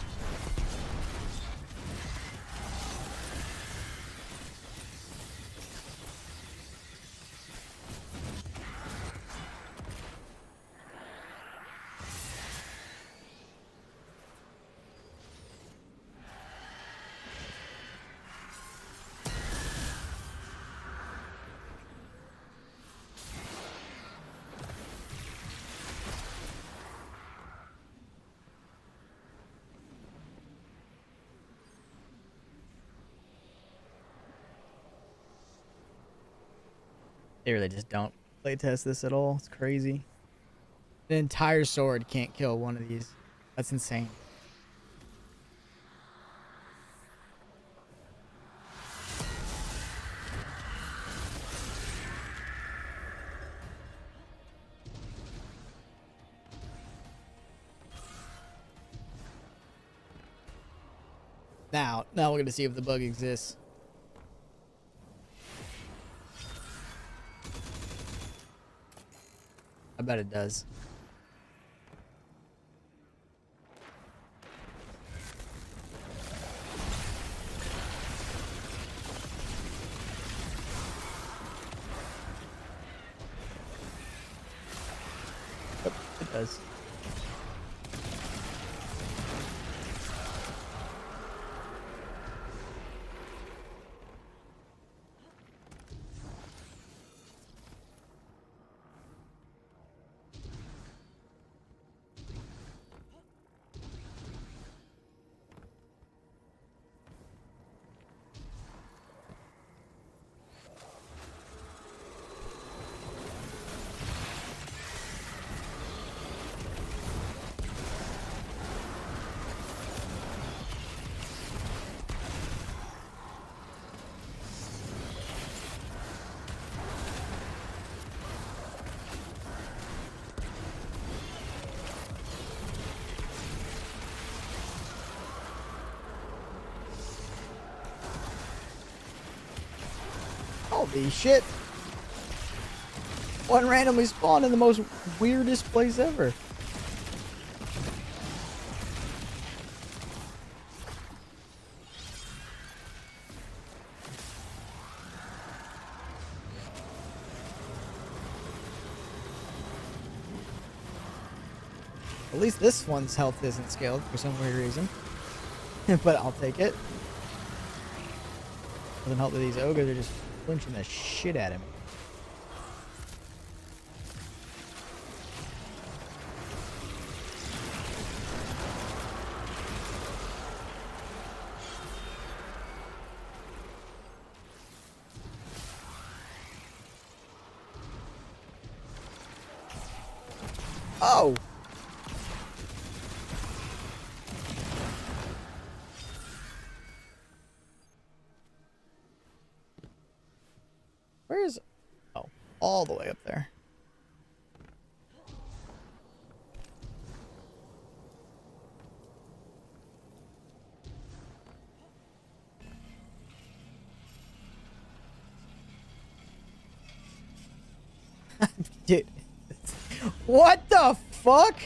They really just don't playtest this at all. It's crazy. An entire sword can't kill one of these. That's insane. Now we're gonna see if the bug exists. I bet it does. Yep, it does. Holy shit! One randomly spawned in the most weirdest place ever. At least this one's health isn't scaled for some weird reason. But I'll take it. Doesn't help that these ogres are just flinching the shit out of me. Oh! Where's... Oh, all the way up there. Dude. What the fuck?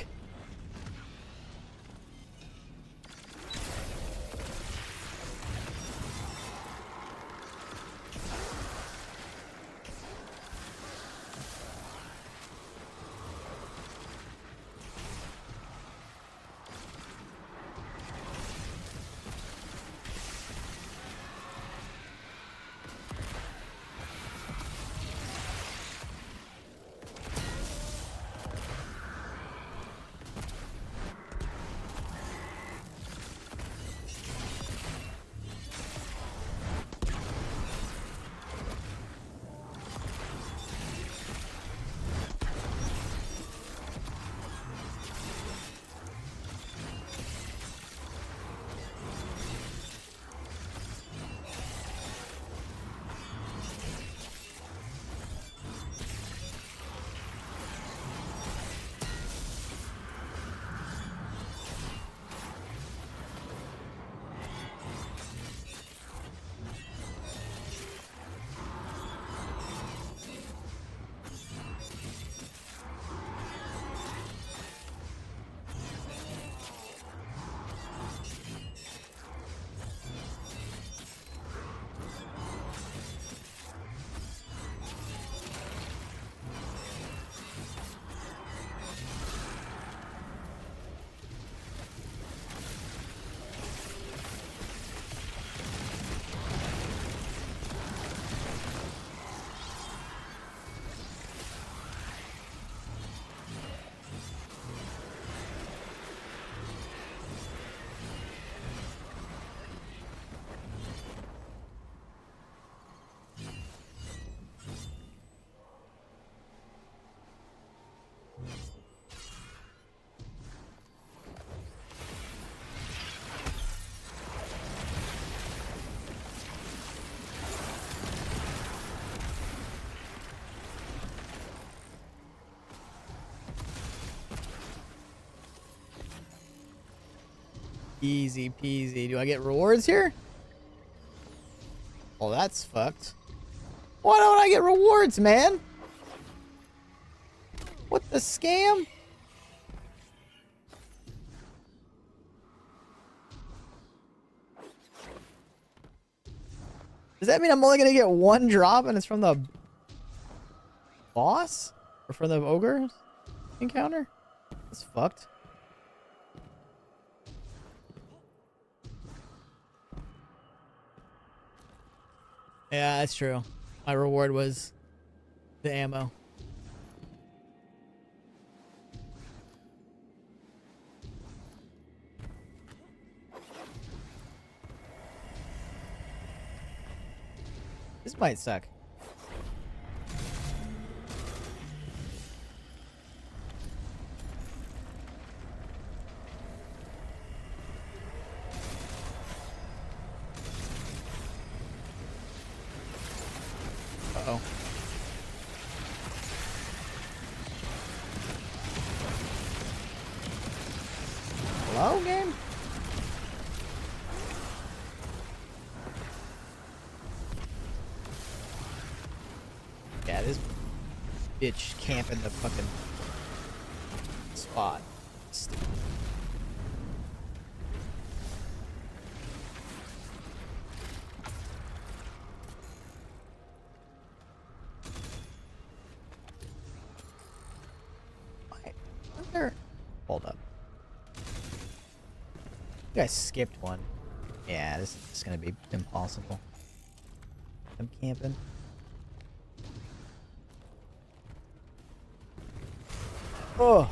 Easy peasy. Do I get rewards here? Oh, that's fucked. Why don't I get rewards, man? What the scam? Does that mean I'm only gonna get one drop and it's from the boss? Or from the ogre encounter? That's fucked. Yeah, that's true. My reward was the ammo. This might suck. Uh-oh. Hello, game? Yeah, this bitch camping the fucking spot. Stupid. Hold up. You guys skipped one. Yeah, this is gonna be impossible. I'm camping. Oh.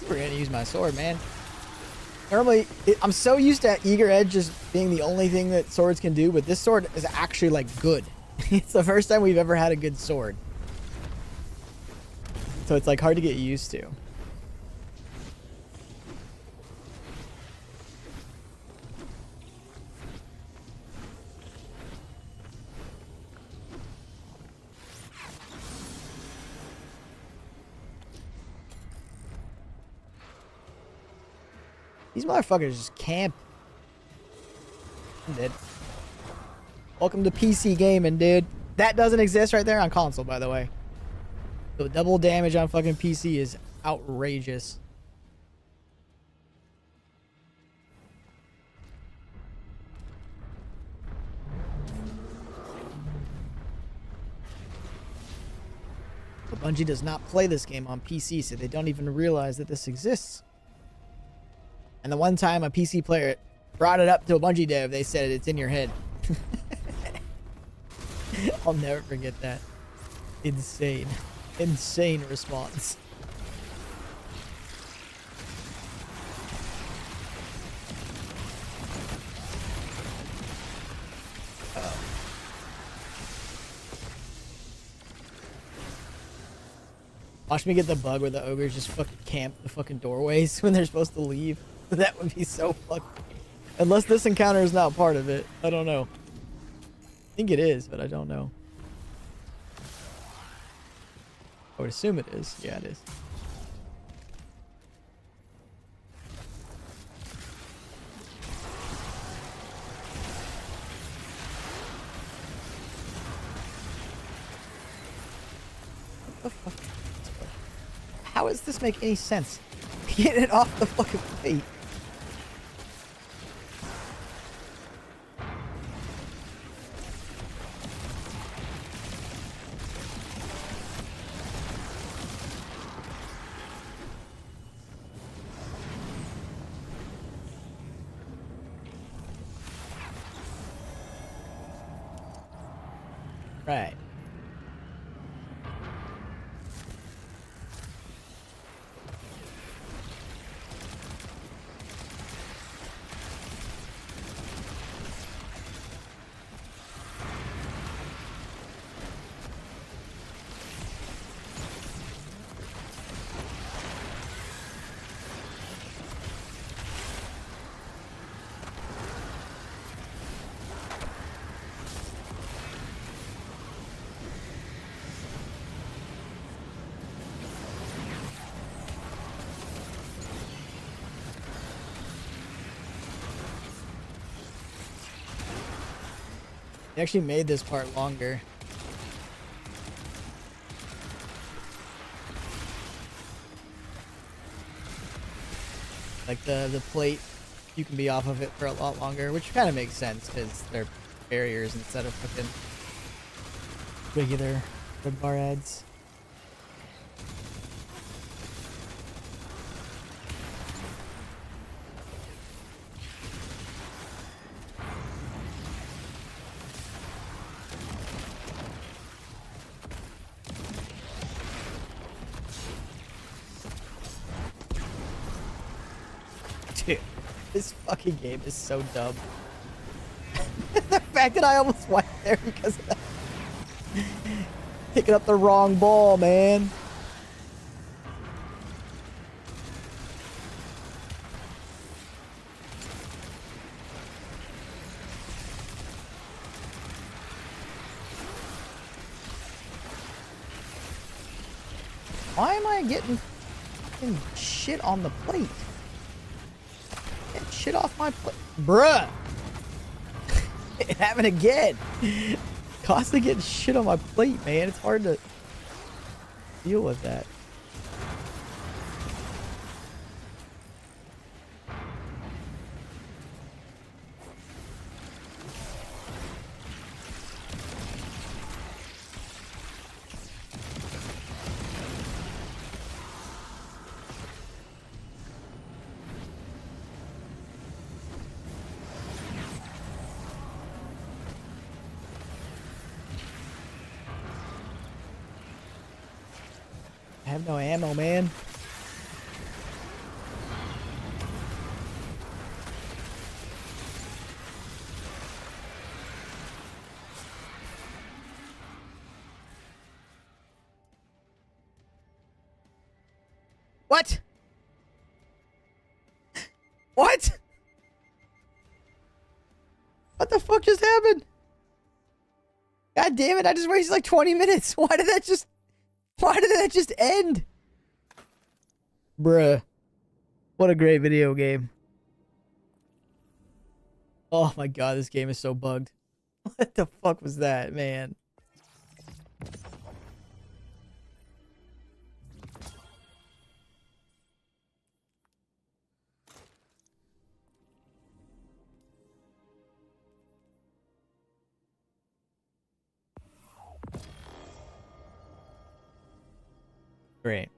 We're gonna use my sword, man. Normally, I'm so used to Eager Edge just being the only thing that swords can do, but this sword is actually, like, good. It's the first time we've ever had a good sword. So it's, like, hard to get used to. These motherfuckers just camp. I'm dead. Welcome to PC gaming, dude. That doesn't exist right there on console, by the way. The double damage on fucking PC is outrageous. But Bungie does not play this game on PC, so they don't even realize that this exists. And the one time a PC player brought it up to a Bungie dev, they said it's in your head. I'll never forget that. Insane. Insane response. Watch me get the bug where the ogres just fucking camp the fucking doorways when they're supposed to leave. That would be so fucking... Unless this encounter is not part of it. I don't know. I think it is, but I don't know. I would assume it is. Yeah, it is. What the fuck? How does this make any sense? Get it off the fucking plate. Right. They actually made this part longer. Like the plate, you can be off of it for a lot longer, which kind of makes sense because they're barriers instead of fucking regular red bar ads. Dude, this fucking game is so dumb. The fact that I almost went there because of that. Picking up the wrong ball, man. Why am I getting fucking shit on the plate? Get shit off my plate. Bruh! It happened again. Constantly getting shit on my plate, man. It's hard to deal with that. I have no ammo, man. What? What? What the fuck just happened? God damn it, I just wasted like 20 minutes. Why did that just end? Bruh. What a great video game. Oh my god, this game is so bugged. What the fuck was that, man? Great.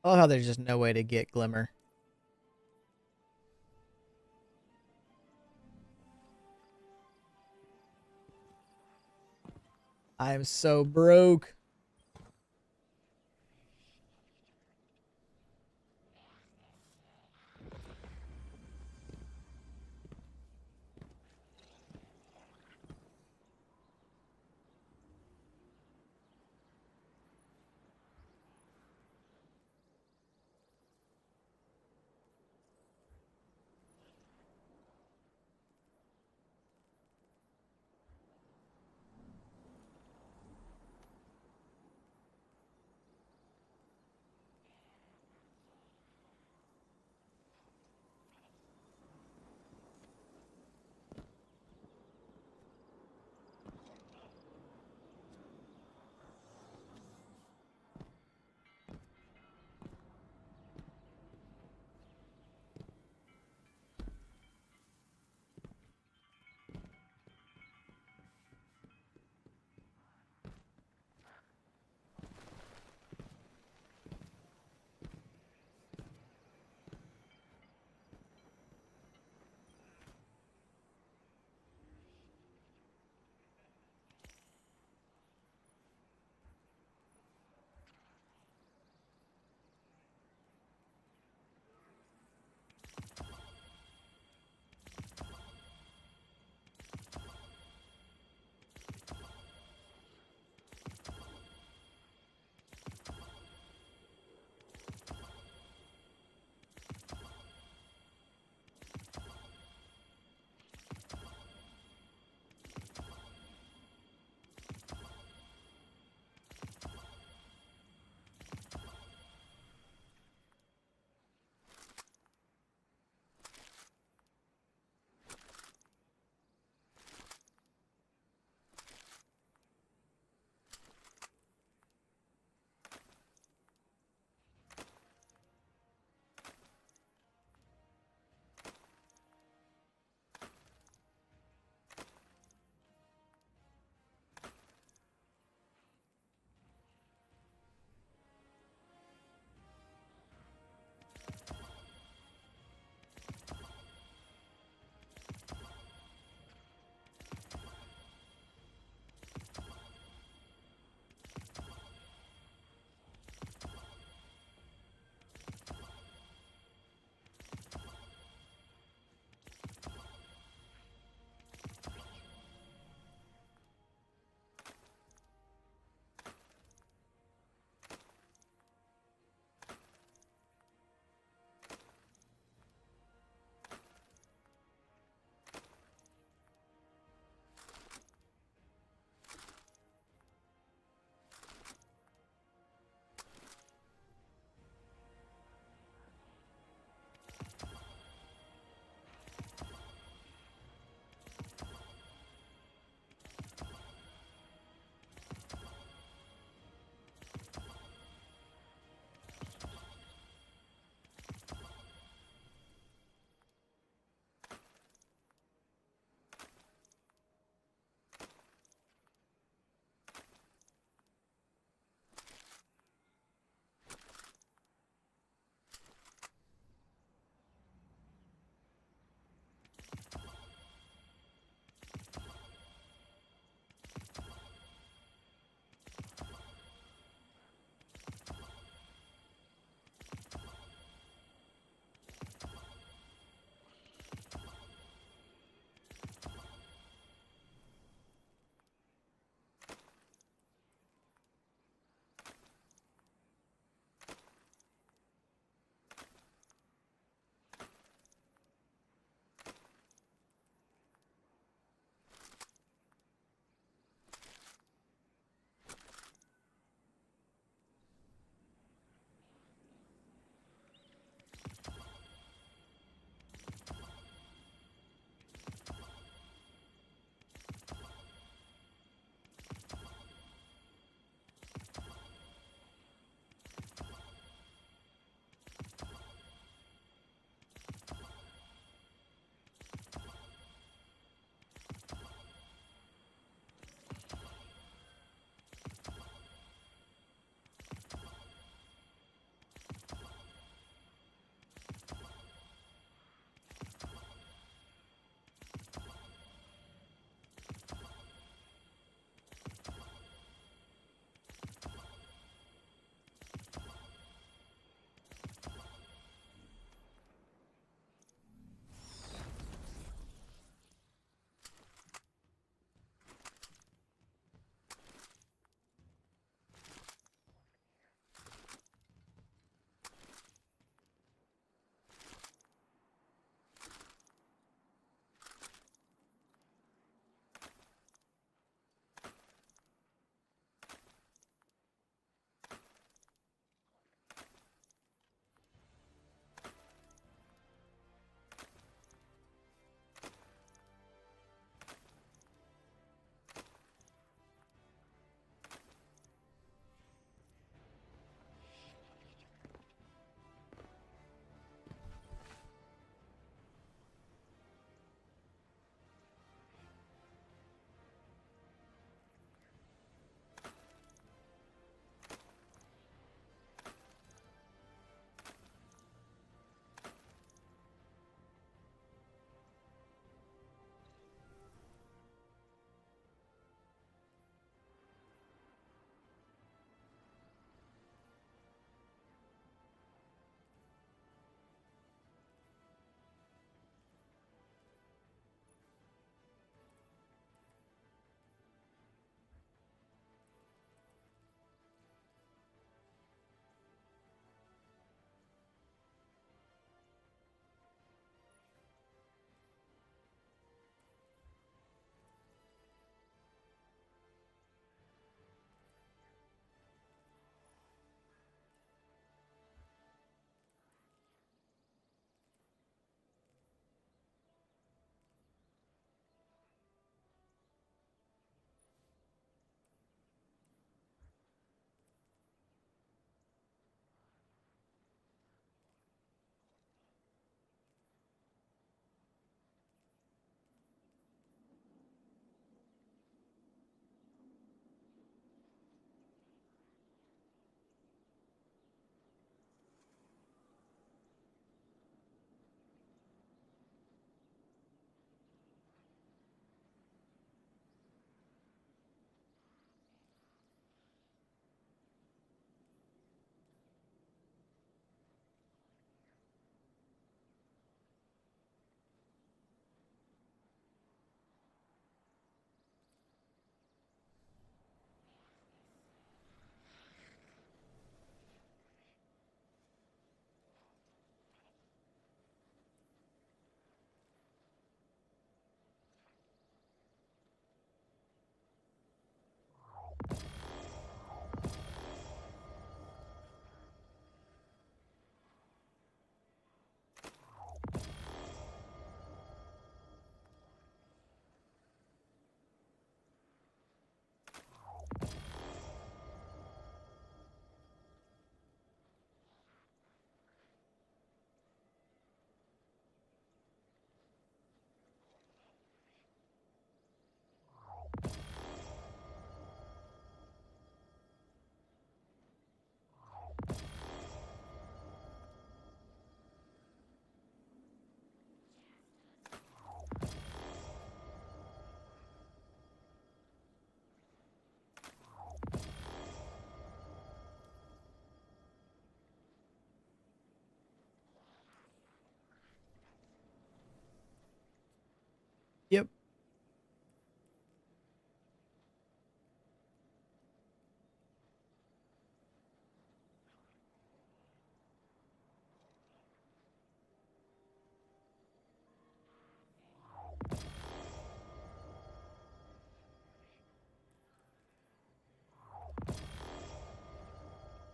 I love how there's just no way to get Glimmer. I am so broke.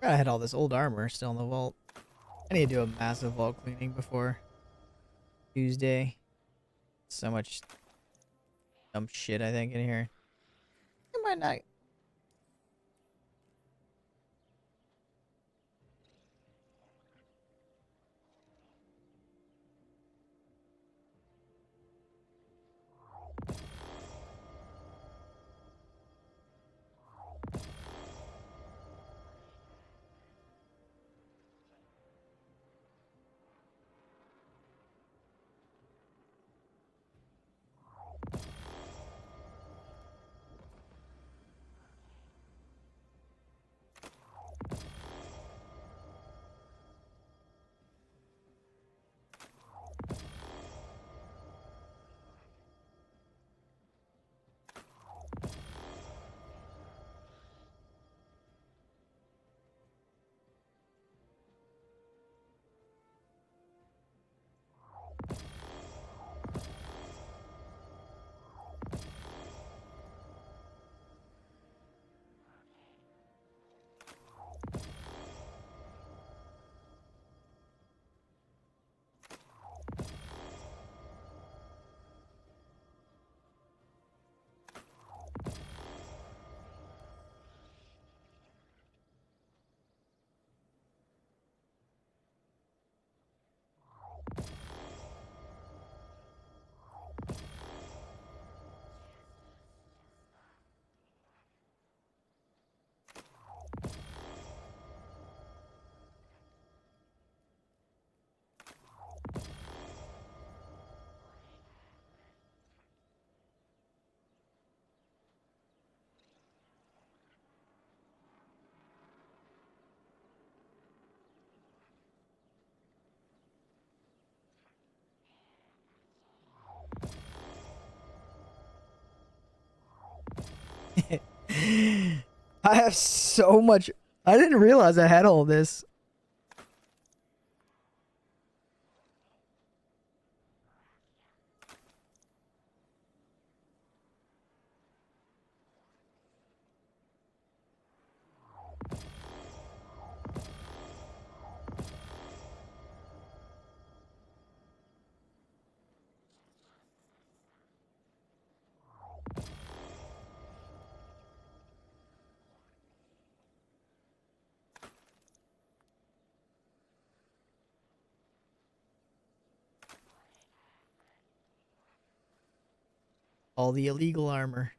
I had all this old armor still in the vault. I need to do a massive vault cleaning before Tuesday. So much dumb shit, I think, in here. I might not. I have so much. I didn't realize I had all this. All the illegal armor.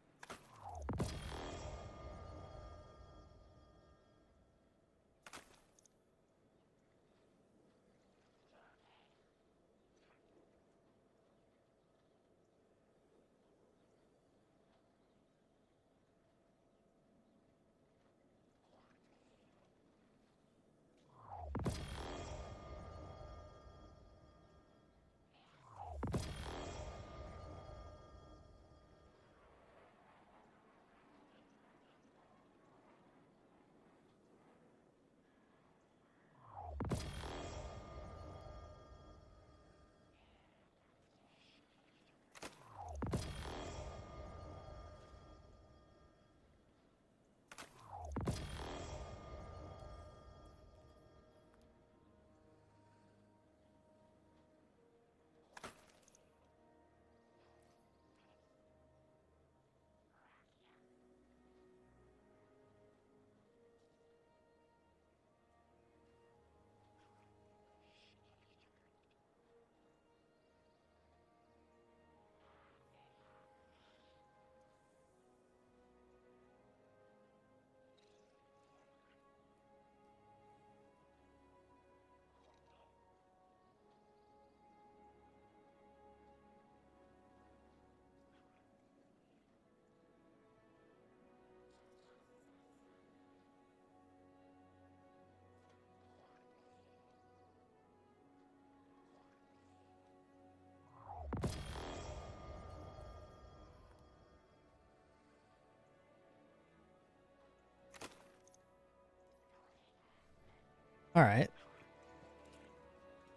All right.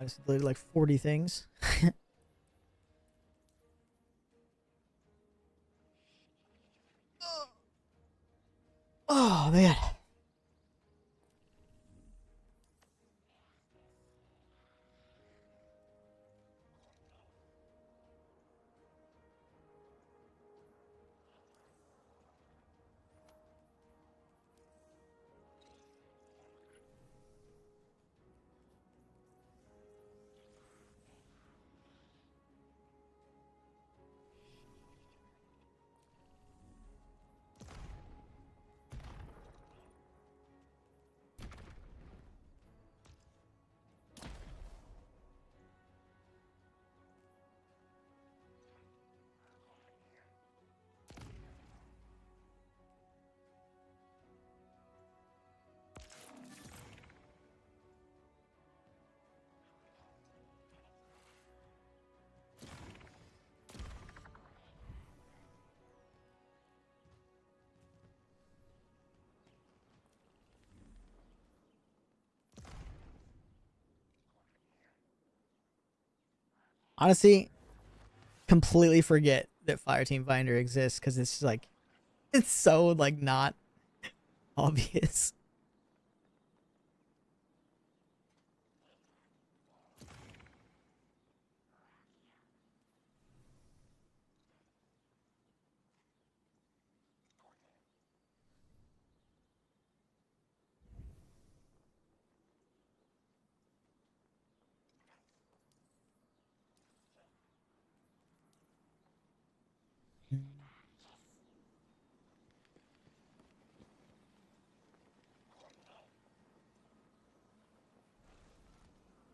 I just deleted like 40 things. Oh, man. Honestly, completely forget that Fireteam Finder exists because it's like, it's so like not obvious.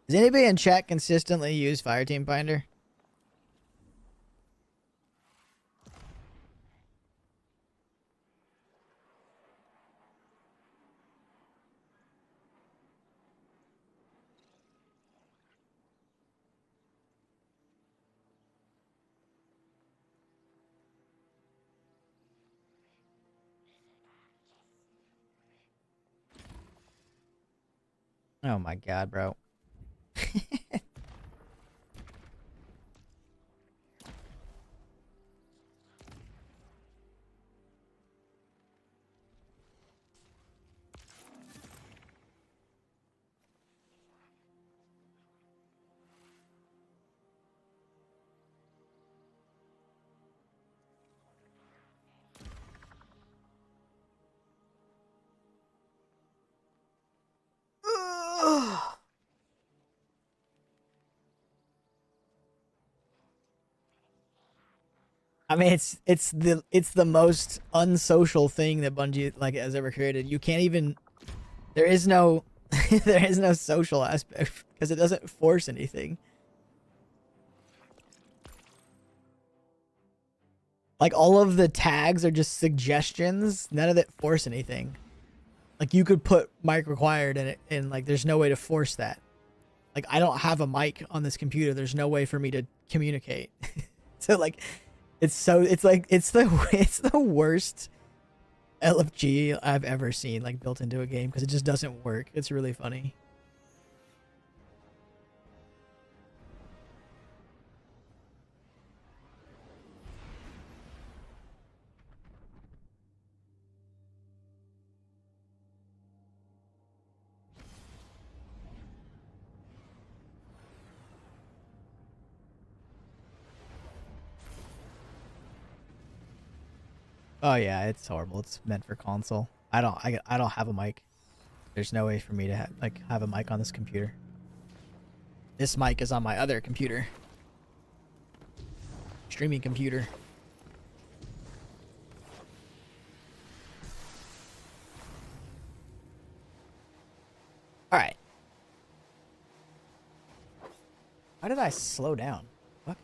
Does anybody in chat consistently use Fireteam Finder? Oh my god, bro. I mean, it's the most unsocial thing that Bungie like has ever created. You can't even. There is no there is no social aspect because it doesn't force anything. Like all of the tags are just suggestions. None of it force anything. Like you could put mic required in it, and like there's no way to force that. Like I don't have a mic on this computer. There's no way for me to communicate. So like, it's the worst LFG I've ever seen like built into a game because it just doesn't work. It's really funny. Oh yeah, it's horrible. It's meant for console. I don't have a mic. There's no way for me to have a mic on this computer. This mic is on my other computer. Streaming computer. All right. Why did I slow down? What?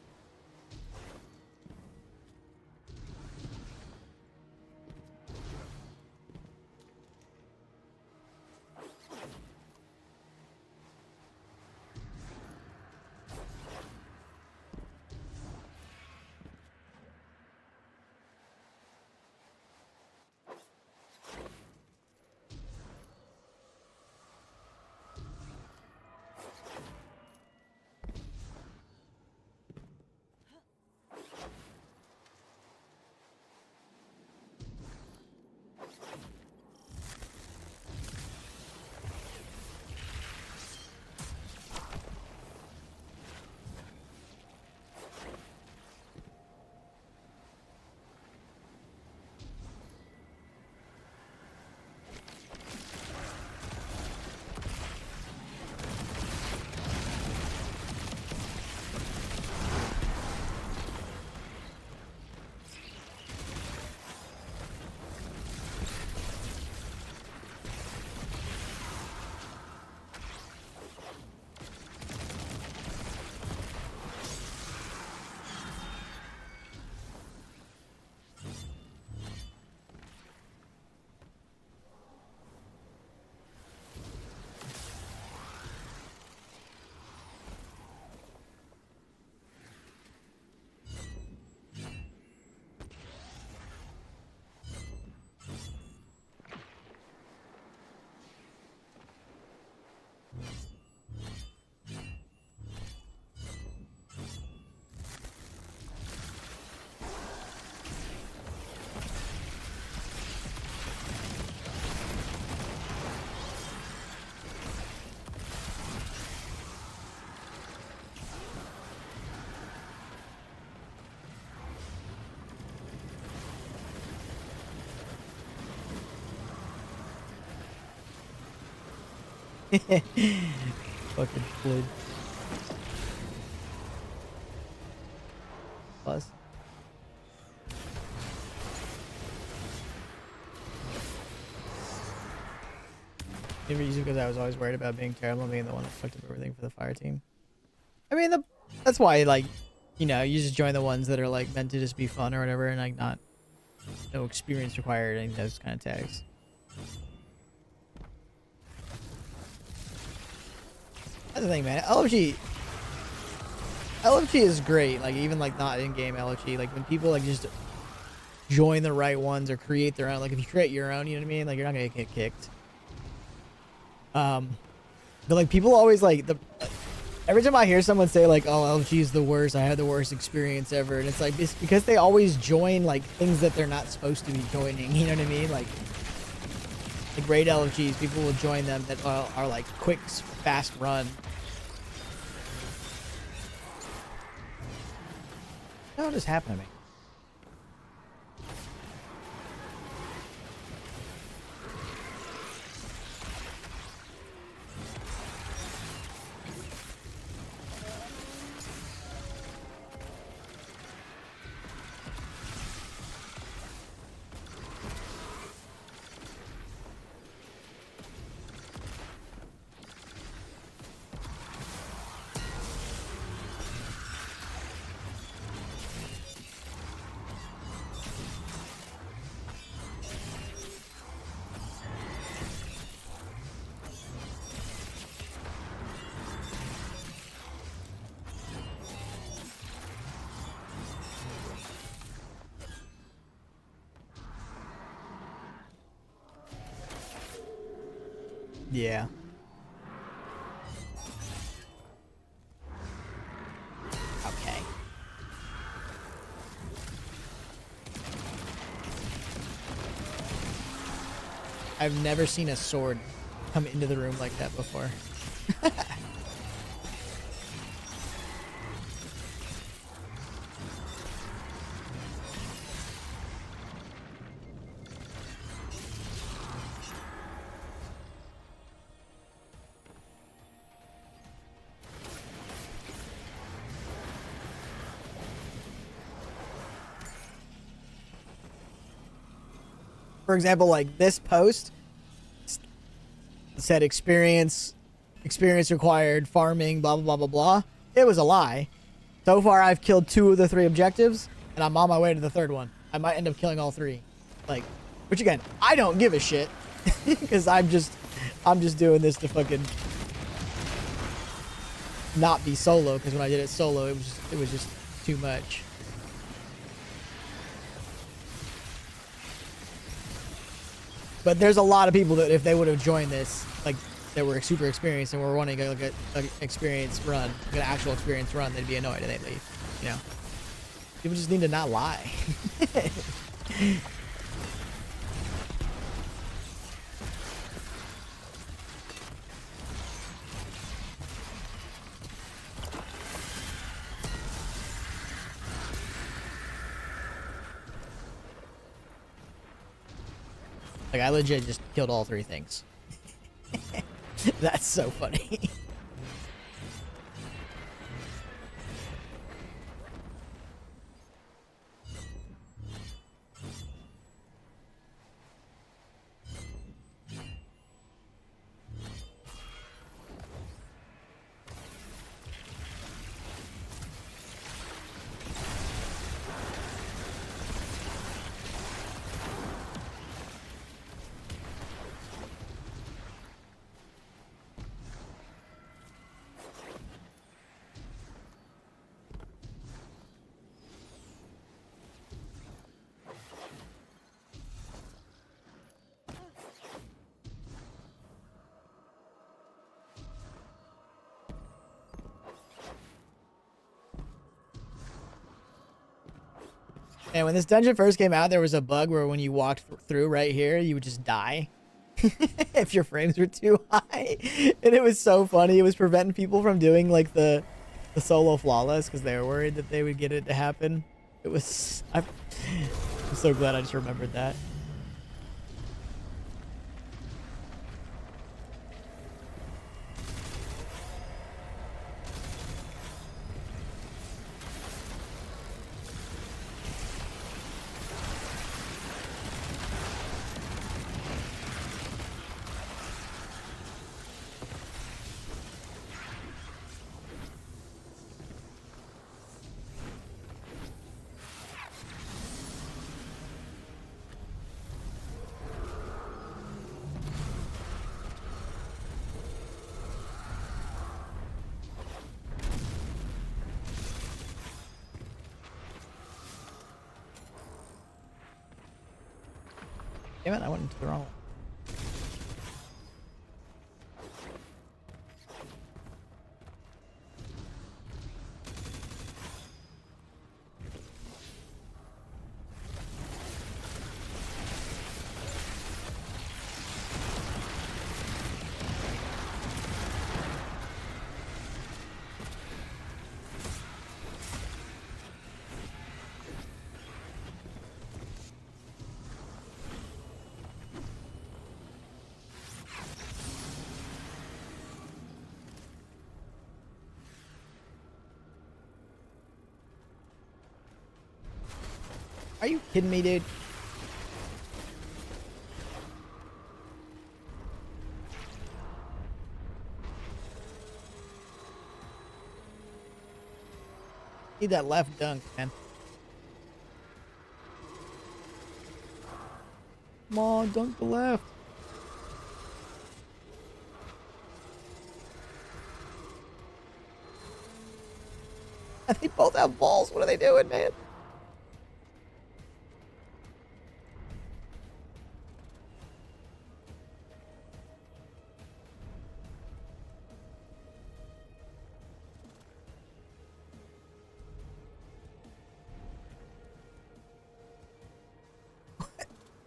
Fucking flid. Plus. Maybe easy because I was always worried about being terrible and being the one that fucked up everything for the fire team. I mean, that's why, like, you know, you just join the ones that are, like, meant to just be fun or whatever and, like, no experience required and those kind of tags. That's the thing, man. LFG is great. Like, even, like, not in-game LFG. Like, when people, like, just join the right ones or create their own. Like, if you create your own, you know what I mean? Like, you're not gonna get kicked. But, like, people always, like, every time I hear someone say, like, oh, LFG is the worst, I had the worst experience ever, and it's, like, it's because they always join, like, things that they're not supposed to be joining, you know what I mean? Like raid LFGs, people will join them that are like, quick, fast run. What just happened to me? Yeah. Okay. I've never seen a sword come into the room like that before. For example, like this post said experience required, farming, blah, blah, blah, blah, blah. It was a lie. So far, I've killed 2 of the 3 objectives, and I'm on my way to the 3rd one. I might end up killing all 3. Like, which again, I don't give a shit. Because I'm just doing this to fucking not be solo, because when I did it solo, it was just too much. But there's a lot of people that if they would have joined this, like, that were super experienced and were wanting to get an experience run, like an actual experience run, they'd be annoyed and they'd leave. You know? People just need to not lie. Like, I legit just killed all 3 things. That's so funny. And when this dungeon first came out, there was a bug where when you walked through right here, you would just die if your frames were too high. And it was so funny. It was preventing people from doing like the solo flawless because they were worried that they would get it to happen. It was... I'm so glad I just remembered that. Damn it, I went into the wrong one. Are you kidding me, dude? Need that left dunk, man. Come on, dunk the left. They both have balls. What are they doing, man?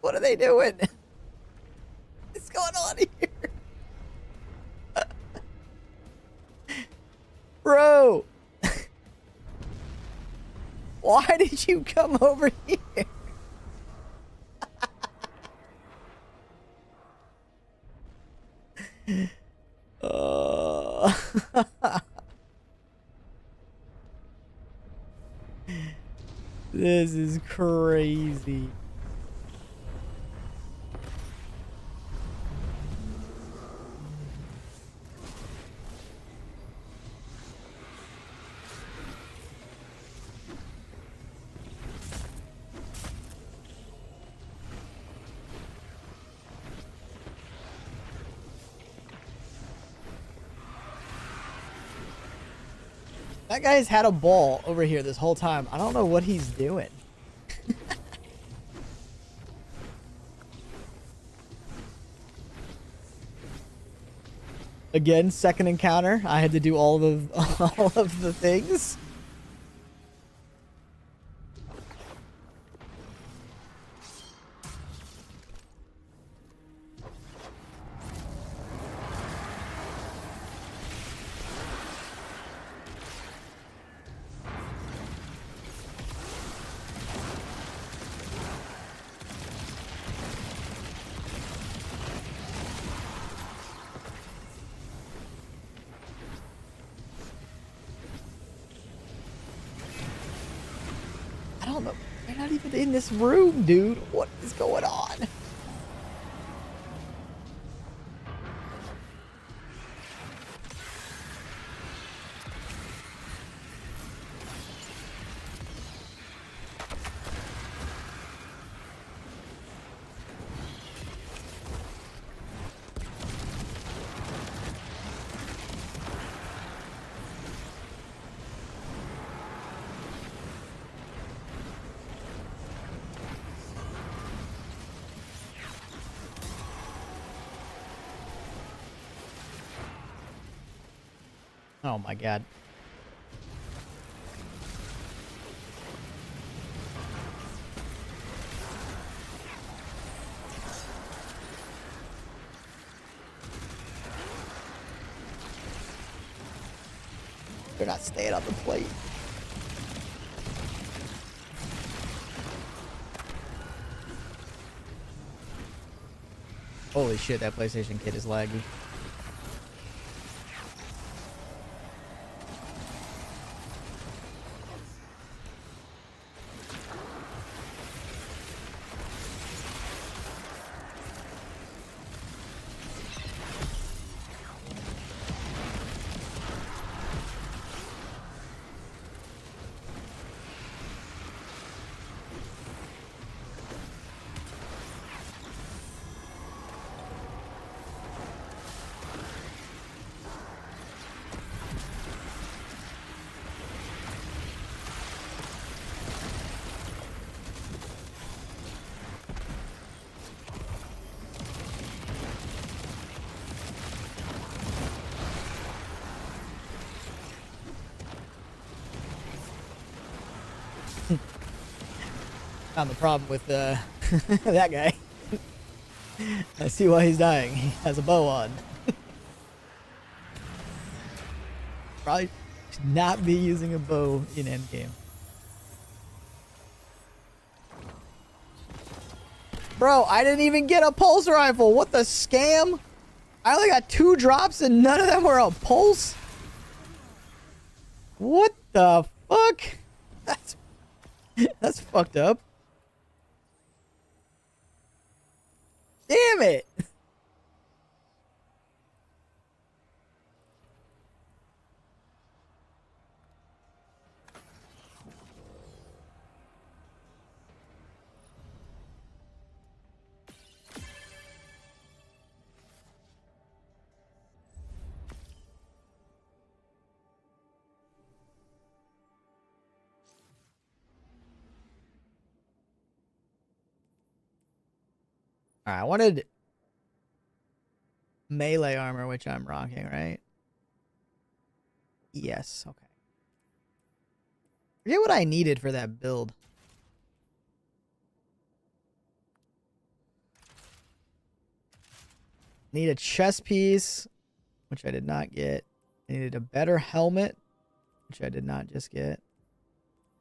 What are they doing? What's going on here? Bro! Why did you come over here? This is crazy. That guy's had a ball over here this whole time. I don't know what he's doing. Again, second encounter. I had to do all of the things. I don't know. They're not even in this room, dude. What is going on? Oh my god. They're not staying on the plate. Holy shit, that PlayStation kit is laggy. Found the problem with that guy. I see why he's dying. He has a bow on. Probably should not be using a bow in endgame. Bro, I didn't even get a pulse rifle. What the scam? I only got 2 drops and none of them were a pulse? What the fuck? That's fucked up. Damn it. Alright, I wanted melee armor, which I'm rocking, right? Yes, okay. Forget what I needed for that build. Need a chest piece, which I did not get. I needed a better helmet, which I did not just get.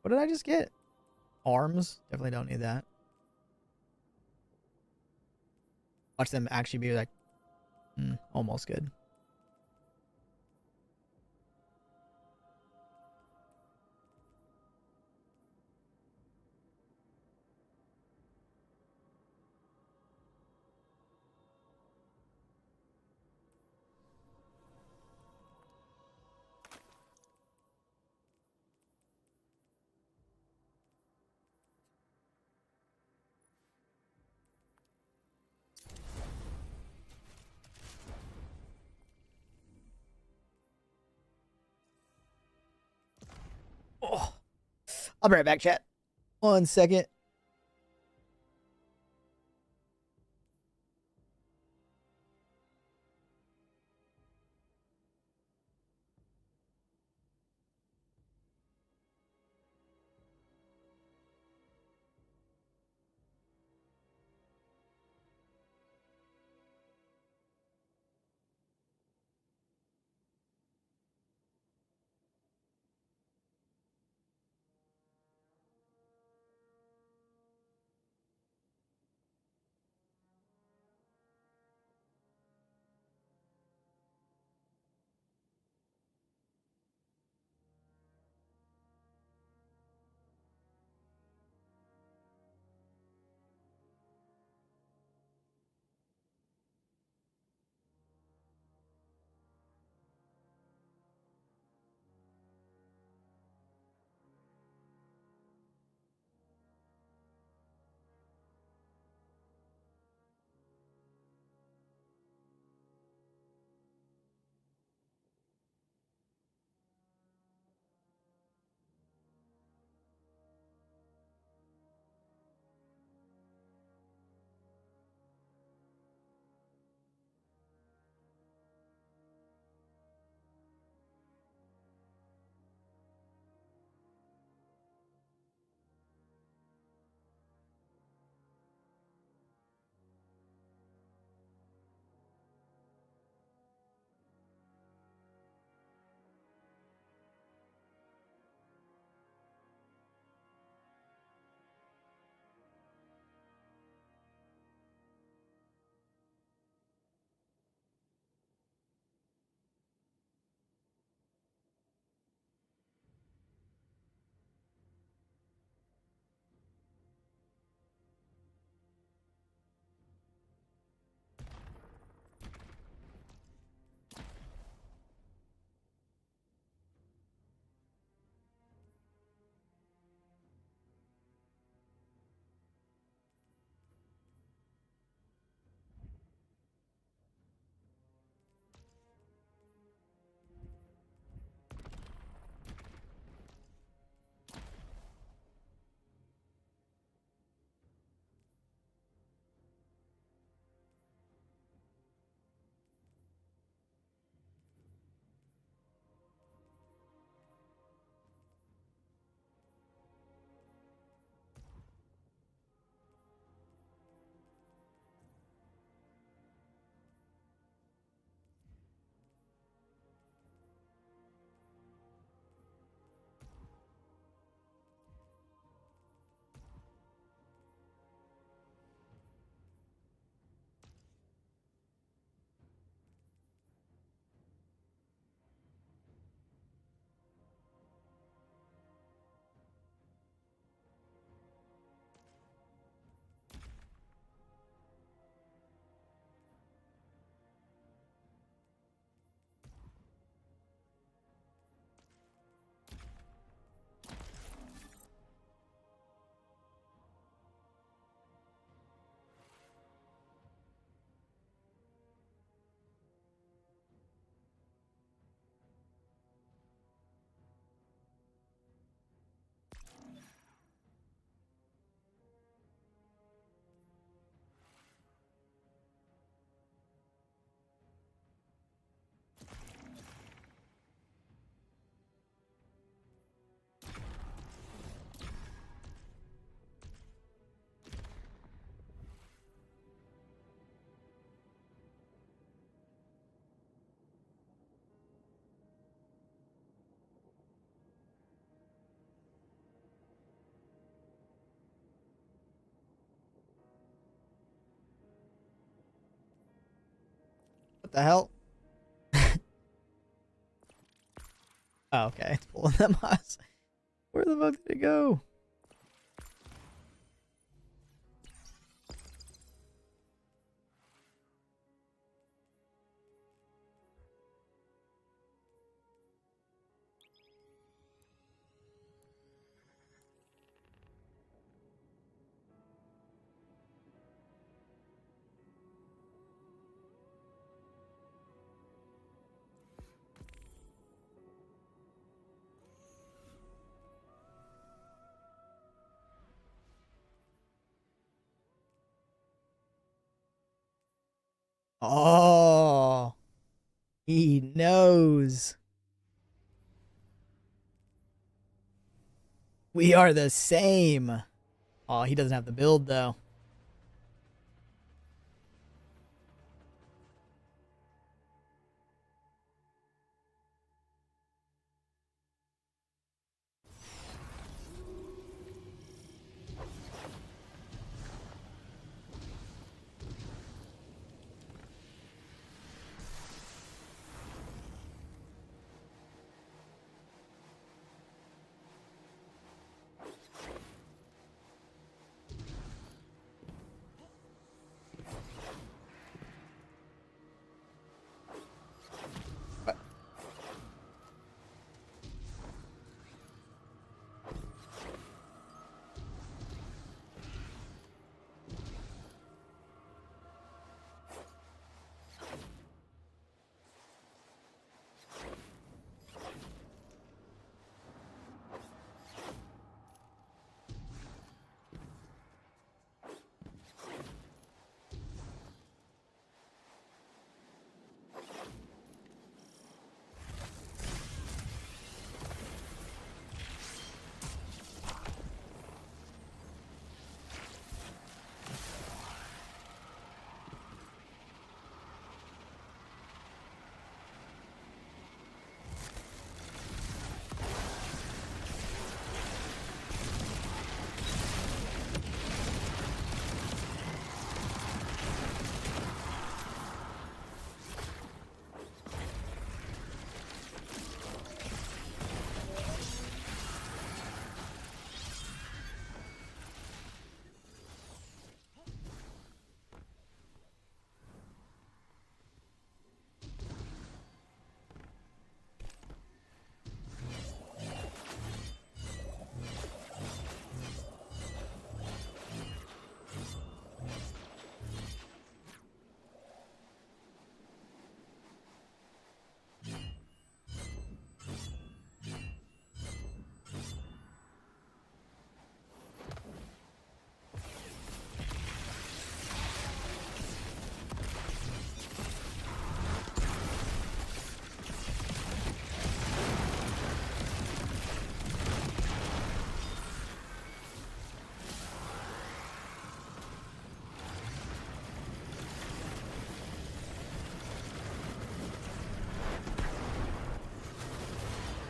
What did I just get? Arms? Definitely don't need that. Watch them actually be like, almost good. Oh. I'll be right back, chat. 1 second. What the hell? Oh, okay. It's pulling them us. Where the fuck did it go? Oh, he knows. We are the same. Oh, he doesn't have the build though.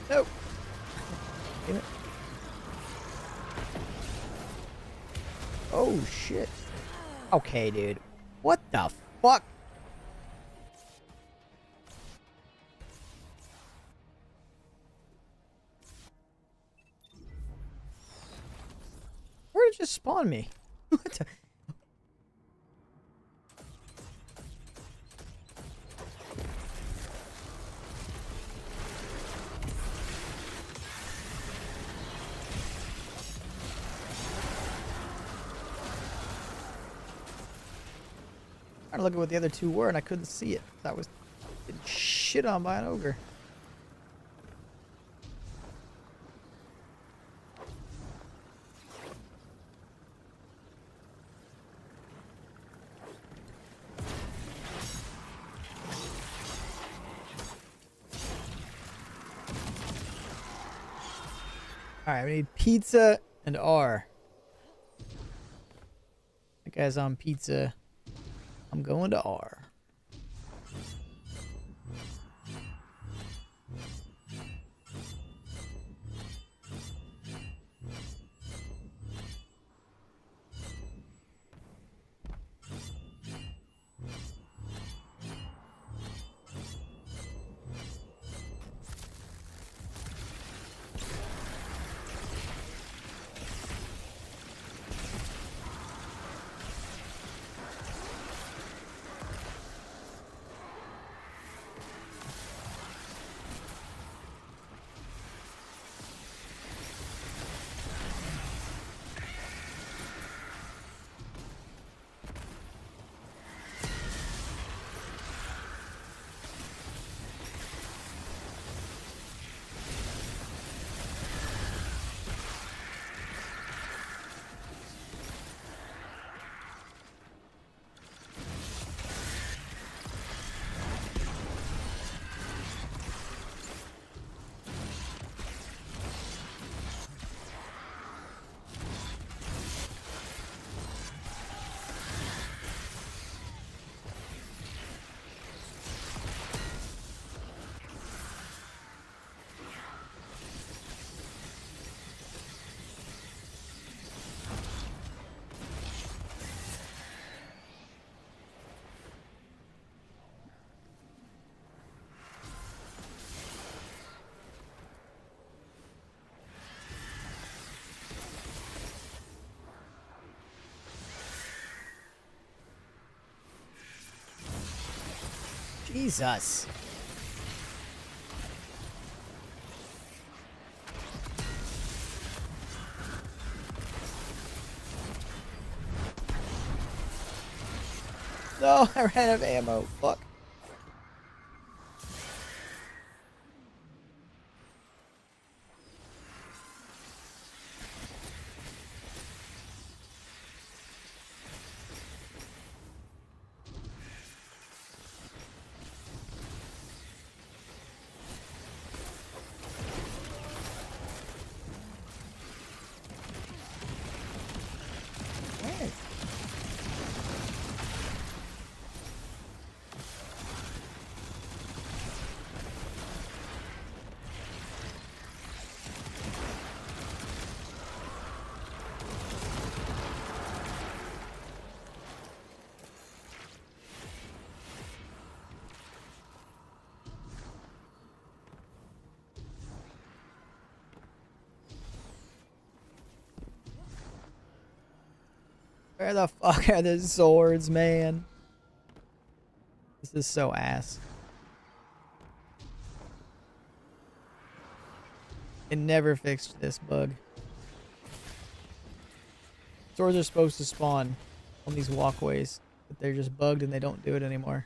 Nope. Damn it. Oh shit. Okay, dude. What the fuck? Where did it just spawn me? What the? Trying to look at what the other two were, and I couldn't see it. I was getting shit on by an ogre. Alright, we need pizza and R. That guy's on pizza. I'm going to R. Jesus. No, I ran out of ammo. Fuck. Where the fuck are the swords, man? This is so ass. It never fixed this bug. Swords are supposed to spawn on these walkways, but they're just bugged and they don't do it anymore.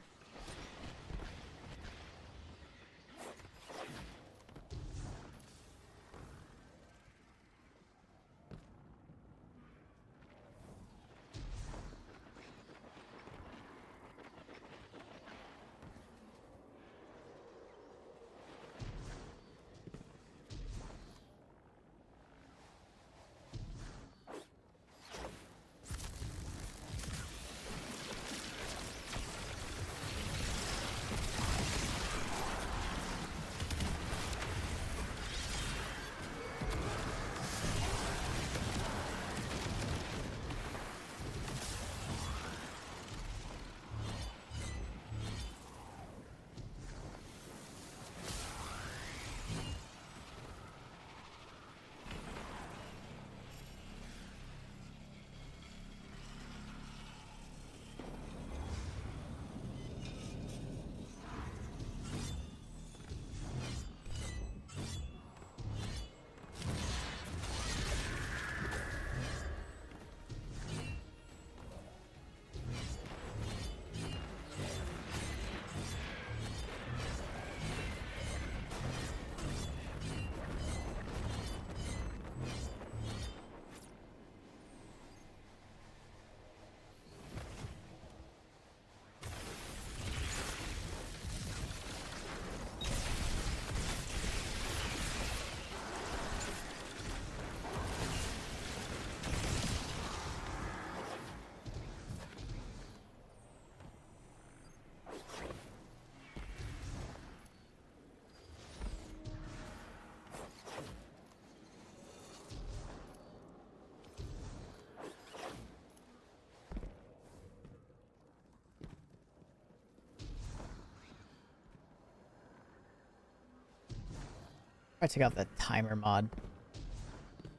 I take out the timer mod.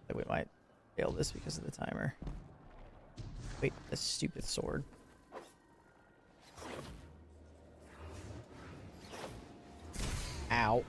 That we might fail this because of the timer. Wait, the stupid sword. Ow.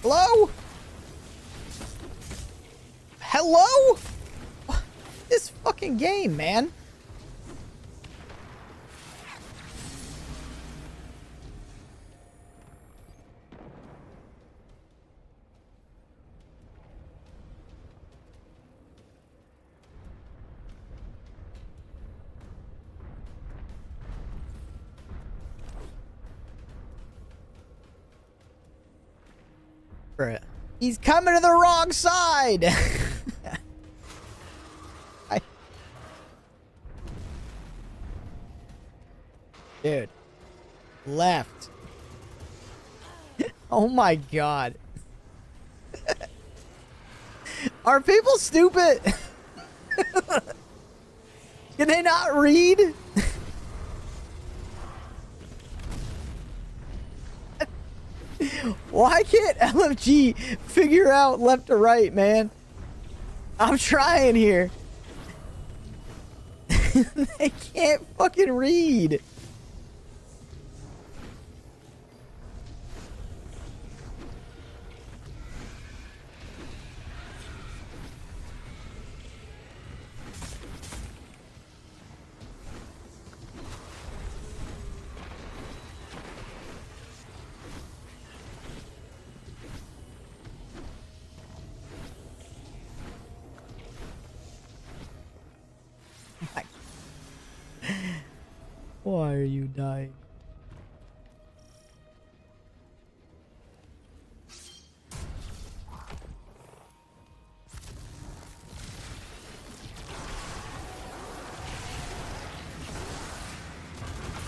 Hello? Hello? This fucking game, man. Bruh. He's coming to the wrong side. Dude. Left. Oh my god. Are people stupid? Can they not read? Why can't LMG figure out left or right, man? I'm trying here. They can't fucking read. Why are you dying?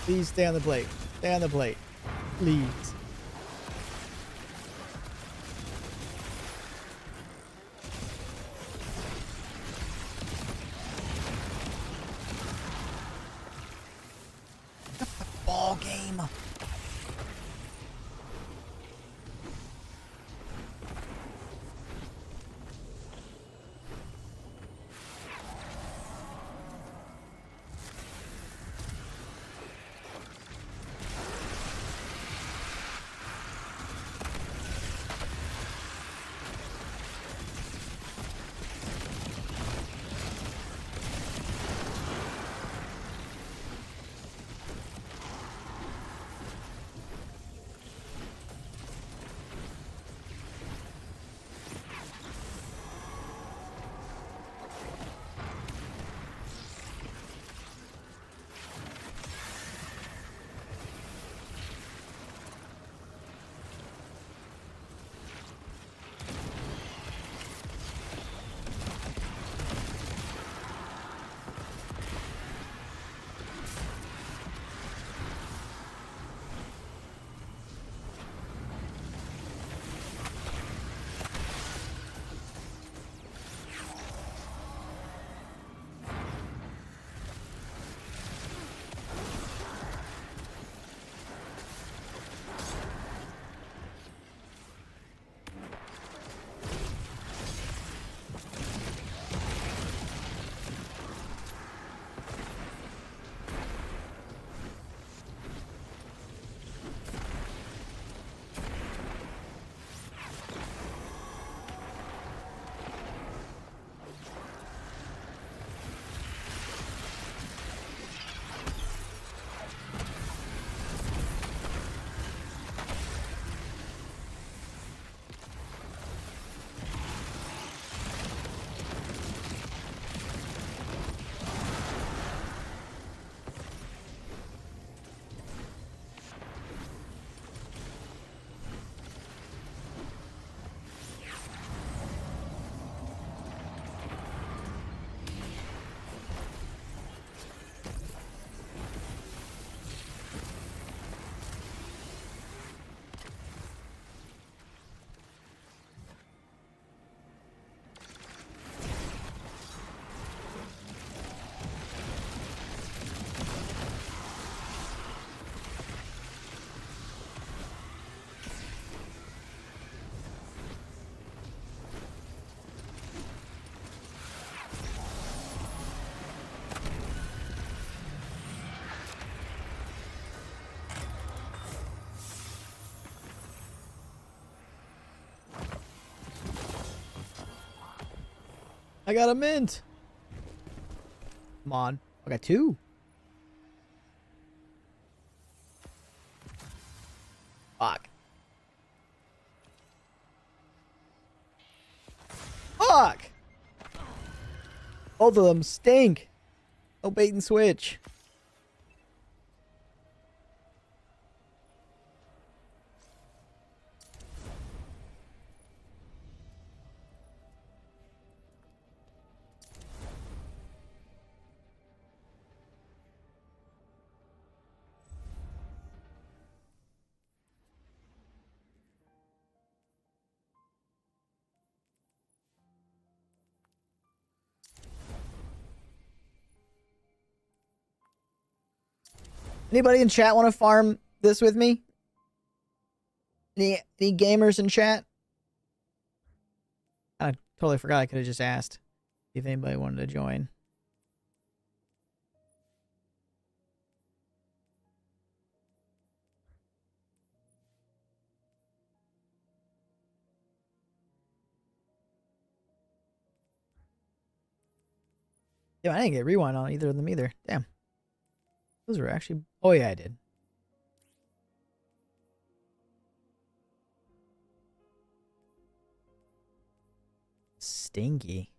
Please stay on the plate. Stay on the plate. Please. Ball game. I got a mint. Come on. I got 2. Fuck. Fuck! Both of them stink. No bait and switch. Anybody in chat want to farm this with me? Any gamers in chat? I totally forgot. I could have just asked if anybody wanted to join. Yeah, I didn't get rewind on either of them either. Damn. Those were actually... Oh, yeah, I did. Stinky.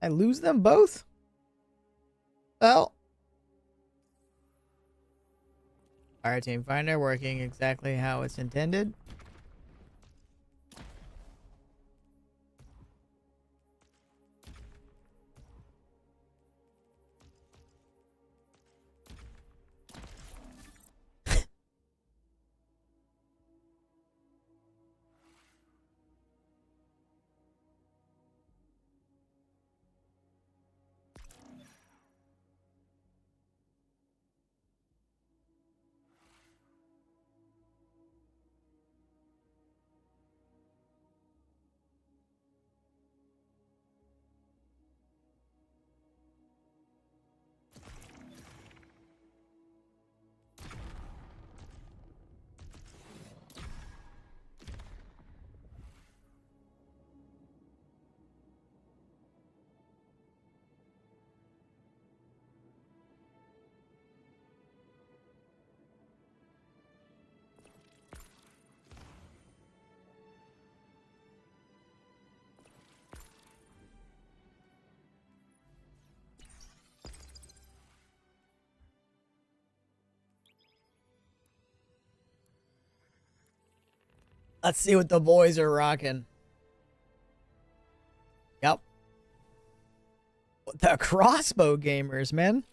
I lose them both? Well. Alright, Team Finder working exactly how it's intended. Let's see what the boys are rocking. Yep. The crossbow gamers, man.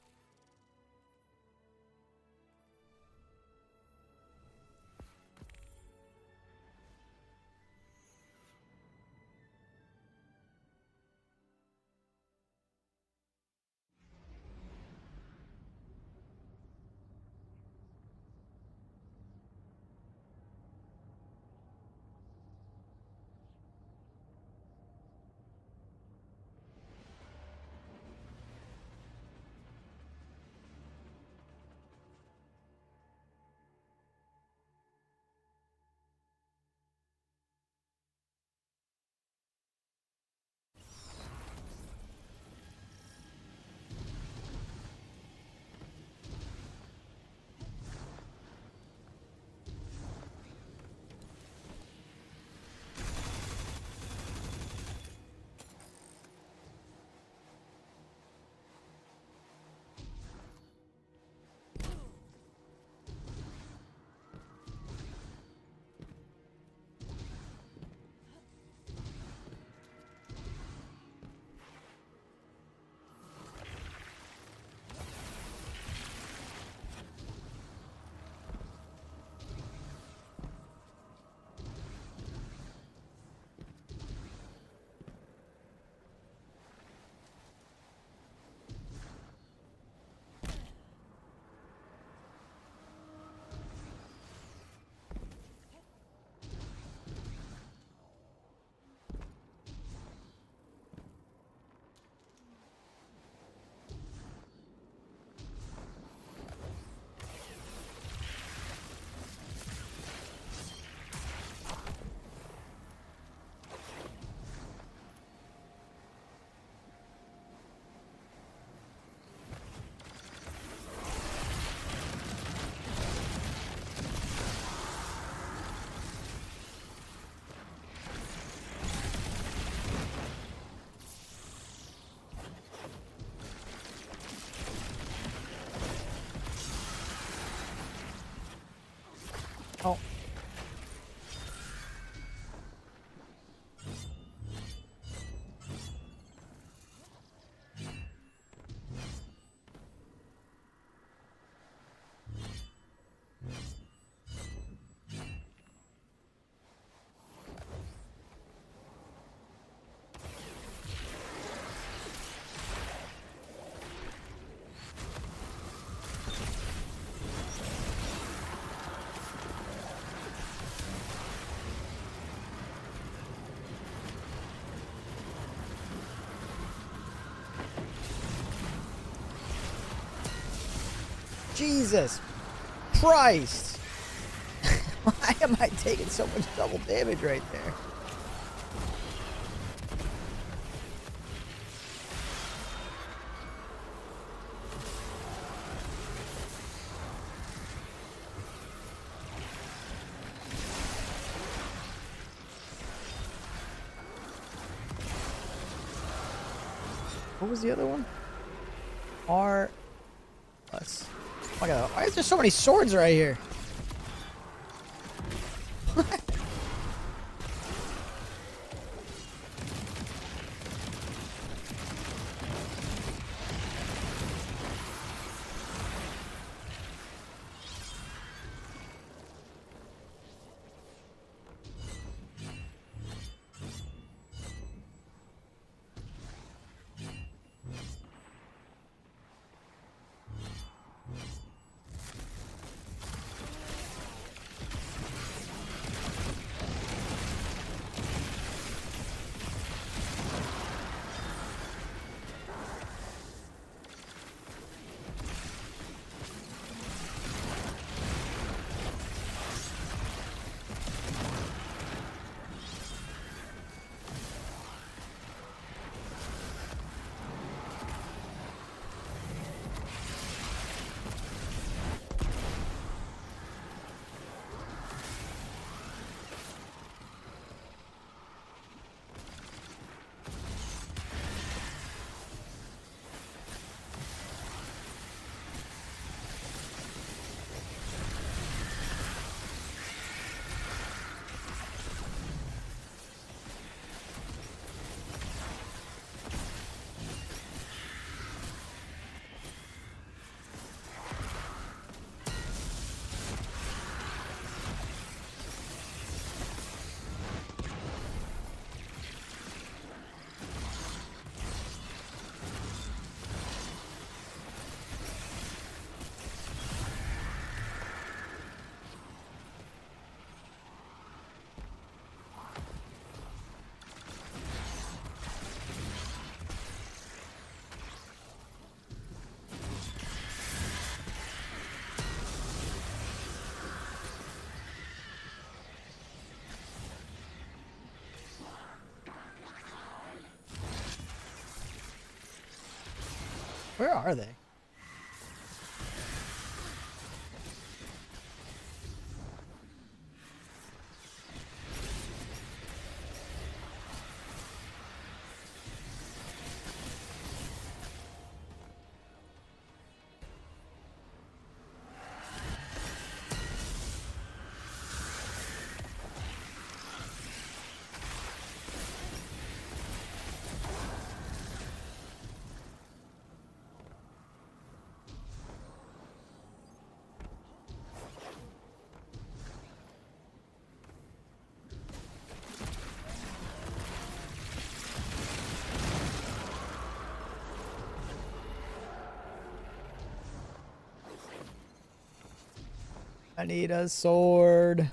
Oh. Jesus Christ! Why am I taking so much double damage right there? What was the other one? R plus. Oh my god, why is there so many swords right here? Where are they? I need a sword.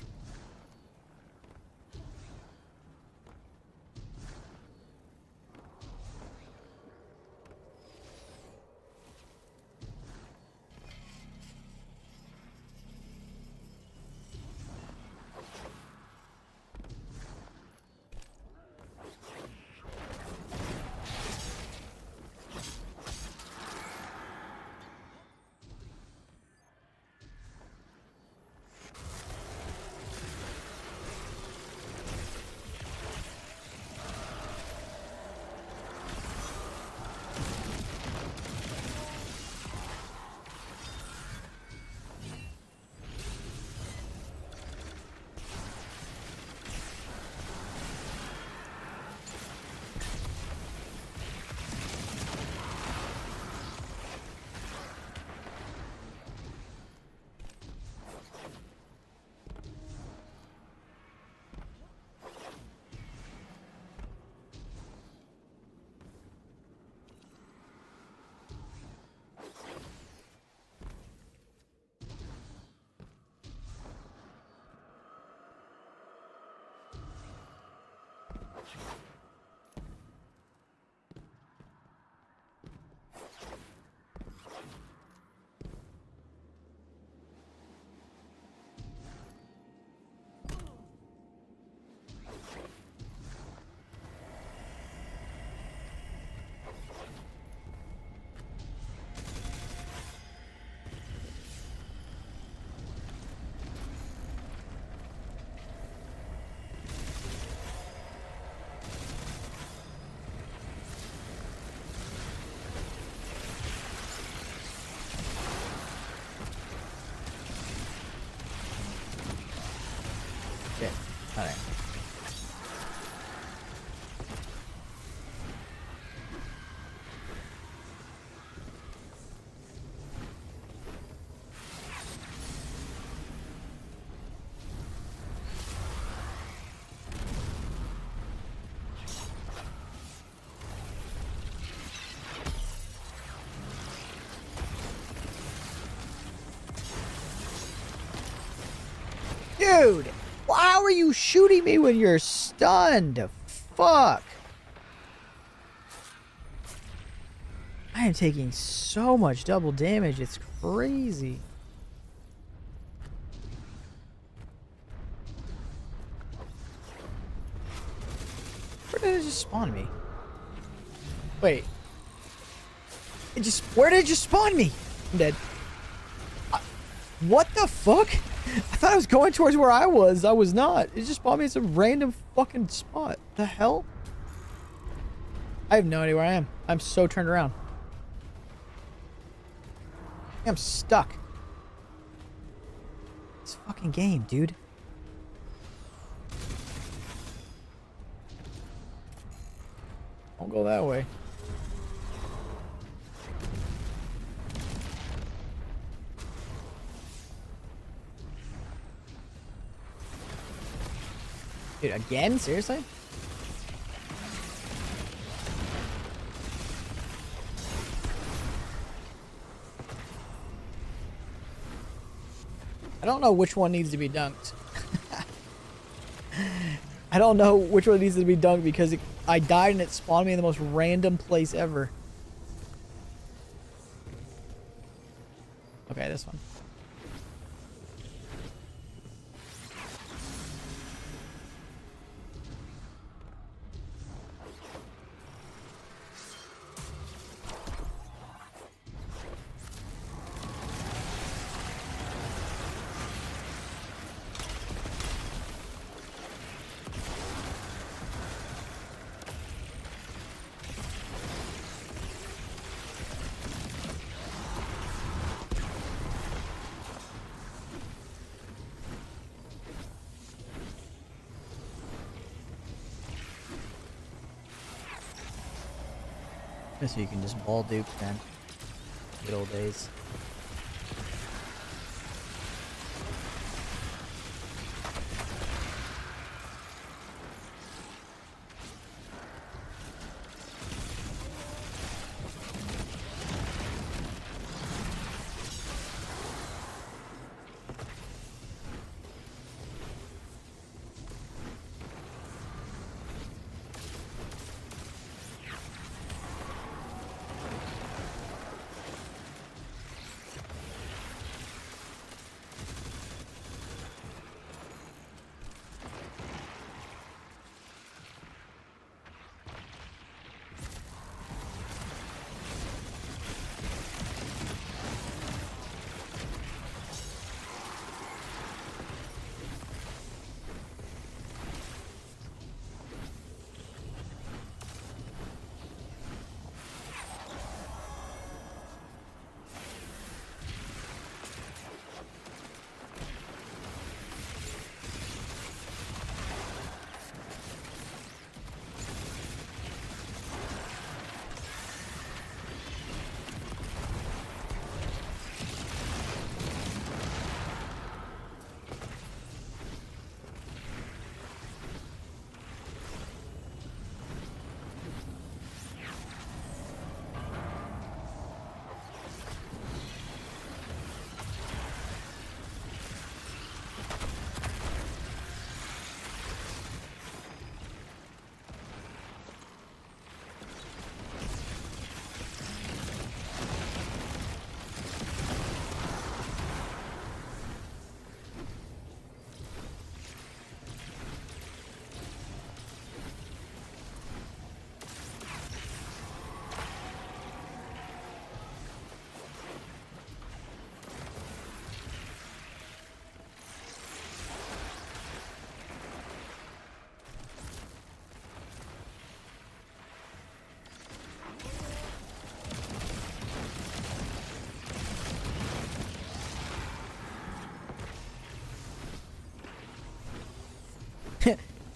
Shit. Alright. Dude, how are you shooting me when you're stunned? Fuck. I am taking so much double damage, it's crazy. Where did it just spawn me? Wait. Where did it just spawn me? I'm dead. What the fuck? I thought I was going towards where I was. I was not. It just spawned me in some random fucking spot. The hell? I have no idea where I am. I'm so turned around. I'm stuck. This fucking game, dude. Don't go that way. Dude, again? Seriously? I don't know which one needs to be dunked. I don't know which one needs to be dunked because I died and it spawned me in the most random place ever. Okay, this one. So you can just ball dupe, man. Good old days.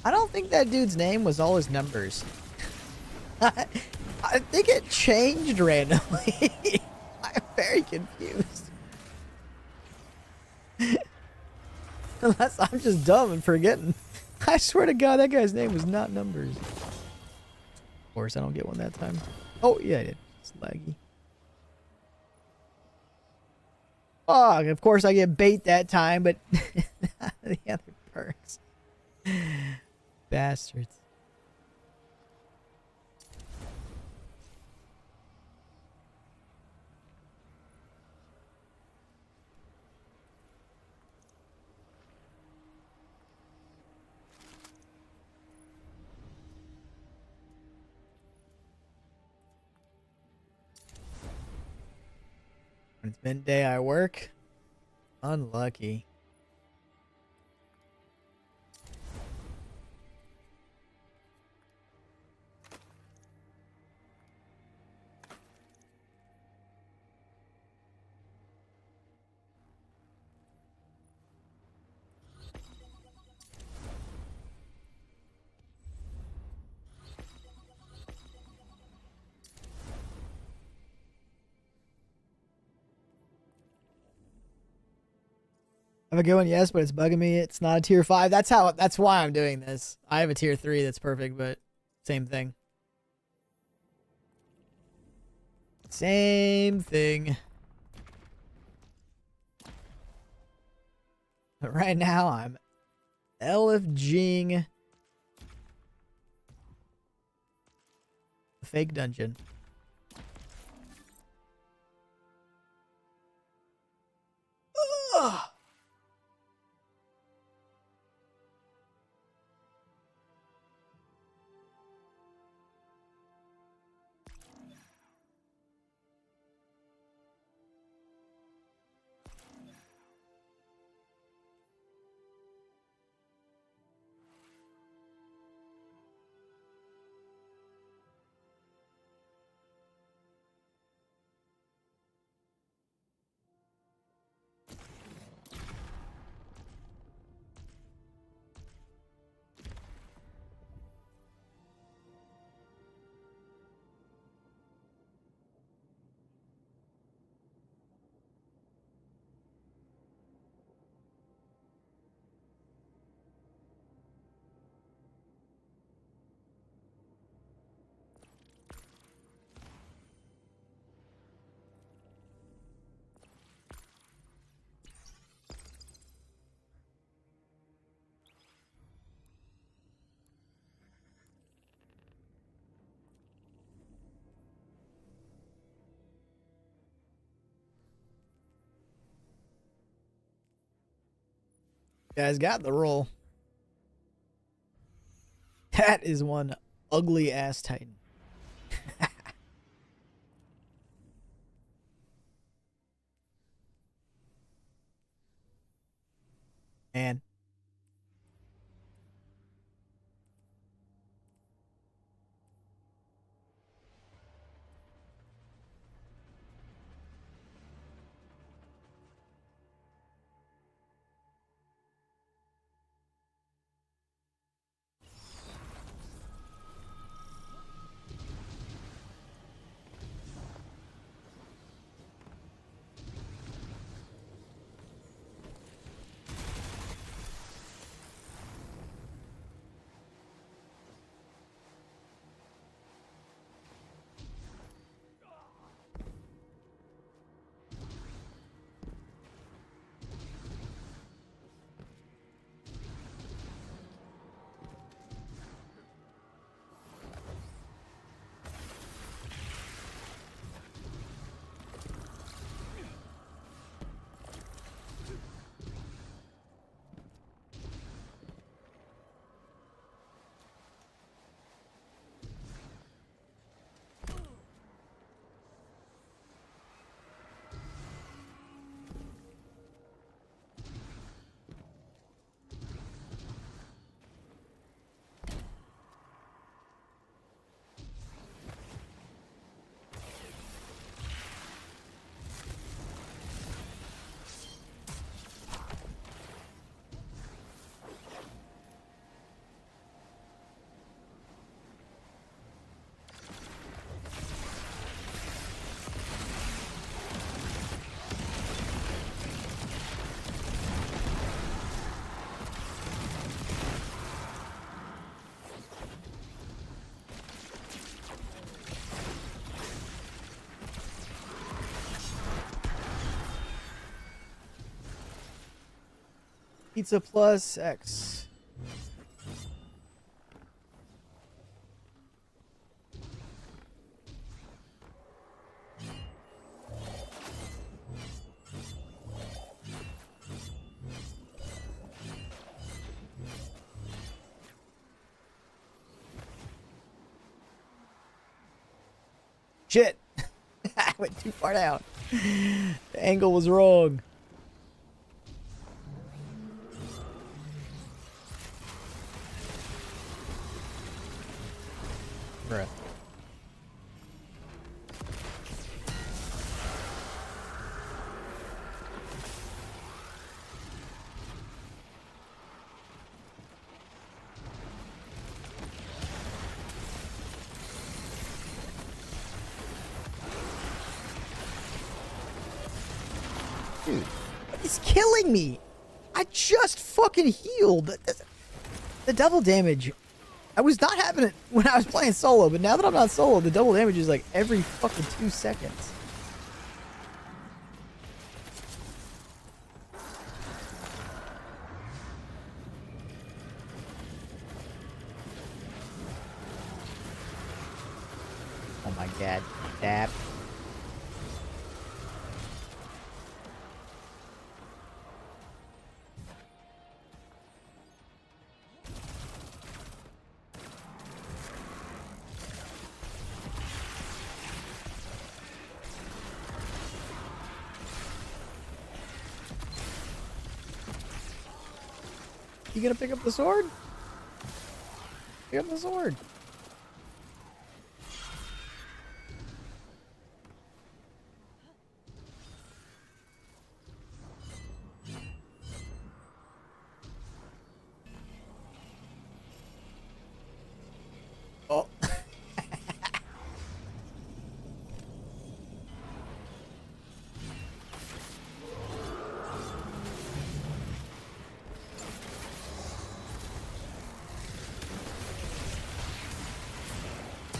I don't think that dude's name was all his numbers. I think it changed randomly. I'm very confused. Unless I'm just dumb and forgetting. I swear to God, that guy's name was not numbers. Of course, I don't get one that time. Oh, yeah, I did. It's laggy. Oh, of course I get bait that time, but the other perks. Bastards. When it's midday, I work. Unlucky. Have a good one, yes, but it's bugging me. It's not a tier 5. That's why I'm doing this. I have a tier 3 that's perfect, but same thing. Same thing. But right now I'm LFGing the fake dungeon. Ugh. Guys got the roll. That is one ugly ass Titan. Man. Pizza plus X. Shit! I went too far down. The angle was wrong. Bruh. Dude, it's killing me. I just fucking healed. The double damage. I was not having it when I was playing solo, but now that I'm not solo, the double damage is like every fucking 2 seconds. Oh my god. Tap. You gonna pick up the sword? Pick up the sword. Oh.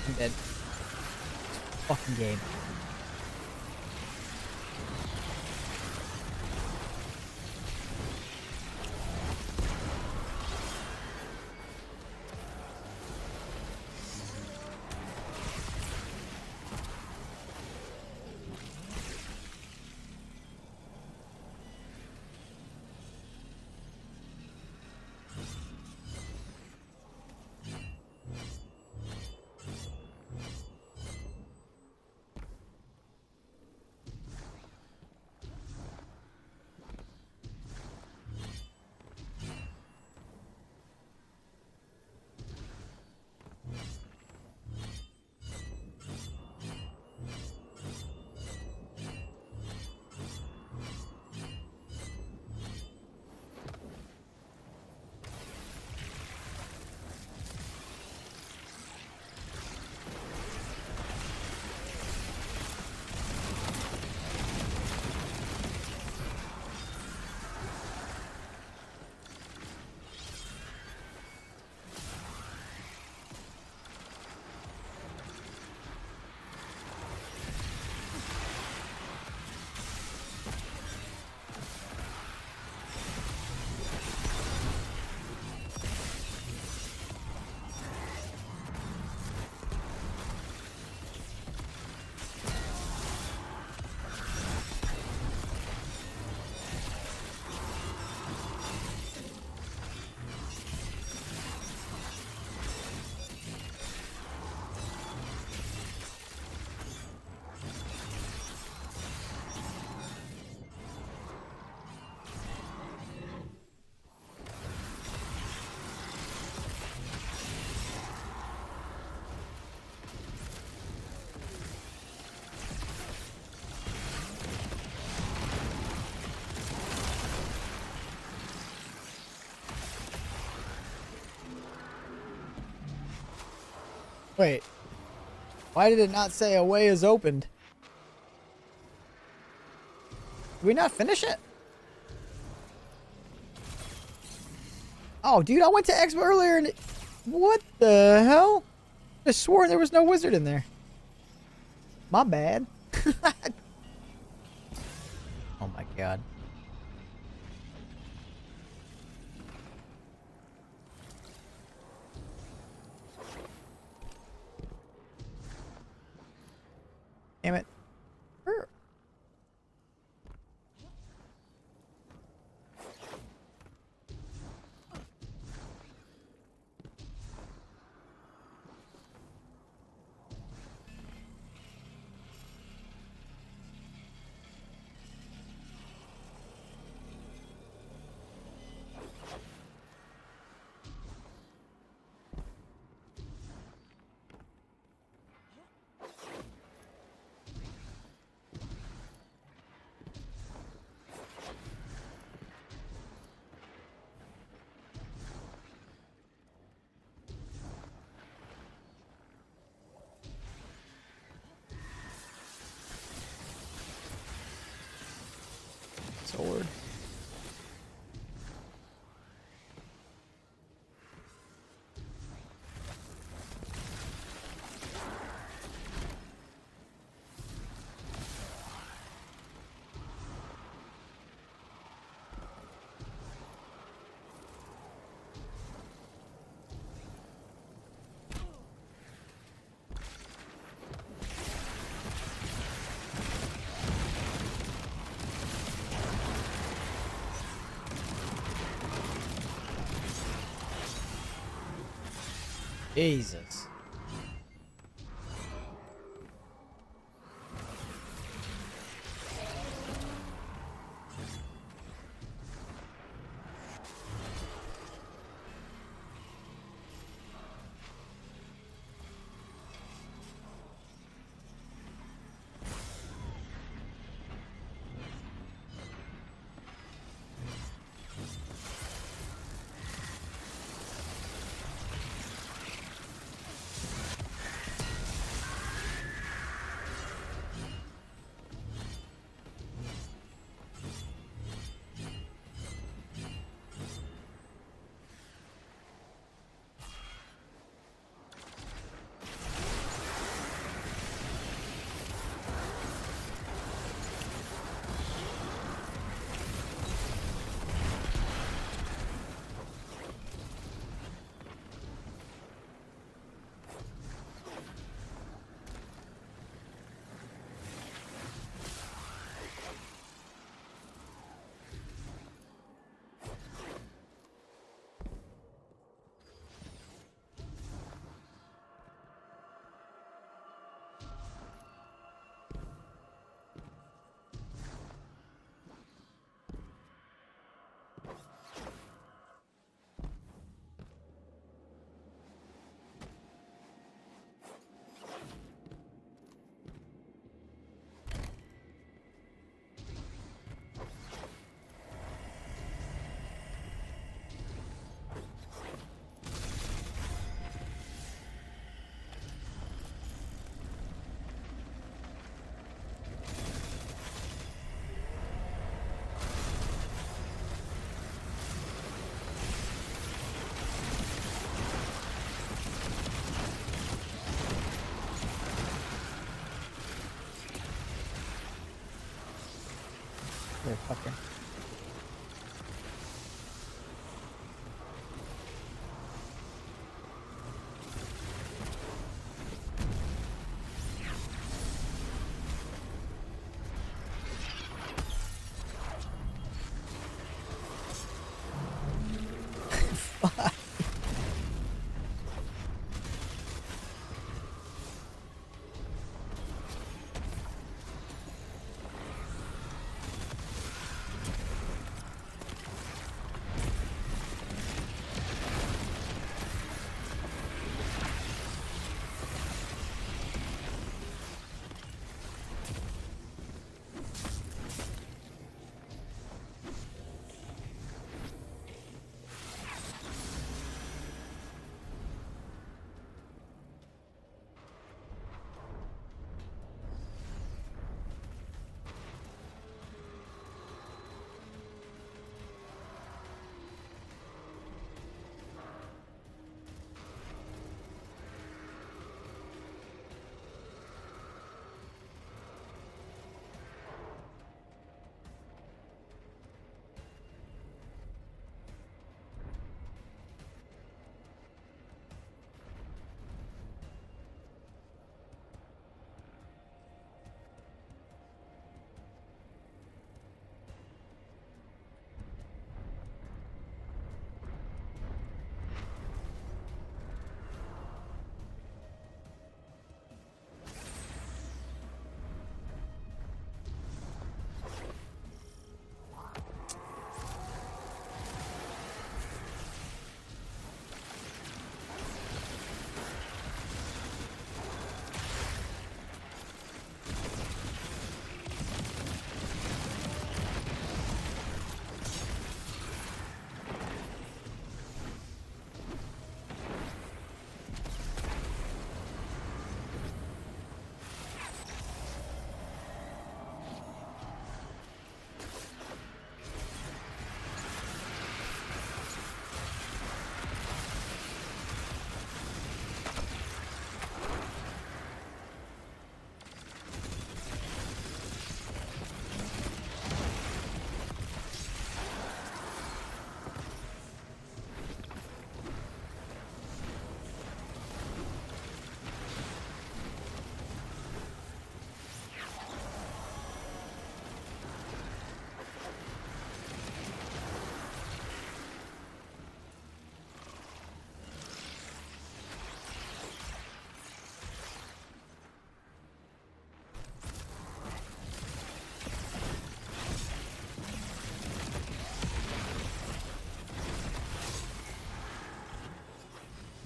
I'm dead. Fucking game. Wait. Why did it not say a way is opened? Did we not finish it? Oh, dude, I went to Expo earlier and what the hell? I swore there was no wizard in there. My bad. Oh my god. Damn it. Sword. Jesus. Fucker.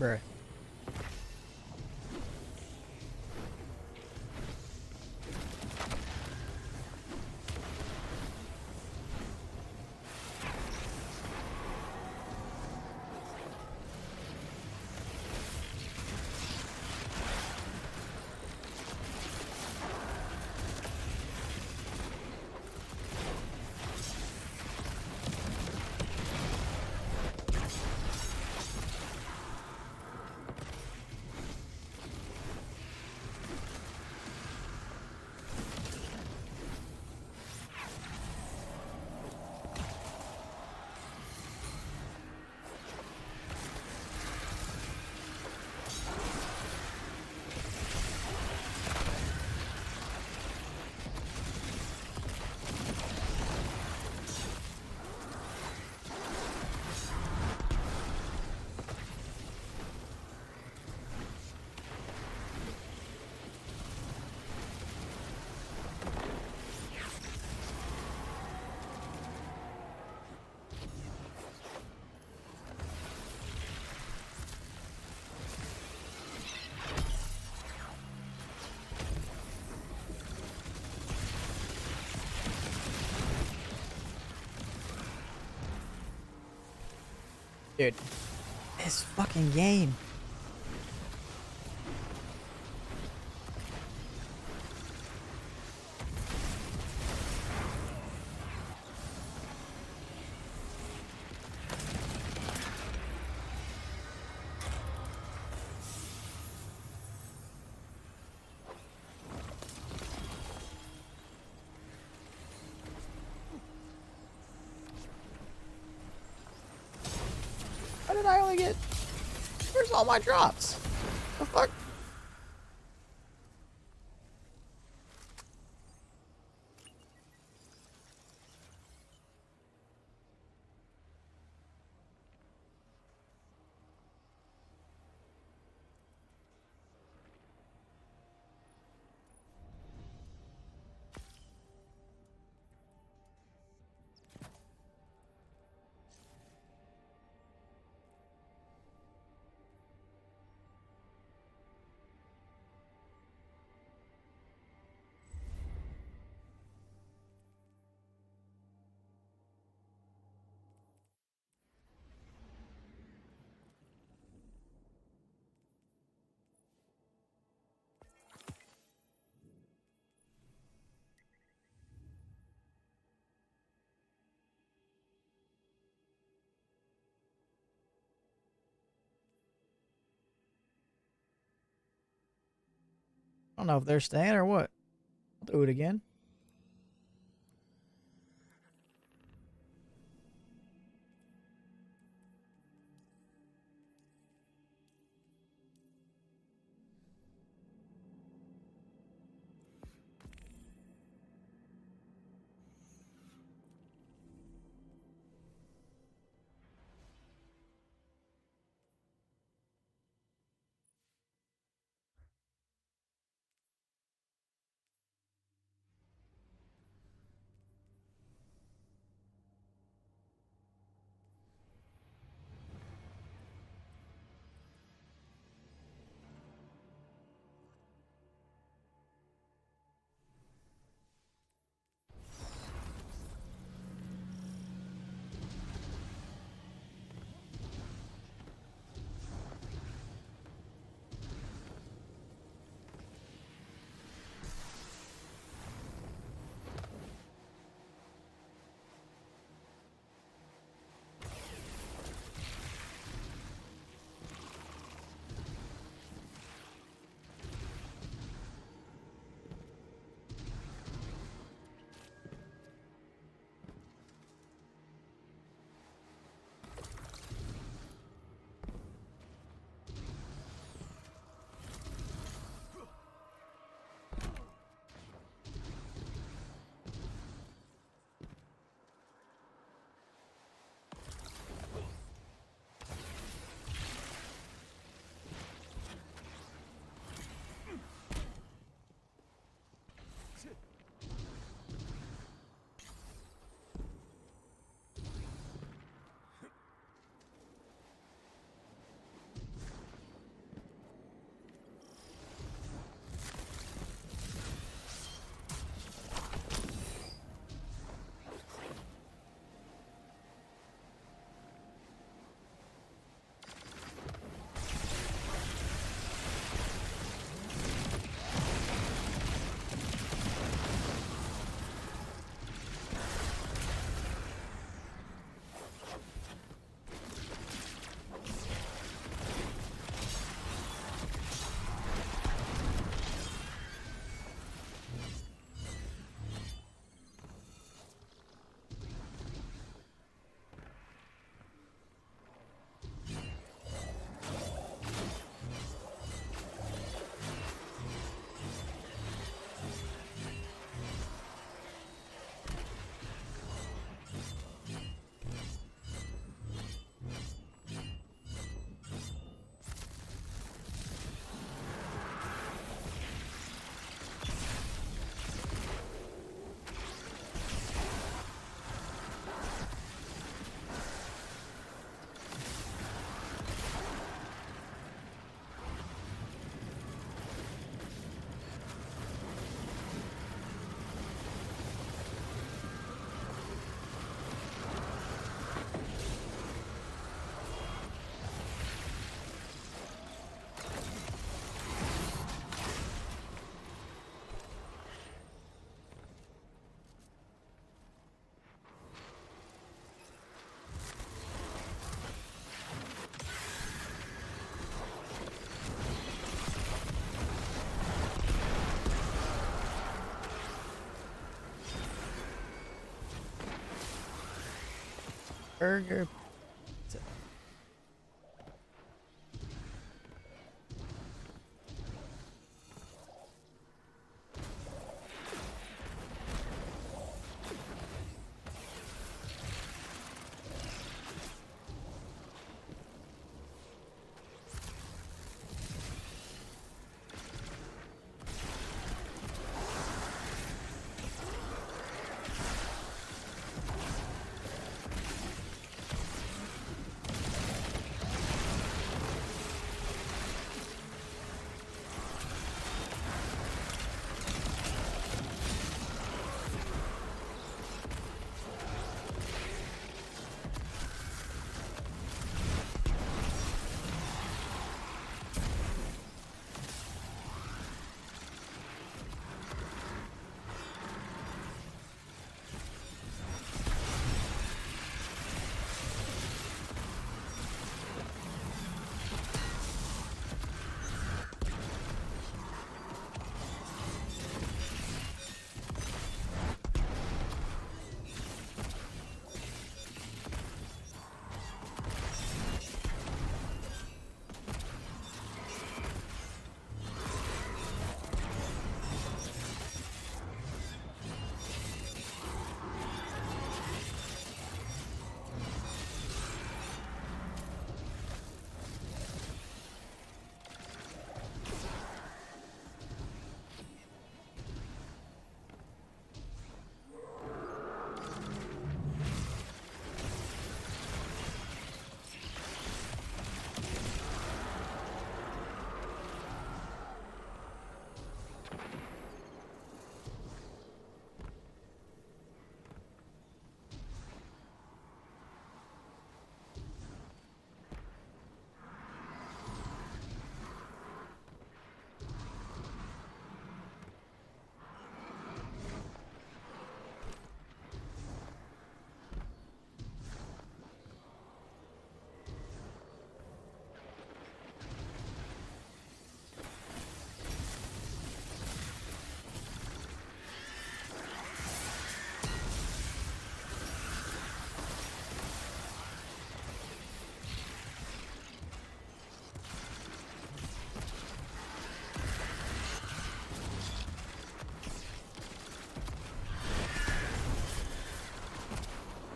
Bruh. Dude, this fucking game. How did I only get... Where's all my drops? The fuck? I don't know if they're staying or what. I'll do it again. Burger.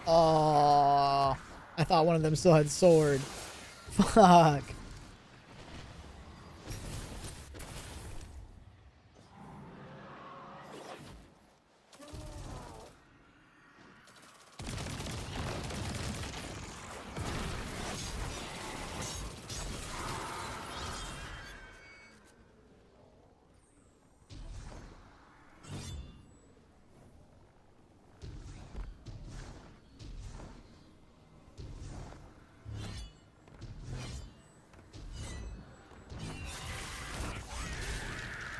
Oh, I thought one of them still had sword. Fuck.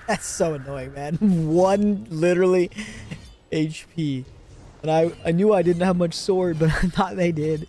That's so annoying, man. One literally HP. And I knew I didn't have much sword, but I thought they did.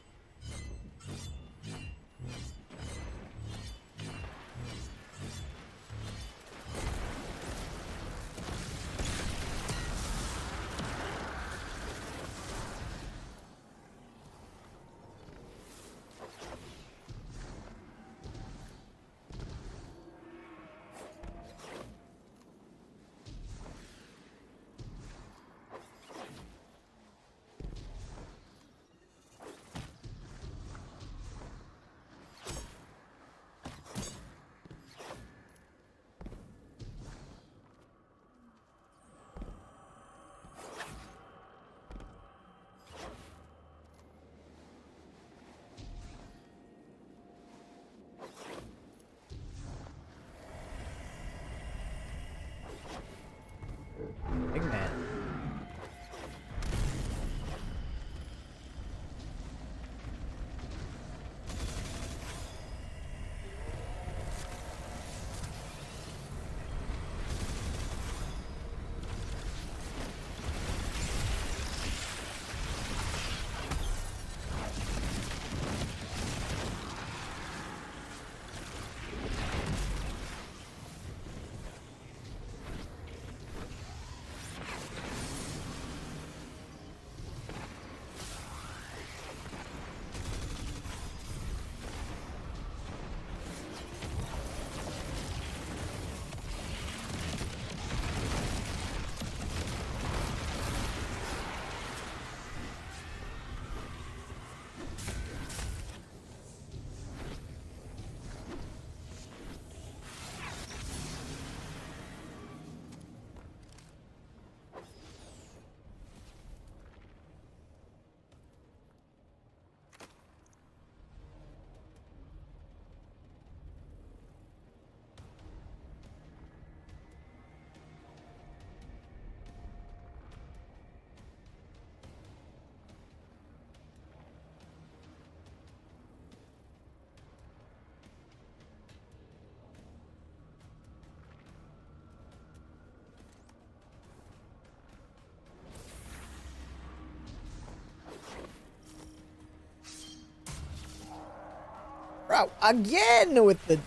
Bro, again with the...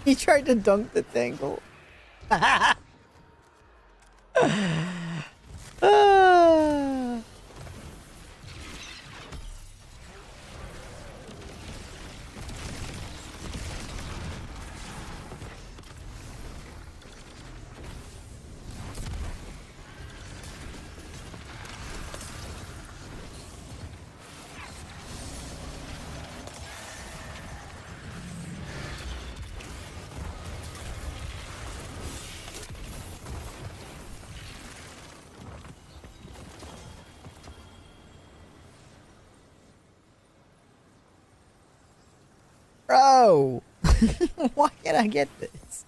He tried to dunk the tangle. Ah. Bro, why can't I get this?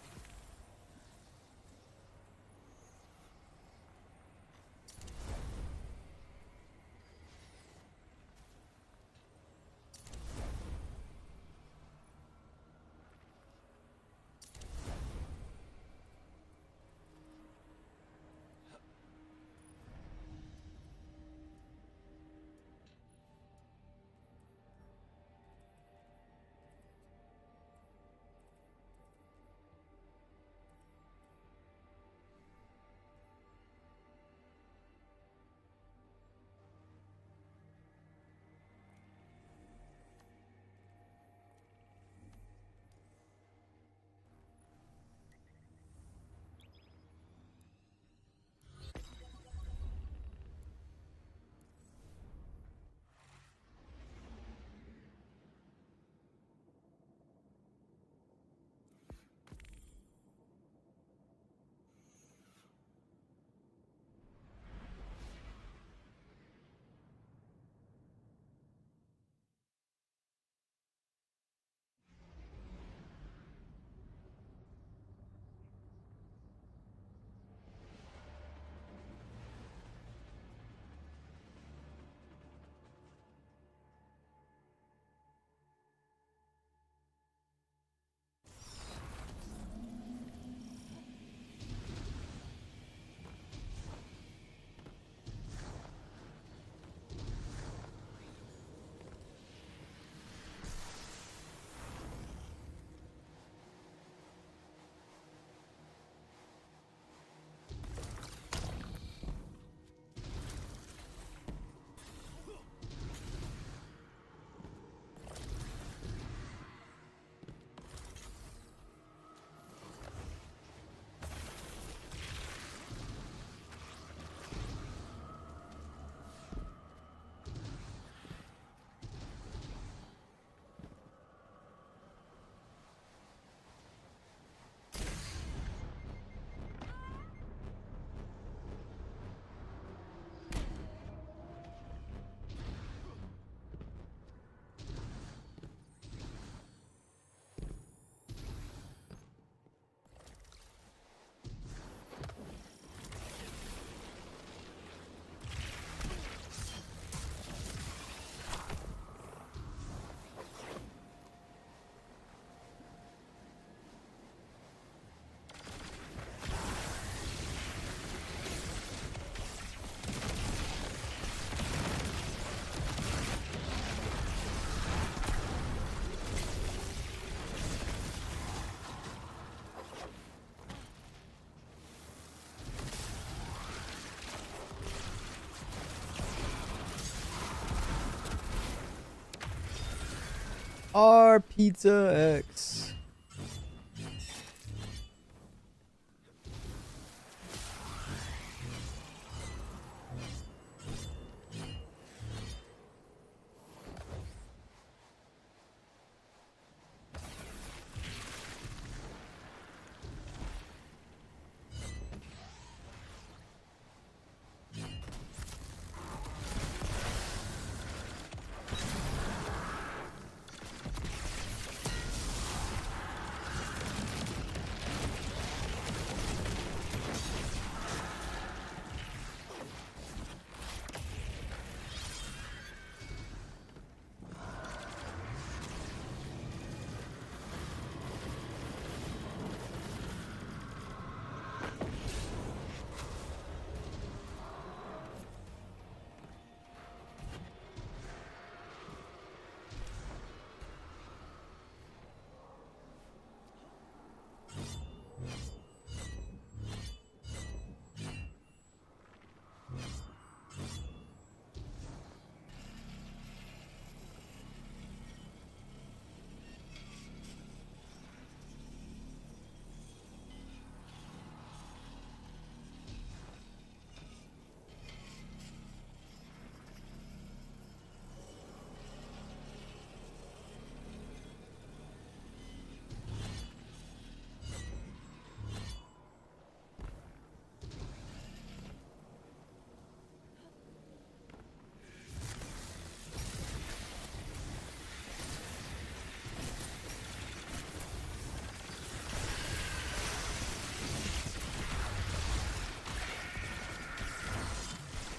Our Pizza X.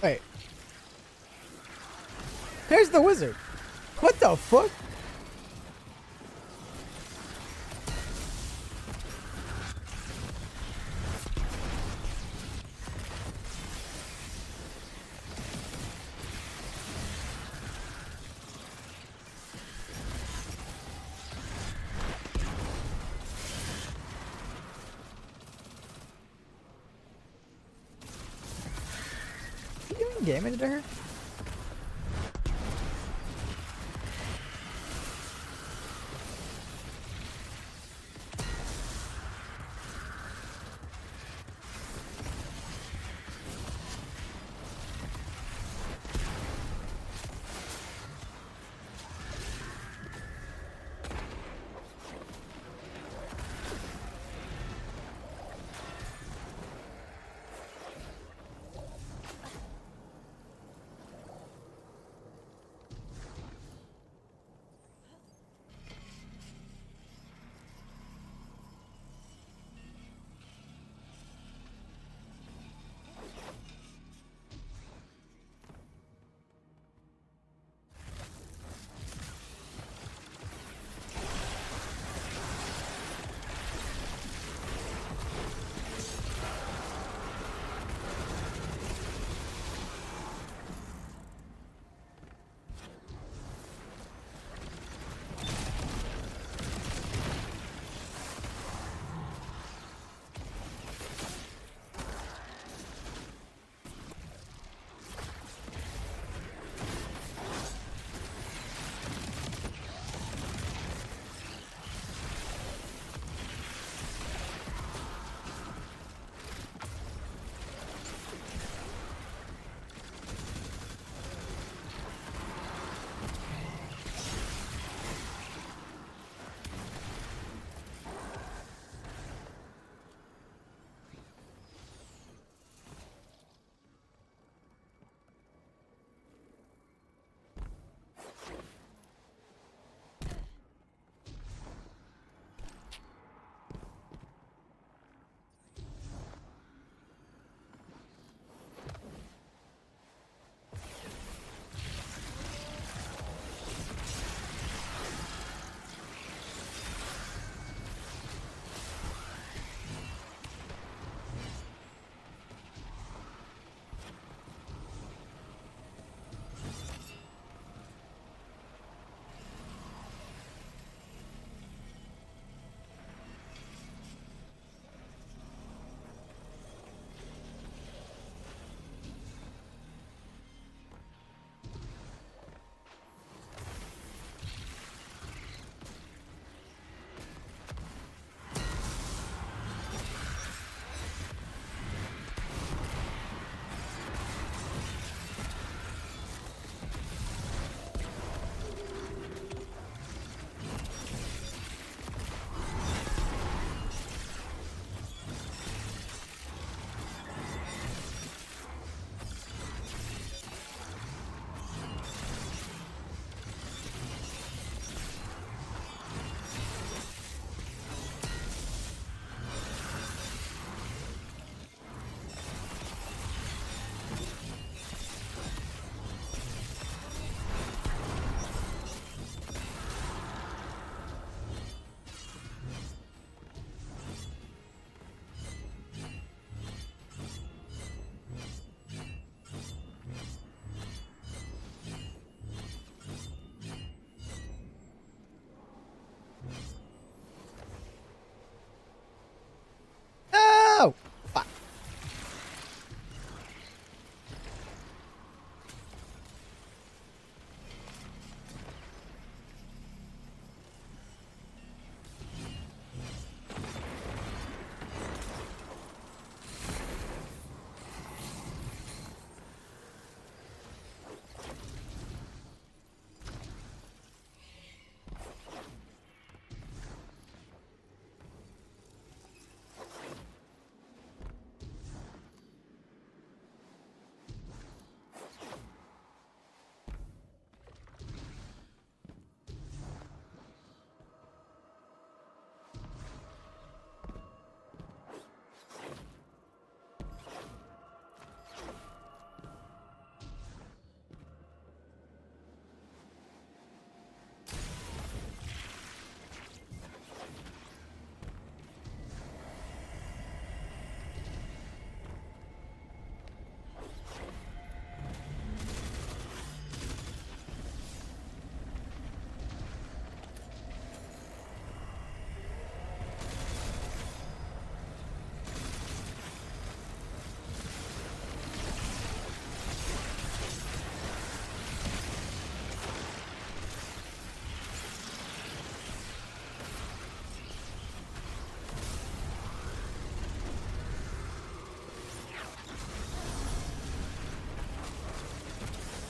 Wait. There's the wizard. What the fuck? You doing damage to her?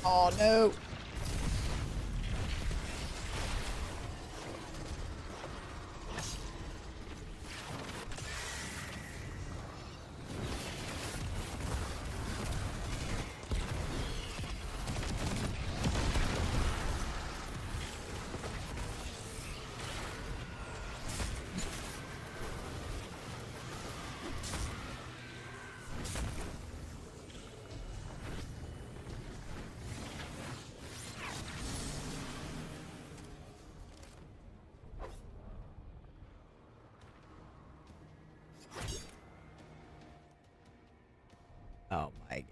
Oh no. Oh my god.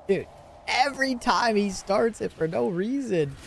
Dude, every time he starts it for no reason.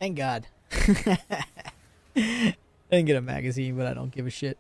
Thank God. I didn't get a magazine, but I don't give a shit.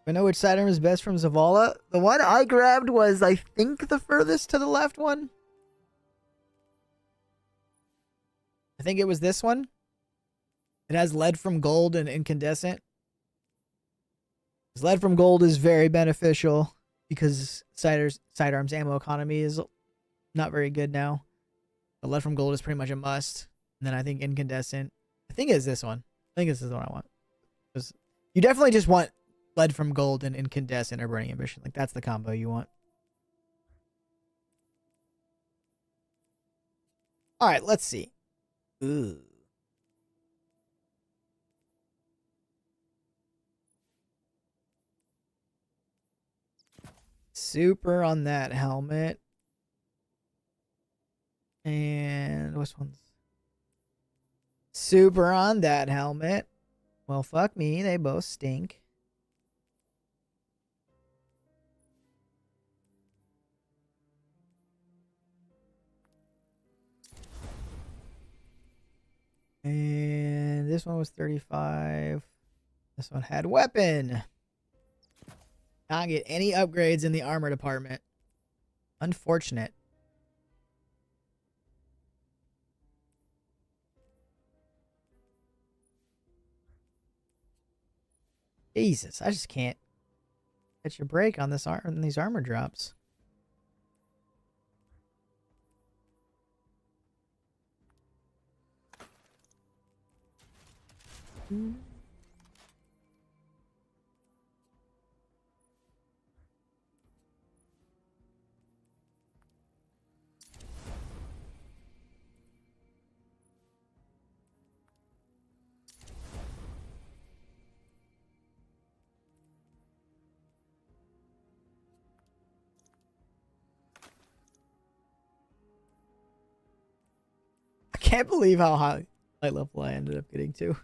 I know which sidearm is best from Zavala. The one I grabbed was, I think, the furthest to the left one. I think it was this one. It has lead from gold and incandescent. Lead from gold is very beneficial because sidearms ammo economy is not very good now. But lead from gold is pretty much a must. And then I think incandescent. I think it's this one. I think this is the one I want. Because you definitely just want lead from gold and incandescent or burning ambition. Like, that's the combo you want. All right, let's see. Ooh. Super on that helmet. And which one's super on that helmet? Well, fuck me. They both stink. And this one was 35. This one had weapon. Not get any upgrades in the armor department. Unfortunate. Jesus, I just can't catch a break on this on these armor drops. I can't believe how high level I ended up getting to.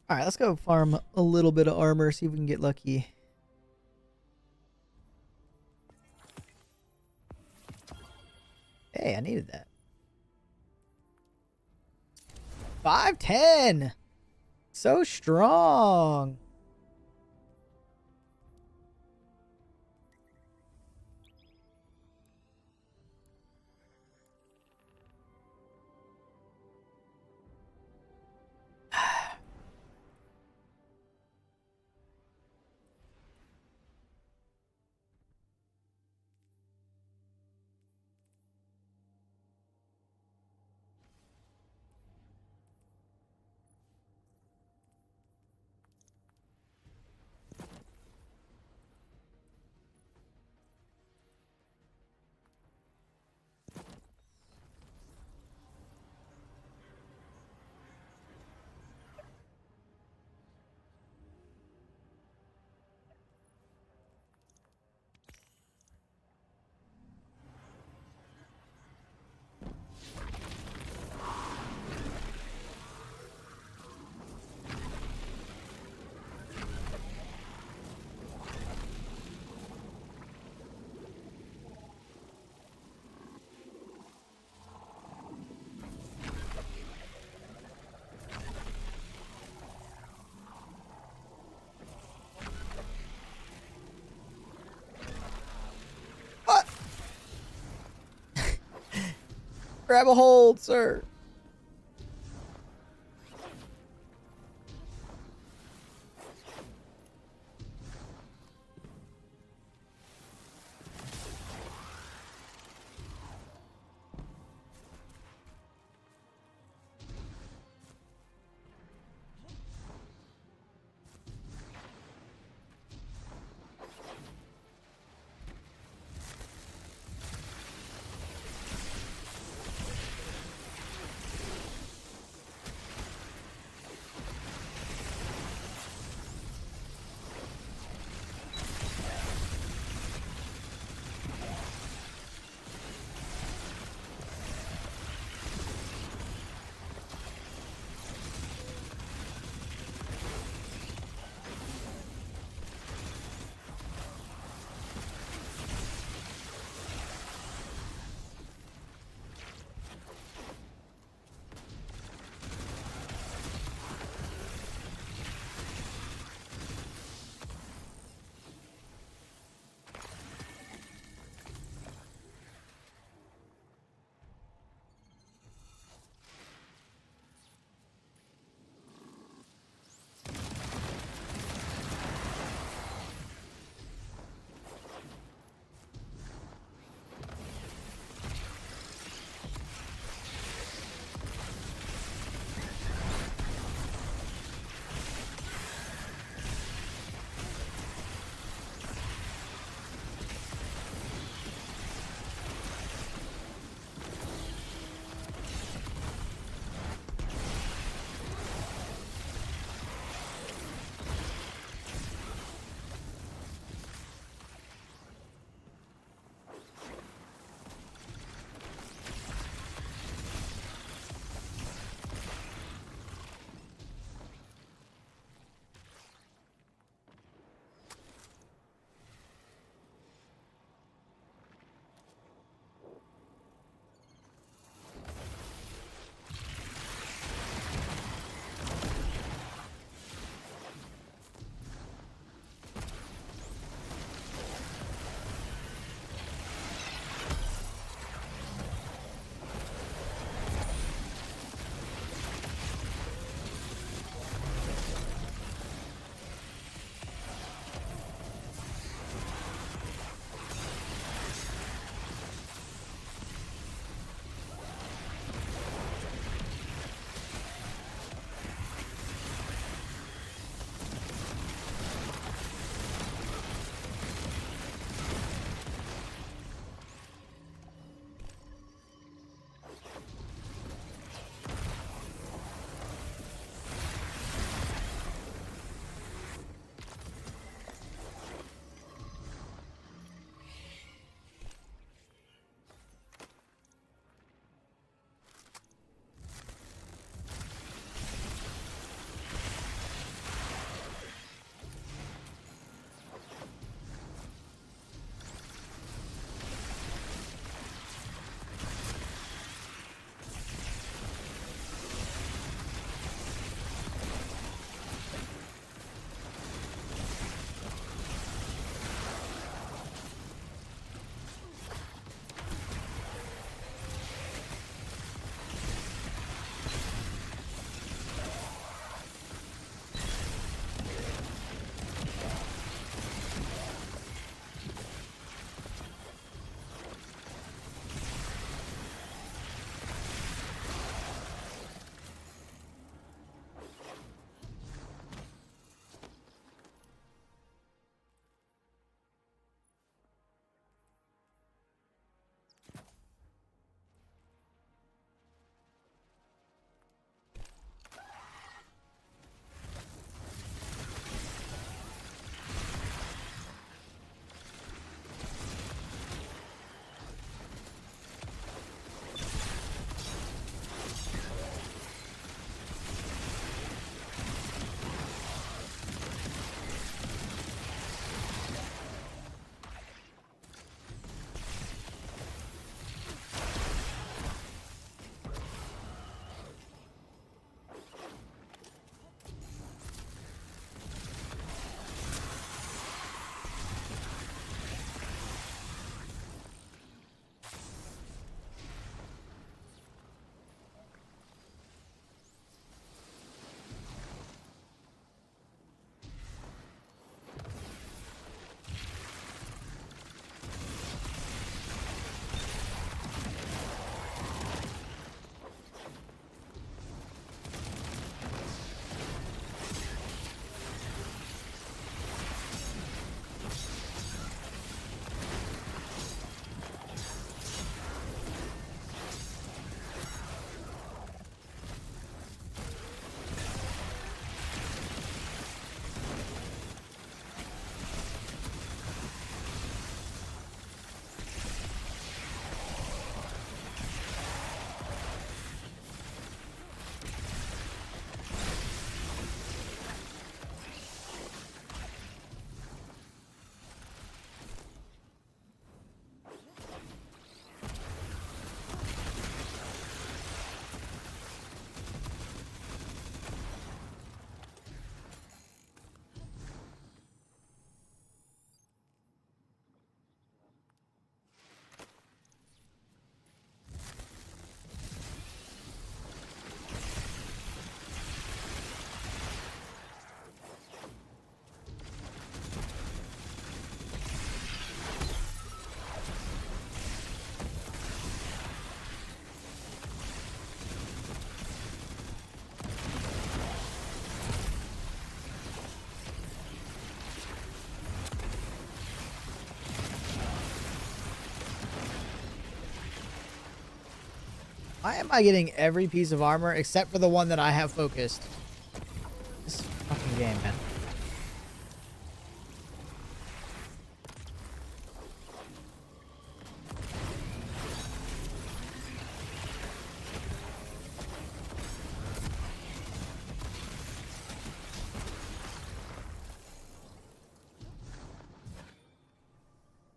All right, let's go farm a little bit of armor, see if we can get lucky. Hey, I needed that. 510. So strong. Grab a hold, sir. Why am I getting every piece of armor except for the one that I have focused? This fucking game, man.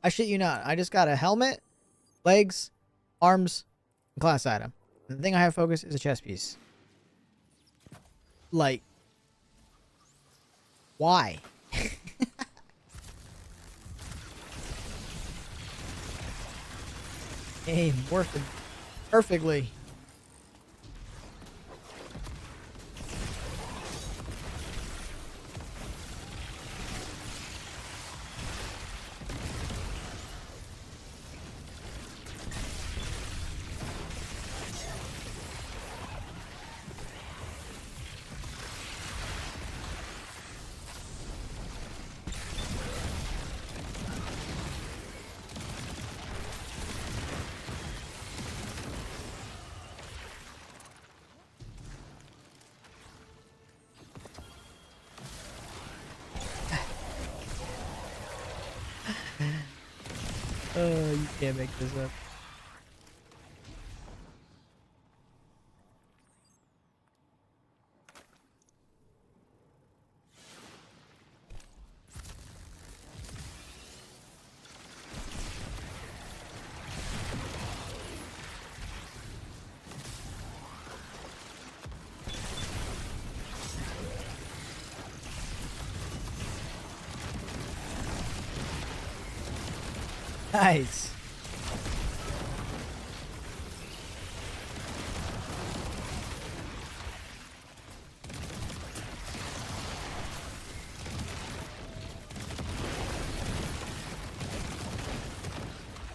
I shit you not. I just got a helmet, legs, arms, and class item. The thing I have focused is a chest piece. Like, why? Game working perfectly. Oh, you can't make this up. Nice.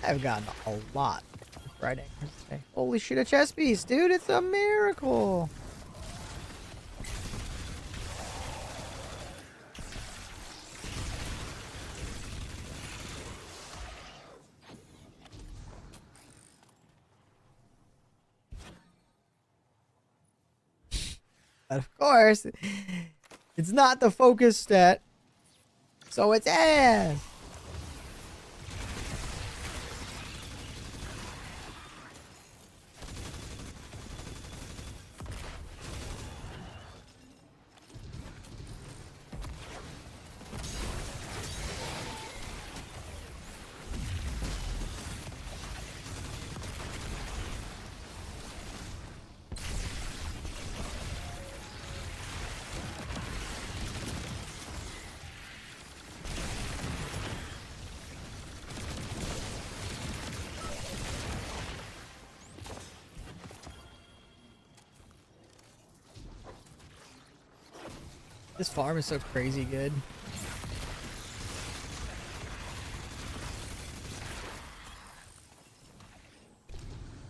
I've gotten a lot of Friday. Holy shit, a chest piece, dude. It's a miracle. But of course, it's not the focus stat, so it's ass. This farm is so crazy good.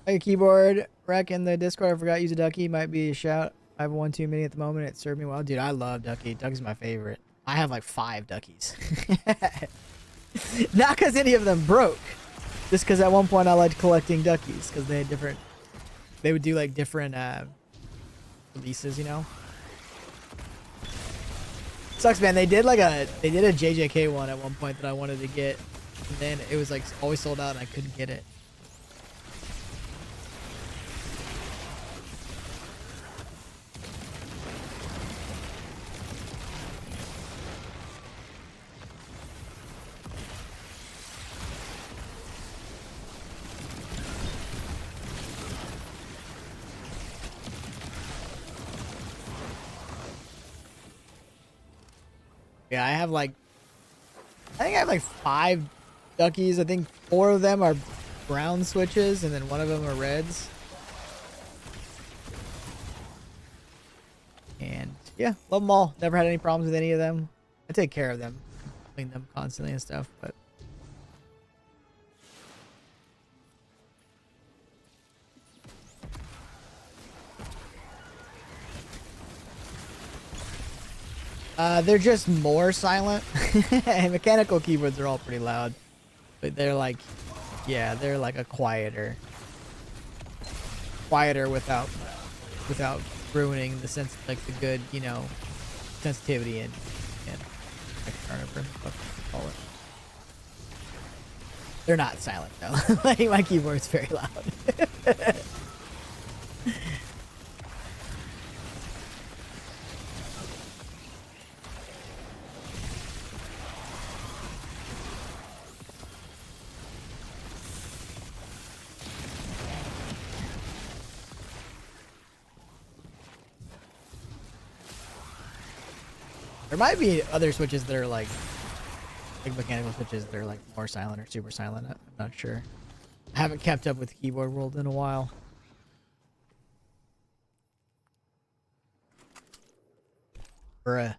Hey, keyboard rec in the Discord. I forgot to use a ducky. Might be a shout. I have 1-2 mini at the moment. It served me well. Dude, I love ducky. Ducky's my favorite. I have like 5 duckies. Not because any of them broke. Just because at one point I liked collecting duckies. Because they had different... They would do like different releases, you know? Sucks, man. They did a JJK one at one point that I wanted to get, and then it was like always sold out and I couldn't get it. Yeah, I think I have like 5 duckies. I think 4 of them are brown switches and then 1 of them are reds. And yeah, love them all. Never had any problems with any of them. I take care of them, clean them constantly and stuff, but they're just more silent. And mechanical keyboards are all pretty loud, but they're like, yeah, they're like a quieter. quieter without ruining the sense, like the good, you know, sensitivity and what you call it. They're not silent though. Like my keyboard's very loud. There might be other switches that are like mechanical switches that are like more silent or super silent. I'm not sure. I haven't kept up with Keyboard World in a while. Bruh.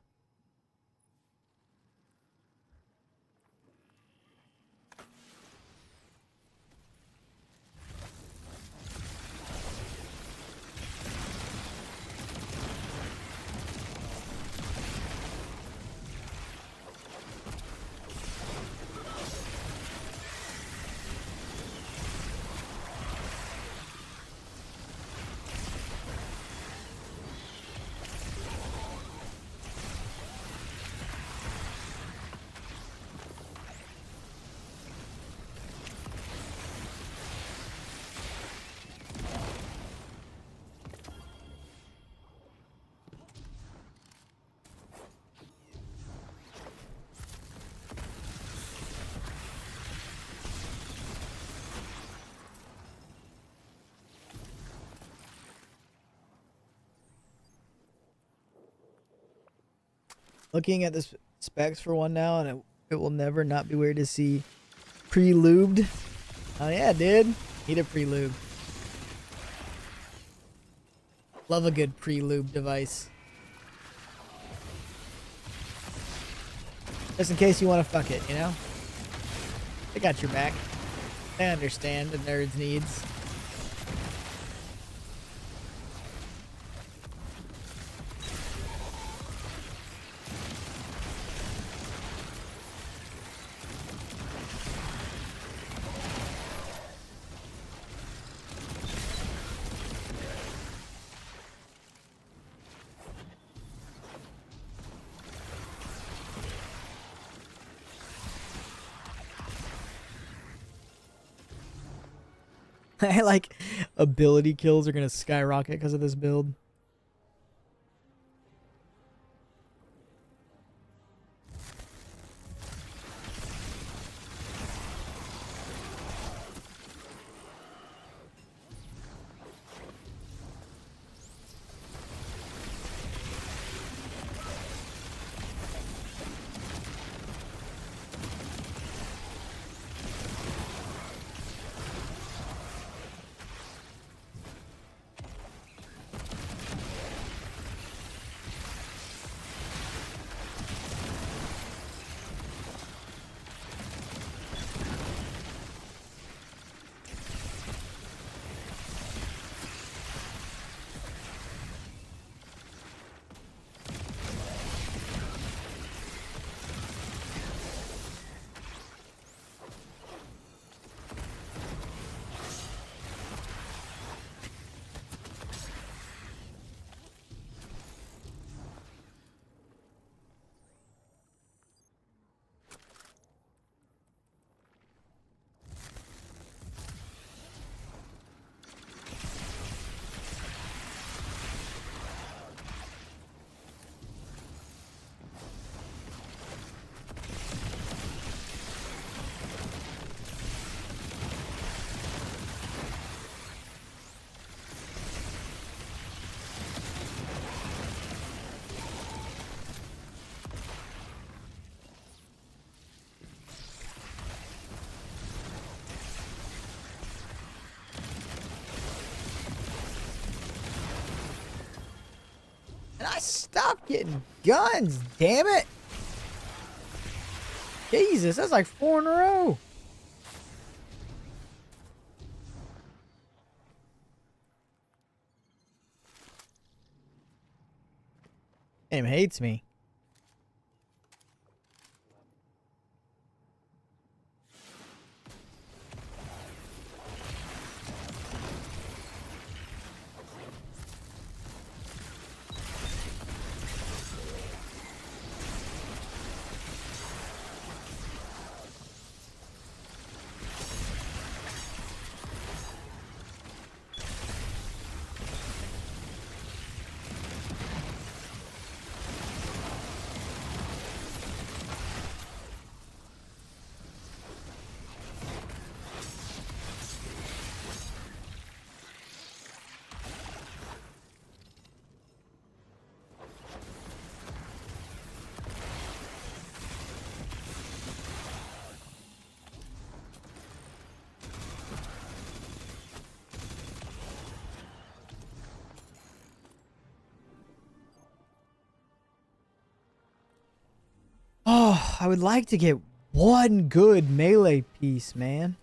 Looking at the specs for one now, and it will never not be weird to see pre-lubed. Oh yeah, dude. Need a pre-lube. Love a good pre-lube device. Just in case you want to fuck it, you know? They got your back. They understand the nerd's needs. Like, ability kills are gonna skyrocket because of this build. And I stopped getting guns, damn it. Jesus, that's like 4 in a row. Game hates me. I would like to get one good melee piece, man.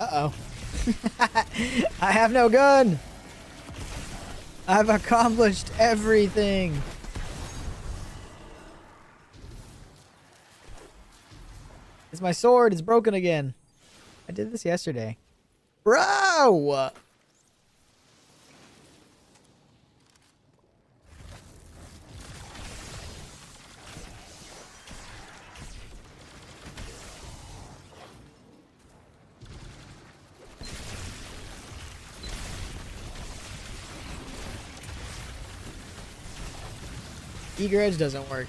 Uh-oh. I have no gun! I've accomplished everything! It's my sword, it's broken again. I did this yesterday. Bro! Eager Edge doesn't work.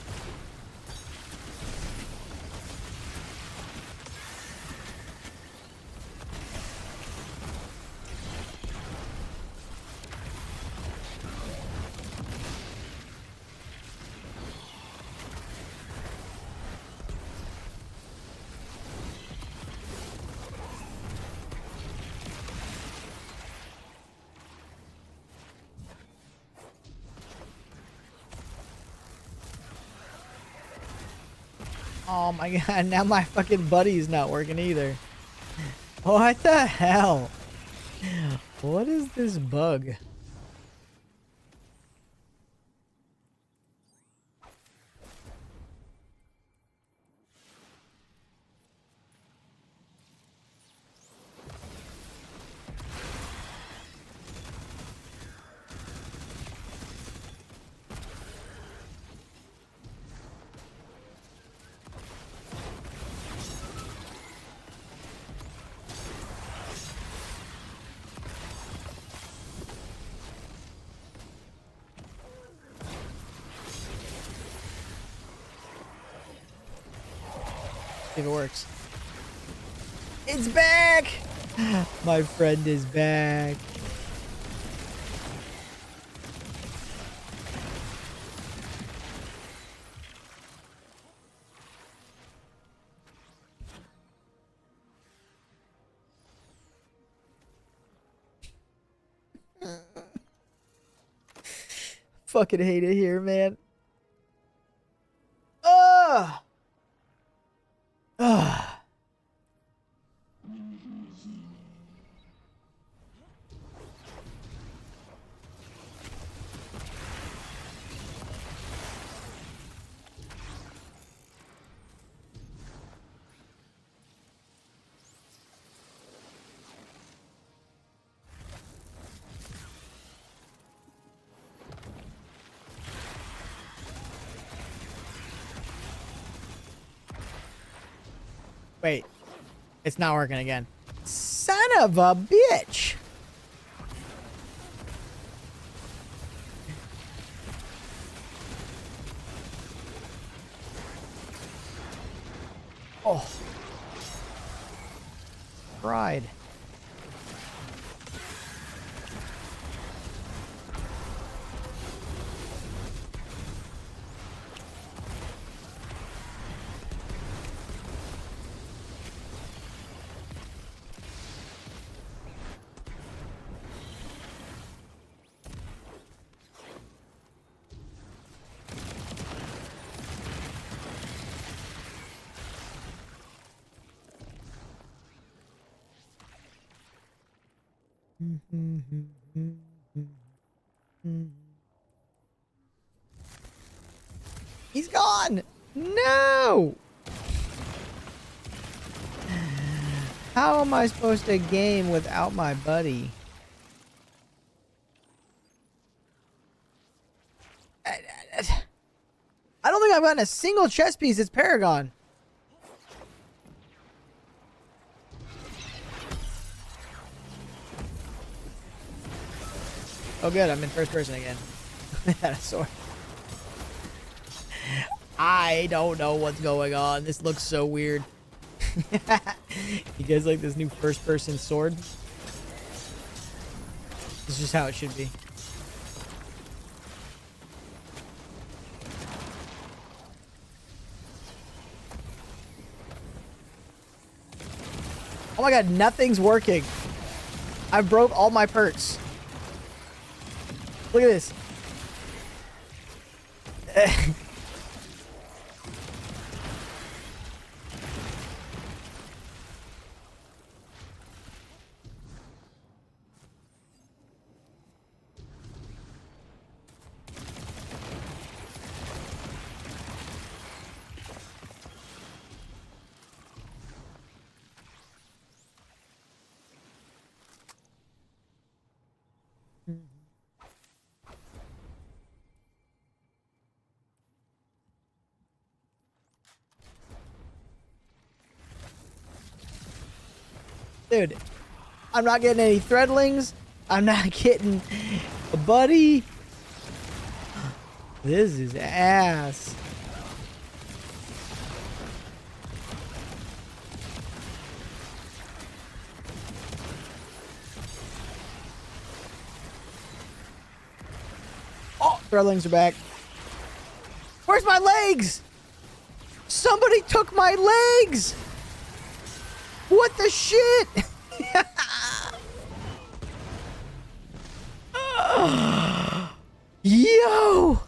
Oh my god, now my fucking buddy's not working either. What the hell? What is this bug? If it works. It's back! My friend is back. Fucking hate it here, man. Ugh! Ugh. Wait, it's not working again. Son of a bitch! Oh. Fried. He's gone! No! How am I supposed to game without my buddy? I don't think I've gotten a single chess piece. It's Paragon. Oh good, I'm in first person again. Without a sword. I don't know what's going on. This looks so weird. You guys like this new first person sword? This is just how it should be. Oh my god, nothing's working. I broke all my perks. Look at this. Dude, I'm not getting any threadlings. I'm not getting a buddy. This is ass. Oh, threadlings are back. Where's my legs? Somebody took my legs. What the shit? Yo!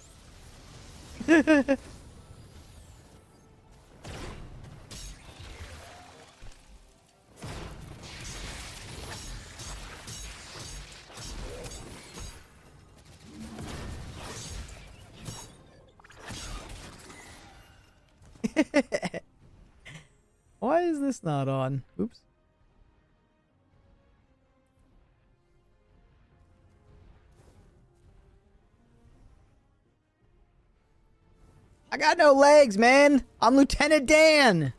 Why is this not on? Oops. I got no legs, man. I'm Lieutenant Dan.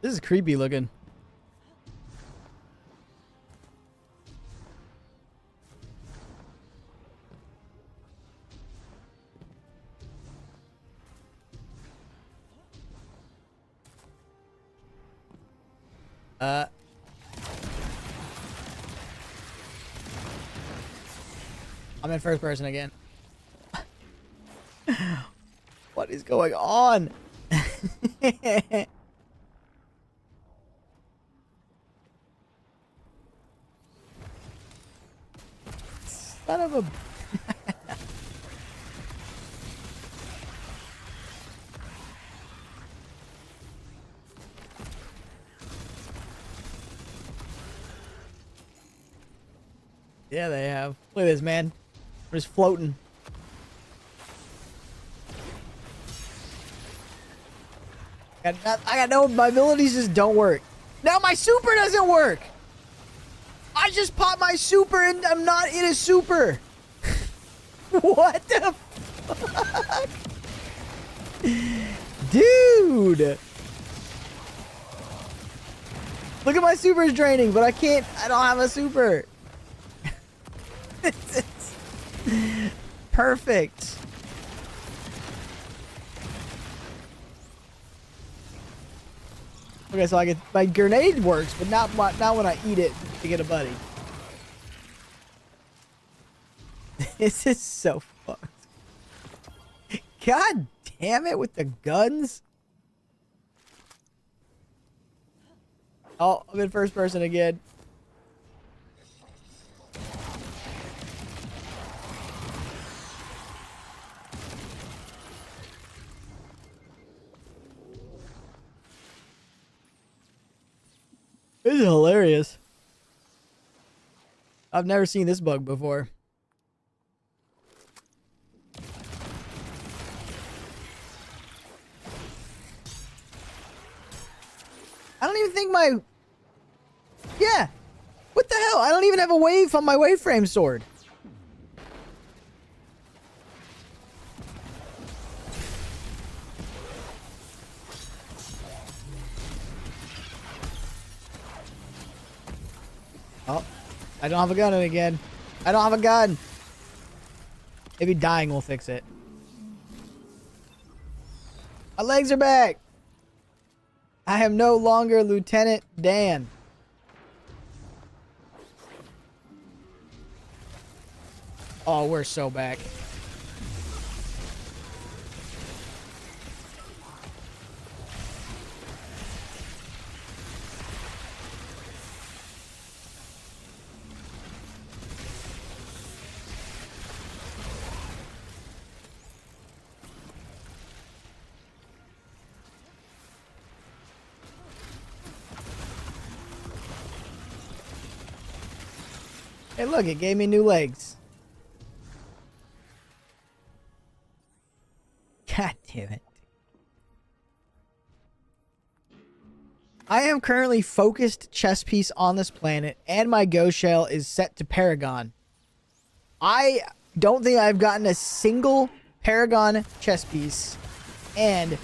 This is creepy looking. I'm in first person again. What is going on? Son of a... Yeah, they have. Look at this, man. We're just floating. I got no... My abilities just don't work. Now my super doesn't work! I just popped my super and I'm not in a super! What the fuck? Dude! Look at my super's draining, but I can't... I don't have a super. It's perfect. Okay, so I get my grenade works, but not when I eat it to get a buddy. This is so fucked. God damn it with the guns. Oh, I'm in first person again. This is hilarious. I've never seen this bug before. I don't even think my... Yeah. What the hell? I don't even have a wave on my waveframe sword. Oh, I don't have a gun again. I don't have a gun. Maybe dying will fix it. My legs are back. I am no longer Lieutenant Dan. Oh, we're so back. Hey, look, it gave me new legs. God damn it. I am currently focused chess piece on this planet, and my ghost shell is set to Paragon. I don't think I've gotten a single Paragon chess piece, and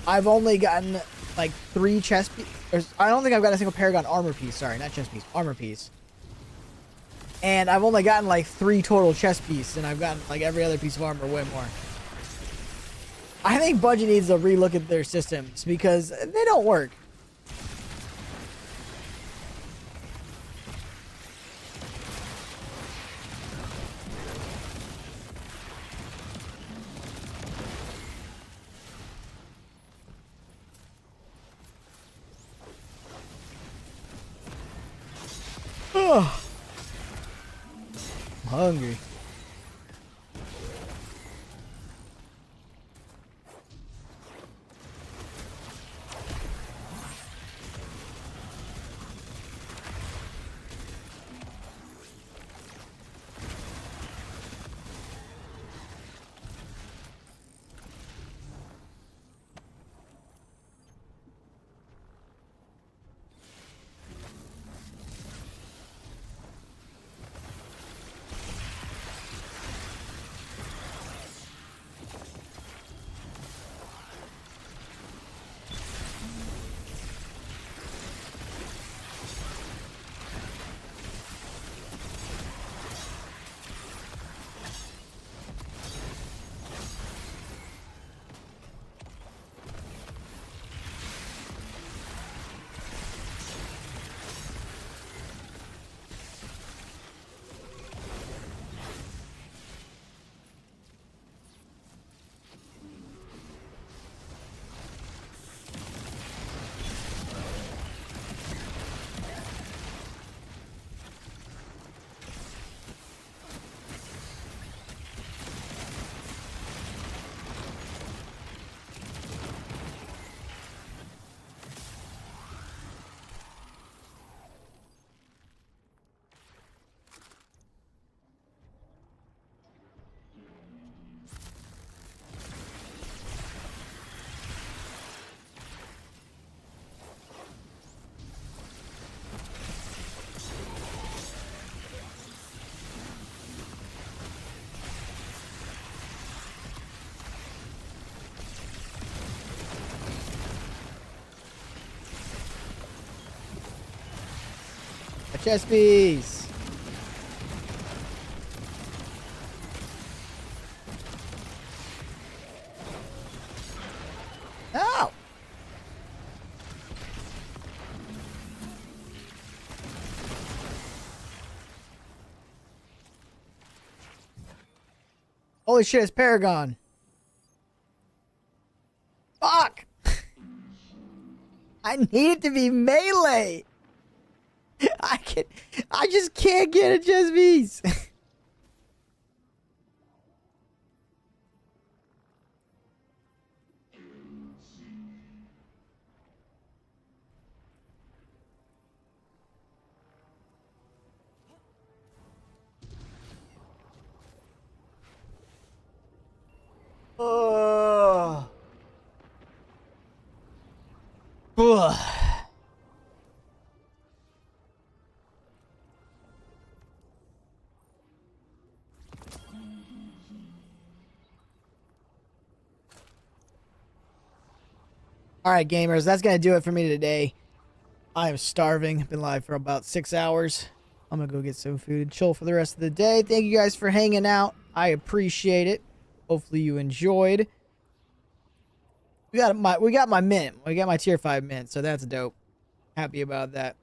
I've only gotten like 3 chess pieces. I don't think I've gotten a single Paragon armor piece. Sorry, not chess piece, armor piece. And I've only gotten like 3 total chess pieces, and I've gotten like every other piece of armor way more. I think Bungie needs to relook at their systems because they don't work. Oh, I'm hungry. A chess piece. No. Holy shit, it's Paragon. Fuck! I need it to be melee. I just can't get it just bees. Oh. Ugh. All right, gamers, that's going to do it for me today. I am starving. Been live for about 6 hours. I'm going to go get some food and chill for the rest of the day. Thank you guys for hanging out. I appreciate it. Hopefully you enjoyed. We got my mint. We got my tier 5 mint, so that's dope. Happy about that.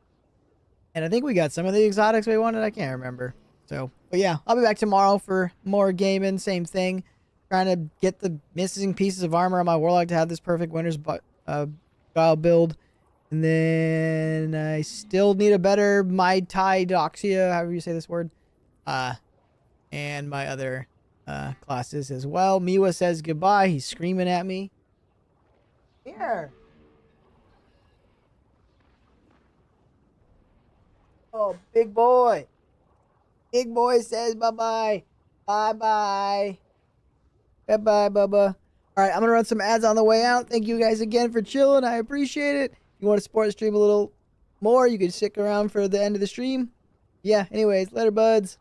And I think we got some of the exotics we wanted. I can't remember. So, but yeah, I'll be back tomorrow for more gaming. Same thing. Trying to get the missing pieces of armor on my warlock to have this perfect winter's style build. And then I still need a better Mai Tai Doxia, however you say this word. And my other classes as well. Miwa says goodbye. He's screaming at me. Here. Oh, big boy. Big boy says bye-bye. Bye-bye. Bye-bye, Bubba. All right, I'm going to run some ads on the way out. Thank you guys again for chilling. I appreciate it. You want to support the stream a little more, you can stick around for the end of the stream. Yeah, anyways, later, buds.